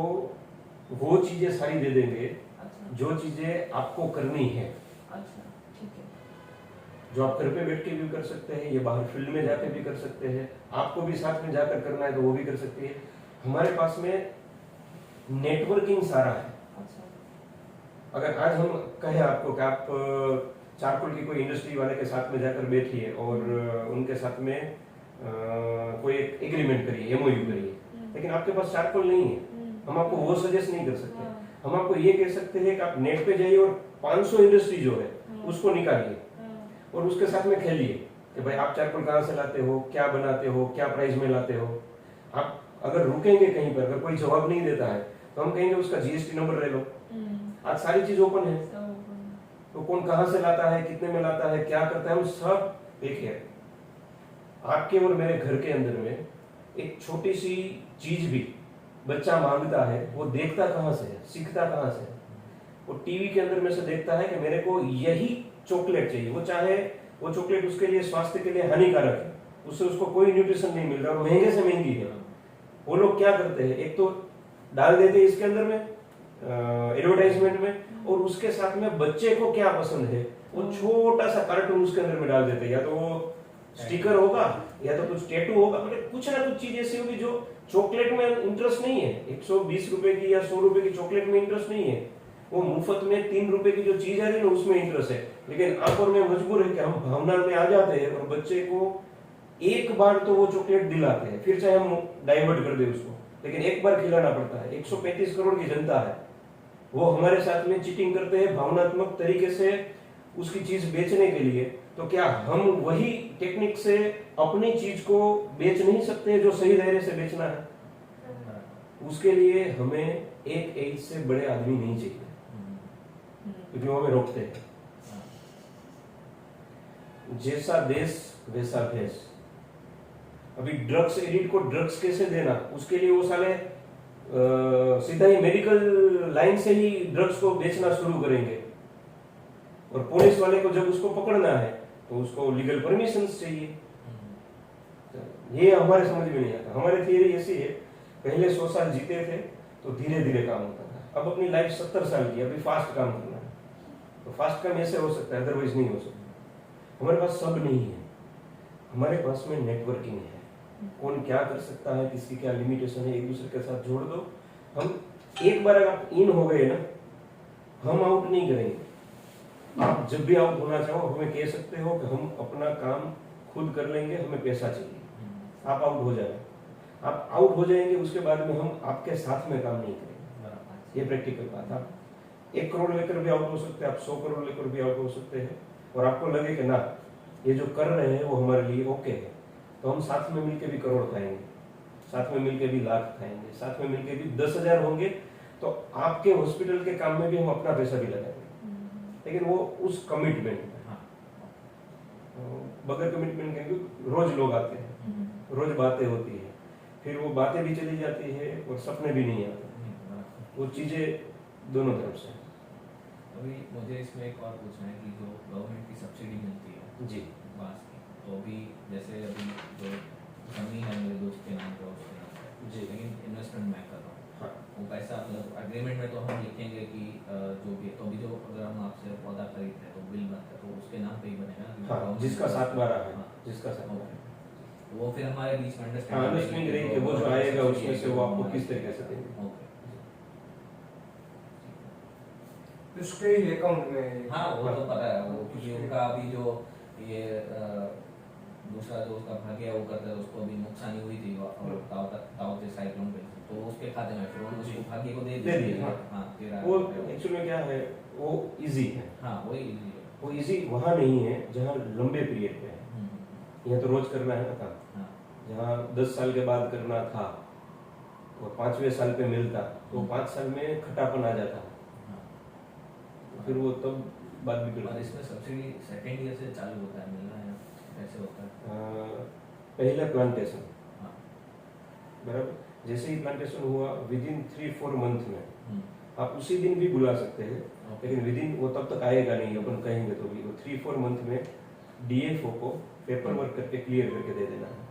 वो चीजें सारी दे देंगे अच्छा। जो चीजें आपको करनी है। अच्छा, ठीक है। जो आप घर पे बैठ के भी कर सकते हैं, ये बाहर फील्ड में जाके भी कर सकते हैं, आपको भी साथ में जाकर करना है तो वो भी कर सकते हैं। हमारे पास में नेटवर्किंग सारा है। अच्छा। अगर आज हम कहें आपको कि आप चारकोल की कोई इंडस्ट्री वाले के साथ में जाकर बैठिए और उनके साथ में कोई एक एग्रीमेंट करिए, एमओयू करिए, लेकिन आपके पास चारकोल नहीं है, हम आपको वो सजेस्ट नहीं कर सकते। हम आपको ये कह सकते हैं कि आप नेट पे जाइए और 500 इंडस्ट्री जो है उसको निकालिए और उसके साथ में खेलिए कि भाई आप चारकोल कहाँ से लाते हो, क्या बनाते हो, क्या प्राइस में लाते हो। आप अगर रुकेंगे कहीं पर, अगर कोई जवाब नहीं देता है तो हम कहेंगे उसका जीएसटी नंबर ले लो। आज सारी चीज ओपन है, तो कौन कहाँ से लाता है, कितने में लाता है, क्या करता है, वो सब देखिए। आपके और मेरे घर के अंदर में एक छोटी सी चीज भी बच्चा मांगता है, वो देखता कहाँ से है, सीखता कहाँ से है। वो टीवी के अंदर में से देखता है कि मेरे को यही चॉकलेट चाहिए, वो चाहे वो चॉकलेट उसके लिए स्वास्थ्य के लिए हानिकारक है, उससे उसको कोई न्यूट्रिशन नहीं मिल रहा और महंगे से महंगी है। वो लोग क्या करते हैं, एक तो डाल देते हैं इसके अंदर में एडवर्टाइजमेंट में, और उसके साथ में बच्चे को क्या पसंद है वो छोटा सा कार्टून उसके अंदर में डाल देते हैं। या तो वो स्टिकर होगा या तो कुछ टैटू होगा, मतलब कुछ ना कुछ चीज ऐसी होगी जो चॉकलेट में इंटरेस्ट नहीं है। 120 रुपए की या 100 रुपए की चॉकलेट में इंटरेस्ट नहीं है, वो मुफ्त में 3 रुपए की जो चीज आ रही है ना उसमें इंटरेस्ट है। लेकिन आप और मैं मजबूर है कि हम भावना में आ जाते हैं और बच्चे को एक बार तो वो चॉकलेट दिलाते हैं, फिर चाहे हम डाइवर्ट कर दे उसको, लेकिन एक बार खिलाना पड़ता है। 135 करोड़ की जनता है, वो हमारे साथ में चीटिंग करते हैं भावनात्मक तरीके से उसकी चीज बेचने के लिए। तो क्या हम वही टेक्निक से अपनी चीज को बेच नहीं सकते जो सही दायरे से बेचना है? उसके लिए हमें एक एज से बड़े आदमी नहीं चाहिए, क्योंकि वो हमें रोकते हैं। जैसा देश वैसा भेष। अभी ड्रग्स एडिक्ट को ड्रग्स कैसे देना, उसके लिए वो साले सीधा ही मेडिकल लाइन से ही ड्रग्स को बेचना शुरू करेंगे, और पुलिस वाले को जब उसको पकड़ना है तो उसको लीगल परमिशन चाहिए। ये हमारे समझ में नहीं आता। हमारी थियरी ऐसी है, पहले 100 साल जीते थे तो धीरे धीरे काम होता था। अब अपनी लाइफ 70 साल की, अभी फास्ट काम करना है, तो फास्ट काम ऐसे हो सकता है, अदरवाइज नहीं हो सकता। हमारे पास सब नहीं है, हमारे पास में नेटवर्किंग है। कौन क्या कर सकता है, किसकी क्या लिमिटेशन है, एक दूसरे के साथ जोड़ दो। हम एक बार अगर इन हो गए ना, हम आउट नहीं करेंगे। आप जब भी आउट होना चाहो हमें कह सकते हो कि हम अपना काम खुद कर लेंगे, हमें पैसा चाहिए, आप आउट हो जाए। आप आउट हो जाएंगे, उसके बाद में हम आपके साथ में काम नहीं करेंगे। ये प्रैक्टिकल बात। आप 1 करोड़ लेकर भी आउट हो सकते हैं, आप 100 करोड़ लेकर भी आउट हो सकते हैं, और आपको लगे कि ना ये जो कर रहे हैं वो हमारे लिए ओके है, तो हम साथ में मिलकर भी करोड़ खाएंगे, साथ में मिलकर भी लाख खाएंगे, साथ में मिलकर भी 10,000 होंगे, तो आपके हॉस्पिटल के काम में भी हम अपना पैसा भी लगाएंगे। लेकिन वो उस कमिटमेंट में, बगैर कमिटमेंट के रोज लोग आते हैं, रोज बातें होती है, फिर वो बातें भी चली जाती है और सपने भी नहीं आते। वो चीजें दोनों तरफ से। अभी मुझे इसमें एक और पूछना है कि जो गवर्नमेंट की सब्सिडी मिलती है जी बांस की, तो अभी जैसे अभी जो जमीन है मेरे दोस्त के नाम पे उसके नाम पे जी, लेकिन इन्वेस्टमेंट मैं कर रहा हूँ। हाँ, वो पैसा मतलब एग्रीमेंट में तो हम लिखेंगे कि जो भी तो अभी जो अगर हम आपसे पौधा खरीदते हैं तो बिल बनता है तो उसके नाम पे ही बनेगा ना? हाँ, जिसका 7/12 है, हाँ, जिसका 7/12 वो फिर हमारे बीच में अंडरस्टैंडिंग रहेगी कि वो जो आएगा उसमें से वो आपको किस तरीके से देंगे। ओके। उसके ही अकाउंट में। हाँ वो तो पता है, वो क्योंकि उनका अभी जो ये दूसरा जो उसका भाग्य है वो करता है, उसको अभी नुकसानी हुई थी और ताव के साइक्लोन पे, तो उसके खाते में फिर उन्होंने उसको भाग्य को दे दिया। हाँ वो एक्चुअली में क्या है, वो इजी है। हाँ वही इजी है। वो इजी वहाँ नहीं है जहाँ लंबे पीरियड पे है। यहाँ तो रोज करना है ना काम। जहाँ 10 साल के बाद करना था और 5वें साल पे मिलता, तो 5 साल में खटापन आ जाता, फिर वो तब बात भी और इसमें सब्सिडी सेकंड ईयर से चालू होता है मिलना है, कैसे होता है? पहला प्लांटेशन, हाँ बराबर, जैसे ही प्लांटेशन हुआ विदिन 3-4 मंथ में आप उसी दिन भी बुला सकते हैं, लेकिन विदिन वो तब तक आएगा नहीं, अपन कहेंगे तो भी वो 3-4 मंथ में डीएफओ को पेपर वर्क करके क्लियर करके दे देना है।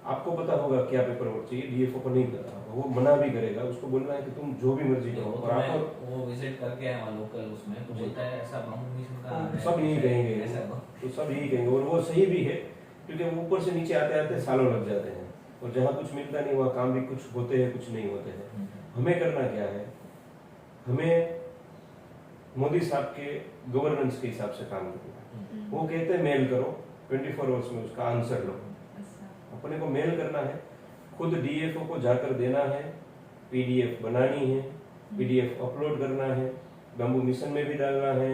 आपको पता होगा क्या पेपर वर्क चाहिए, डीएफओ को नहीं पता होगा, वो मना भी करेगा, उसको बोलना है कि तुम जो भी मर्जी करो। और आपको वो विजिट करके आया वहाँ लोकल उसमें तो बोलता है ऐसा बाउंडेशन का सब यही कहेंगे, तो सब यही कहेंगे, और वो सही भी है, क्योंकि ऊपर से नीचे आते आते सालों लग जाते हैं, और जहाँ कुछ मिलता नहीं वहाँ काम भी कुछ होते हैं कुछ नहीं होते हैं। हमें करना क्या है, हमें मोदी साहब के गवर्नेंस के हिसाब से काम करूंगा। वो कहते हैं मेल करो, 24 आवर्स में उसका आंसर लो। अपने को मेल करना है, खुद डीएफओ को जाकर देना है, पीडीएफ बनानी है, पीडीएफ अपलोड करना है, बाम्बू मिशन में भी डालना है।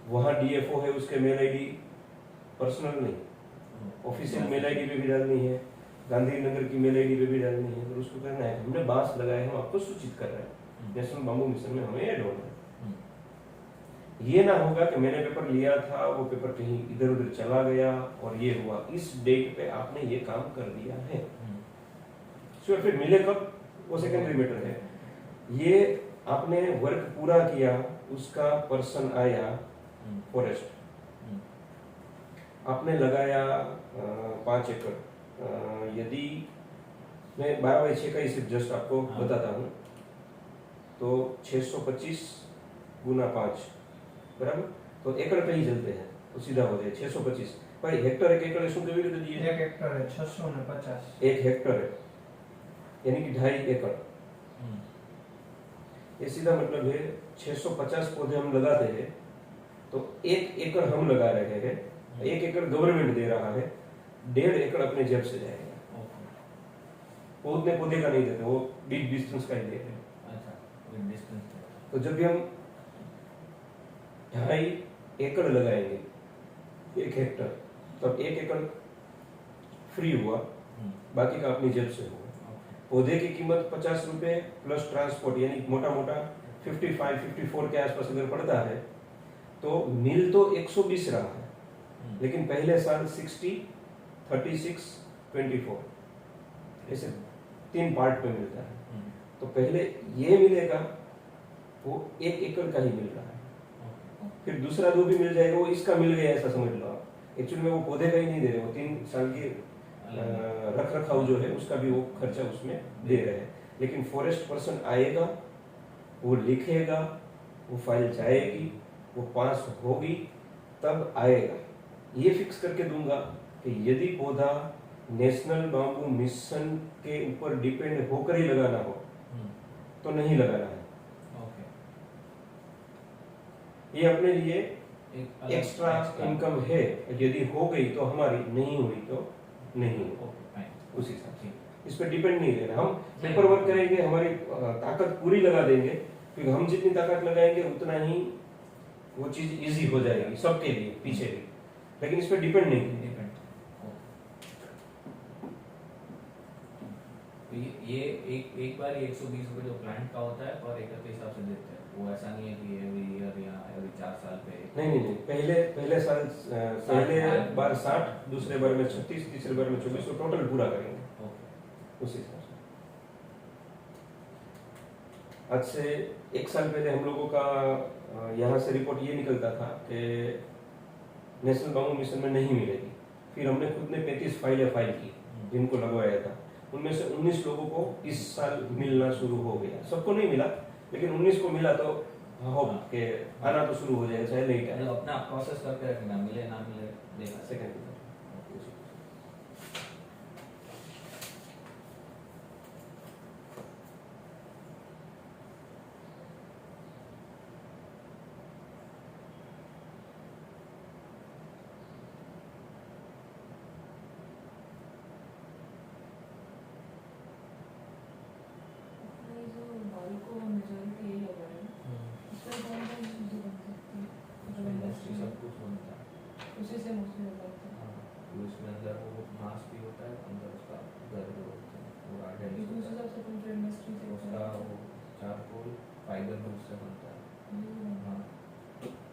वहाँ डीएफओ है उसके मेल आईडी, पर्सनल नहीं, ऑफिशियल मेल आईडी पे भी डालनी है, गांधीनगर की मेल आईडी पे भी डालनी है। और उसको करना है, हमने बांस लगाए, हम आपको सूचित कर रहे हैं, नेशनल बाम्बू मिशन में हमें ऐड होना है। ये ना होगा कि मैंने पेपर लिया था, वो पेपर कहीं इधर उधर चला गया और ये हुआ, इस डेट पे आपने ये काम कर दिया है। फिर मिले कब, वो सेकेंडरी मैटर है। ये आपने वर्क पूरा किया, उसका पर्सन आया फॉरेस्ट, आपने लगाया 5 एकड़, यदि मैं 12/6 का ही सिर्फ जस्ट आपको बताता हूँ, तो 625 गुना 5 बराबर, तो एकड़ पे ही चलते हैं तो सीधा हो जाए 625। भाई हेक्टर एक एकड़ શું કેવી રીતે દીએ? 1 हेक्टर है 650। 1 हेक्टर है यानी कि 2.5 एकड़। ये सीधा मतलब है 650 पौधे हम लगाते हैं तो 1 एकड़ हम लगा रहे हैं, 1 एकड़ गवर्नमेंट दे रहा है, 1.5 एकड़ अपने जेब से जाएगा। पौधे पौधे का नहीं देते, वो बिग डिस्टेंस का ही देते हैं। तो जब भी हम 2.5 एकड़ लगाएंगे 1 हेक्टर, तब 1 एकड़ फ्री हुआ, बाकी का अपनी जेब से हुआ। पौधे की कीमत 50 रुपए प्लस ट्रांसपोर्ट, यानी मोटा मोटा 55-54 के आसपास अगर पड़ता है तो मिल तो 120 रहा है, लेकिन पहले साल 60, 36, 24 ऐसे 3 पार्ट पे मिलता है। तो पहले ये मिलेगा, वो 1 एकड़ का ही मिल रहा है, फिर दूसरा 2 भी मिल जाएगा, वो इसका मिल गया ऐसा समझ लो आप। एक्चुअली में वो पौधे का ही नहीं दे रहे, वो 3 साल की रख रखाव जो है उसका भी वो खर्चा उसमें दे रहे हैं। लेकिन फॉरेस्ट पर्सन आएगा, वो लिखेगा, वो फाइल जाएगी, वो पास होगी, तब आएगा। ये फिक्स करके दूंगा कि यदि पौधा नेशनल बाम्बू मिशन के ऊपर डिपेंड होकर ही लगाना हो तो नहीं लगाना है। ये अपने लिए एक्स्ट्रा इनकम है, यदि हो गई तो हमारी, नहीं हुई तो नहीं होगी, उस हिसाब से। इस पर डिपेंड नहीं रहना। हम पेपर वर्क करेंगे, हमारी ताकत पूरी लगा देंगे, क्योंकि हम जितनी ताकत लगाएंगे उतना ही वो चीज इजी हो जाएगी सबके लिए, पीछे भी। लेकिन इस पर डिपेंड नहीं है। ये एक बार 120 रुपए जो प्लांट का होता है और एकड़ के हिसाब से देते हैं, वो ऐसा नहीं है कि एवरी ईयर या एवरी 4 साल पे। नहीं, पहले साल पहले बार 60, दूसरे बार में 36, तीसरे बार में 24, तो टोटल पूरा करेंगे उस हिसाब से। आज से 1 साल पहले हम लोगों का यहाँ से रिपोर्ट ये निकलता था कि नेशनल बाम्बू मिशन में नहीं मिलेगी। फिर हमने खुद ने 35 फाइलें फाइल की जिनको लगवाया था, उनमें से 19 लोगों को इस साल मिलना शुरू हो गया। सबको नहीं मिला, लेकिन 19 को मिला, तो होप के आना तो शुरू हो जाएगा, चाहे लेट आए। अपना प्रोसेस करके रखना, मिले ना मिले देखा सेकंड उसी से मुझे लगता है उसमें अंदर वो मांस भी होता है, अंदर उसका गर्द होता है, वो आगे क्योंकि उस हिसाब से तुम इंडस्ट्री से उसका वो चारकोल फाइबर में उससे बनता है। हाँ,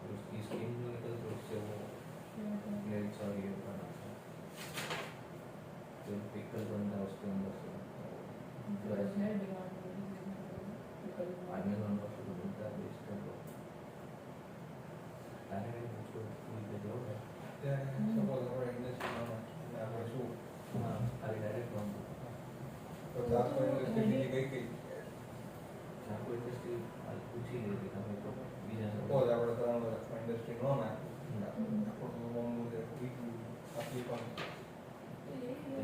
उसकी स्किन जो निकलती है उससे वो प्लेट्स और ये बनाता है, जो पिकल बनता है उसके अंदर से बनता है। अमेज़न पर शुरू मिलता है, बेचते हैं लोग। अरे उसको फूल पे जो है સપોઝ આપણે ઇન્ડસ્ટ્રીમાં આપણે શું हाँ, खाली डायरेक्ट हम તો ચારકો ઇન્ડસ્ટ્રી બીજી કઈ કઈ चारकोल इंडस्ट्री आज कुछ ही नहीं देखा मेरे को बीजा સપોઝ આપણે 3 વર્ષમાં ઇન્ડસ્ટ્રી ન નાખી આપણું બાંબુ જે બીજું બાકી પણ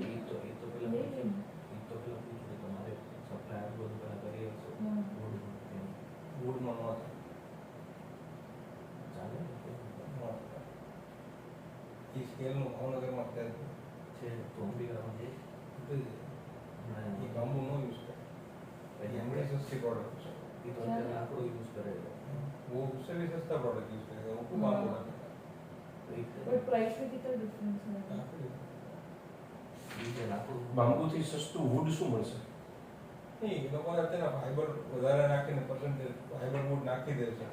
ये तो पहला पूछ ले तुम्हारे सप्लायर को पहला करिए वुड વુડમાં ન થાય સ્કેલનું ભાવનગરમાં અત્યારે છે તો અંબિકામાં છે એ બાંબુ નો યુઝ કરે એ હમણાં સસ્તી પ્રોડક્ટ છે એ તો અત્યારે લાકડો યુઝ કરે છે वो उससे भी सस्ता प्रोडक्ट यूज करेगा वो खूब बांबू बट प्राइस में कितना डिफरेंस है બીજે લાકડું બાંબુથી સસ્તું વુડ શું મળશે? નહીં એ લોકો અત્યારે ફાઈબર વધારે નાખીને પર્સન્ટેજ ફાઈબર વુડ નાખી દે છે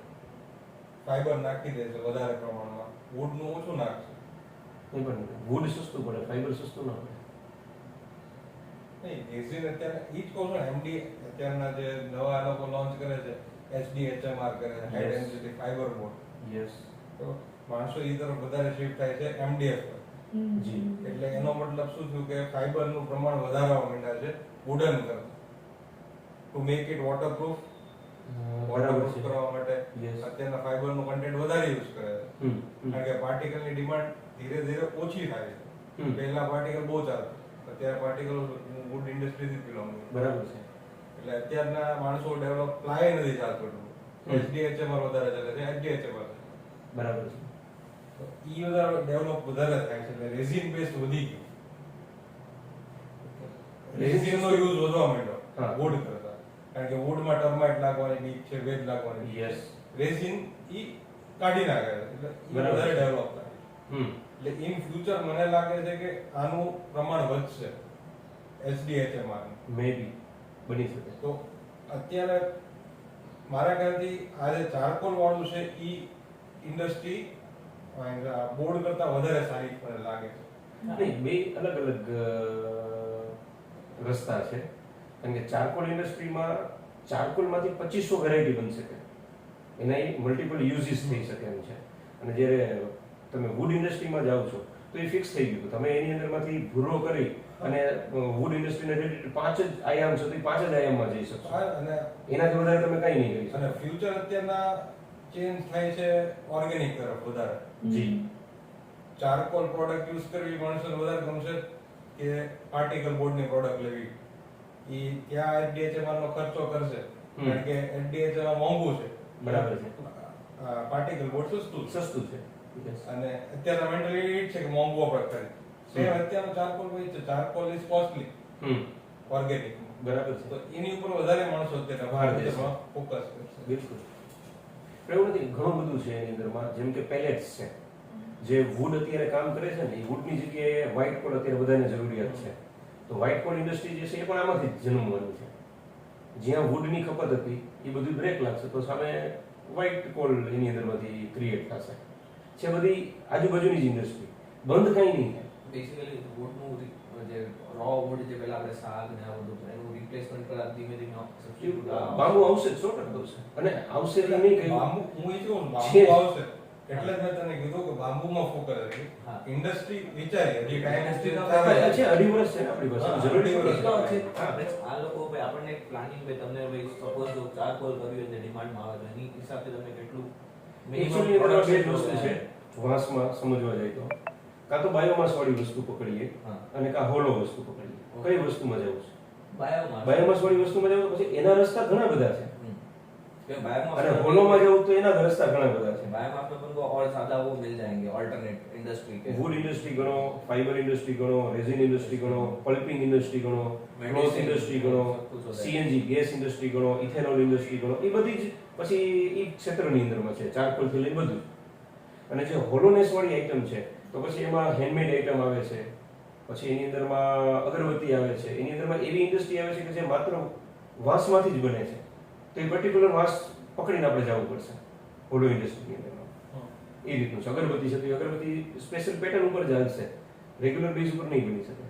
ફાઈબર નાખી દે છે વધારે પ્રમાણમાં વુડનું ઓછું નાખશે નહીં પણ વુડ સસ્તું પડે, ફાઈબર સસ્તું ના પડે. નહીં રેઝિન અત્યારે એ જ કહું છું એમડી અત્યારના જે નવા લોકો લોન્ચ કરે છે HDHMR કરે છે high density fibre board yes તો માણસો એ તરફ વધારે શિફ્ટ થાય છે MDF પર જી. એટલે એનો મતલબ શું થયું કે ફાઈબરનું પ્રમાણ વધારવા માંડ્યા છે વુડન કરતા ટુ મેક ઇટ વોટરપ્રૂફ બરાબર વોટરપ્રૂફ છે. કરવા માટે Yes. અત્યારના ફાઈબરનું કન્ટેન્ટ વધારે યુઝ કરે છે હમ, હમ. કારણ કે પાર્ટિકલની ડિમાન્ડ ધીરે ધીરે ઓછી થાય છે હમ. પહેલા પાર્ટિકલ બહુ ચાલતા અત્યારે પાર્ટિકલ વુડ ઇન્ડસ્ટ્રીથી બિલોંગ બરાબર છે. એટલે અત્યારના માણસો ડેવલપ પ્લાય નથી ચાલતું HDHMR વધારે ચાલે છે HDHMR બરાબર છે. તો ઈ વધારે ડેવલપ વધારે થાય છે એટલે રેઝિન બેઝ વધી ગયું રેઝિનનો યુઝ વધવા માંડ્યો હા. વુડ કરતા કારણ કે વુડમાં ટર્માઇટ લાગવાની બીક છે વેજ લાગવાની બીક યસ. છે રેઝિન ઈ કાઢી નાખે છે એટલે ઈ બરાબર. વધારે ડેવલપ થાય હમ. એટલે ઇન ફ્યુચર મને લાગે છે કે આનું પ્રમાણ વધશે HDHMR મે બી બની શકે. તો અત્યારે મારા ખ્યાલથી આ જે ચારકોલ વાળું છે ઈ ઇન્ડસ્ટ્રી બોર્ડ કરતા વધારે સારી મને લાગે છે નહીં, બે અલગ અલગ રસ્તા છે. કારણ કે ચારકોલ ઇન્ડસ્ટ્રીમાં ચારકોલમાંથી 2500 વેરાયટી બની શકે, એના મલ્ટિપલ યુઝીસ થઈ શકે એમ છે. અને જ્યારે તમે વુડ ઇન્ડસ્ટ્રીમાં જાઓ છો તો એ ફિક્સ થઈ ગયું, તમે એની અંદરમાંથી ભૂરો કરી અને વુડ ઇન્ડસ્ટ્રીને રિલેટેડ 5 જ આયામ છે તો એ 5 જ આયામમાં જઈ શકશો. અને એનાથી વધારે તમે કંઈ નહીં કરી અને શકો. ફ્યુચર અત્યારના ચેન્જ થાય છે ઓર્ગેનિક તરફ વધારે જી. ચારકોલ પ્રોડક્ટ યુઝ કરવી માણસોને વધારે ગમશે કે પાર્ટિકલ બોર્ડની પ્રોડક્ટ લેવી ઈ ત્યાં HDHMR નો ખર્ચો કરશે કારણ કે HDHMR મોંઘું છે બરાબર છે. પાર્ટિકલ બોર્ડ સસ્તું છે સસ્તું છે. Yes. અને અત્યારના મેન્ટાલિટી એ જ છે કે મોંઘું આપણે કરી સેમ અત્યારનો ચારકોલ હોય છે charcoal is costly hmm. Organic બરાબર છે. તો એની ઉપર વધારે માણસો અત્યારે ભાર દેશે. ફોકસ કરશે બિલકુલ. પણ એવું નથી, ઘણું બધું છે એની અંદરમાં. જેમ કે પેલેટ્સ છે, જે વુડ અત્યારે કામ કરે છે ને, એ વુડની જગ્યાએ વ્હાઇટ કોલ અત્યારે બધાને જરૂરિયાત છે. તો વ્હાઇટ કોલ ઇન્ડસ્ટ્રી જે છે એ પણ આમાંથી જ જન્મવાની છે. જ્યાં વુડની ખપત હતી એ બધું બ્રેક લાગશે તો સામે વ્હાઇટ કોલ એની અંદરમાંથી ક્રિએટ થશે. છે બધી આજુબાજુની જ ઇન્ડસ્ટ્રી, બંધ કાંઈ નહીં થાય. બેસિકલી વુડનું જે રો વુડ જે પહેલા આપણે શાક ને આ બધું એનું રિપ્લેસમેન્ટ કરવા ધીમે ધીમે સબસ્ટિટ્યુટ બાંબુ આવશે જ, 100% આવશે. અને આવશે એટલે નહીં કહ્યું બાંબુ હું એ કહું છે. બાંબુ આવશે એટલે જ મેં તને કીધું કે બાંબુમાં ફોકસ હા. હતી ઇન્ડસ્ટ્રી વિચારી હજી ટાઈમ Industry નો છે, 2.5 વર્ષ છે ને આપણી પાસે, હા, જરૂરી અઢી વર્ષ વર્ષ. છે. આ લોકો ભાઈ આપણને એક પ્લાનિંગ ભાઈ તમને ભાઈ સપોઝ જો ચારકોલ કર્યું હોય ડિમાન્ડમાં આવે તો એની હિસાબે તમે કેટલું Actually એમાં બે જ વસ્તુ છે વાંસમાં સમજવા જાય તો, કાં તો બાયોમાસ વાળી વસ્તુ પકડીએ હા. અને કાં હોલો વસ્તુ પકડીએ. કઈ વસ્તુમાં જવું છે? બાયોમાસ બાયોમાસ વાળી વસ્તુમાં જવું તો પછી એના રસ્તા ઘણા બધા છે, કે બાયોમાસ અને હોલોમાં જવું તો એના રસ્તા ઘણા બધા છે. बायोमास में अपन को और ज्यादा वो मिल जाएंगे ऑल्टरनेट इंडस्ट्री के વુડ ઇન્ડસ્ટ્રી ગણો, ફાઈબર ઇન્ડસ્ટ્રી ગણો, રેઝિન ઇન્ડસ્ટ્રી ગણો, પલ્પિંગ ઇન્ડસ્ટ્રી ગણો, ક્લોથ ઇન્ડસ્ટ્રી ગણો, સીએનજી ગેસ ઇન્ડસ્ટ્રી ગણો, ઇથેનોલ ઇન્ડસ્ટ્રી ગણો, એ બધી જ પછી એ ક્ષેત્રની અંદરમાં છે, ચારકોલથી લઈને બધું. અને જે હોલોનેસ વાળી આઈટમ છે તો પછી એમાં હેન્ડમેડ આઈટમ આવે છે, પછી એની અંદરમાં અગરબત્તી આવે છે, એની અંદરમાં એવી ઇન્ડસ્ટ્રી આવે છે કે જે માત્ર વાંસમાંથી જ બને છે. તો એ પર્ટિક્યુલર વાંસ પકડીને આપણે જવું પડશે હોલો ઇન્ડસ્ટ્રીની અંદરમાં. એ રીતનું છે. અગરબત્તી છે તો એ અગરબત્તી સ્પેશિયલ પેટર્ન ઉપર જ હાલશે, રેગ્યુલર બેઝ ઉપર નહીં બની શકે.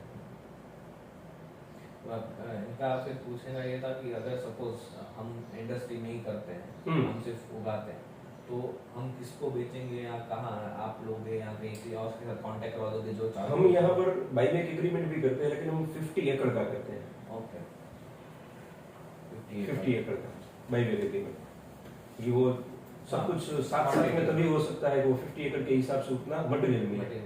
इनका आपसे पूछना ये था कि अगर सपोज हम इंडस्ट्री नहीं करते हैं हम सिर्फ उगाते हैं तो हम किसको बेचेंगे या कहाँ आप लोगे या कहीं और के साथ कांटेक्ट करवा दोगे जो चाहे हम यहाँ पर बाईबैक एग्रीमेंट भी करते हैं, लेकिन हम 50 एकड़ का करते हैं. ओके 50 एकड़ का बाईबैक एग्रीमेंट. ये वो सब कुछ साथ साथ में तभी हो सकता है, वो 50 एकड़ के हिसाब से उतना मटेरियल मिले.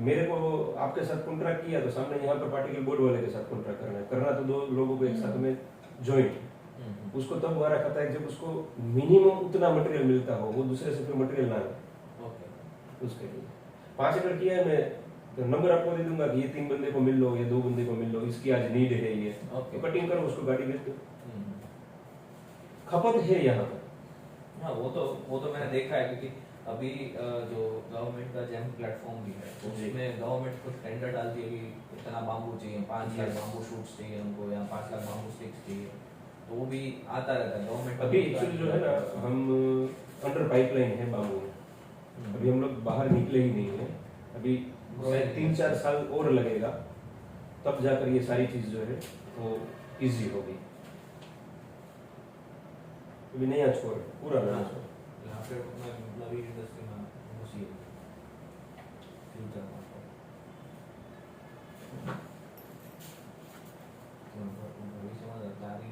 मेरे को आपके साथ कॉन्ट्रैक्ट किया तो सामने यहाँ पर पार्टिकल बोर्ड वाले के साथ कॉन्ट्रैक्ट करना तो दो लोगों को एक साथ में ज्वाइंट. उसको तब वारा खाता है जब उसको मिनिमम उतना मटेरियल मिलता हो, वो दूसरे से फिर मटेरियल ना ले ओके उसके लिए. 5 एकड़ किया है, मैं तो नंबर आपको दे दूंगा कि ये 3 बंदे को मिल लो, ये 2 बंदे को मिल लो, इसकी आज नीड है ये, Okay. तो कटिंग करो, उसको गाड़ी भेज दो। हम्म। खपत है यहाँ पर। हाँ वो तो मैंने देखा है, क्योंकि अभी जो गवर्नमेंट का जेम प्लेटफॉर्म भी है, तो जी। उसमें गवर्नमेंट कुछ टेंडर डालती है कि इतना बाम्बू चाहिए, 5 लाख Yes. बाम्बू शूट्स चाहिए हमको, या 5 लाख बाम्बू स्टिक्स चाहिए, तो वो भी आता रहता है गवर्नमेंट। अभी एक्चुअली जो है ना, हम अंडर पाइपलाइन है बाबू, अभी हम लोग बाहर निकले ही नहीं है, अभी 3-4 साल और लगेगा, तब जाकर ये सारी चीज जो है वो इजी होगी। अभी नया छोर है, पूरा नया छोर। यहाँ पे अपना नवी इंडस्ट्री में घुसी है फ्यूचर में। ભવિષ્યમાં તારી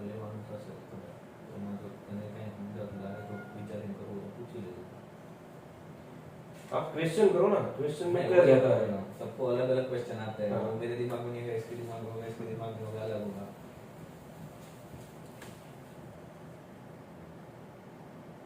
લેવાનું થશે એમાં જો તને કંઈ અંદર લાગે તો વિચારીને કરવું તો પૂછી લેજો। आप क्वेश्चन करो ना, क्वेश्चन में नहीं, क्या वही जाता तो है? सबको अलग अलग क्वेश्चन आते हैं, हाँ। वो मेरे दिमाग में नहीं है, इसके दिमाग में होगा, इसके दिमाग में होगा, अलग होगा।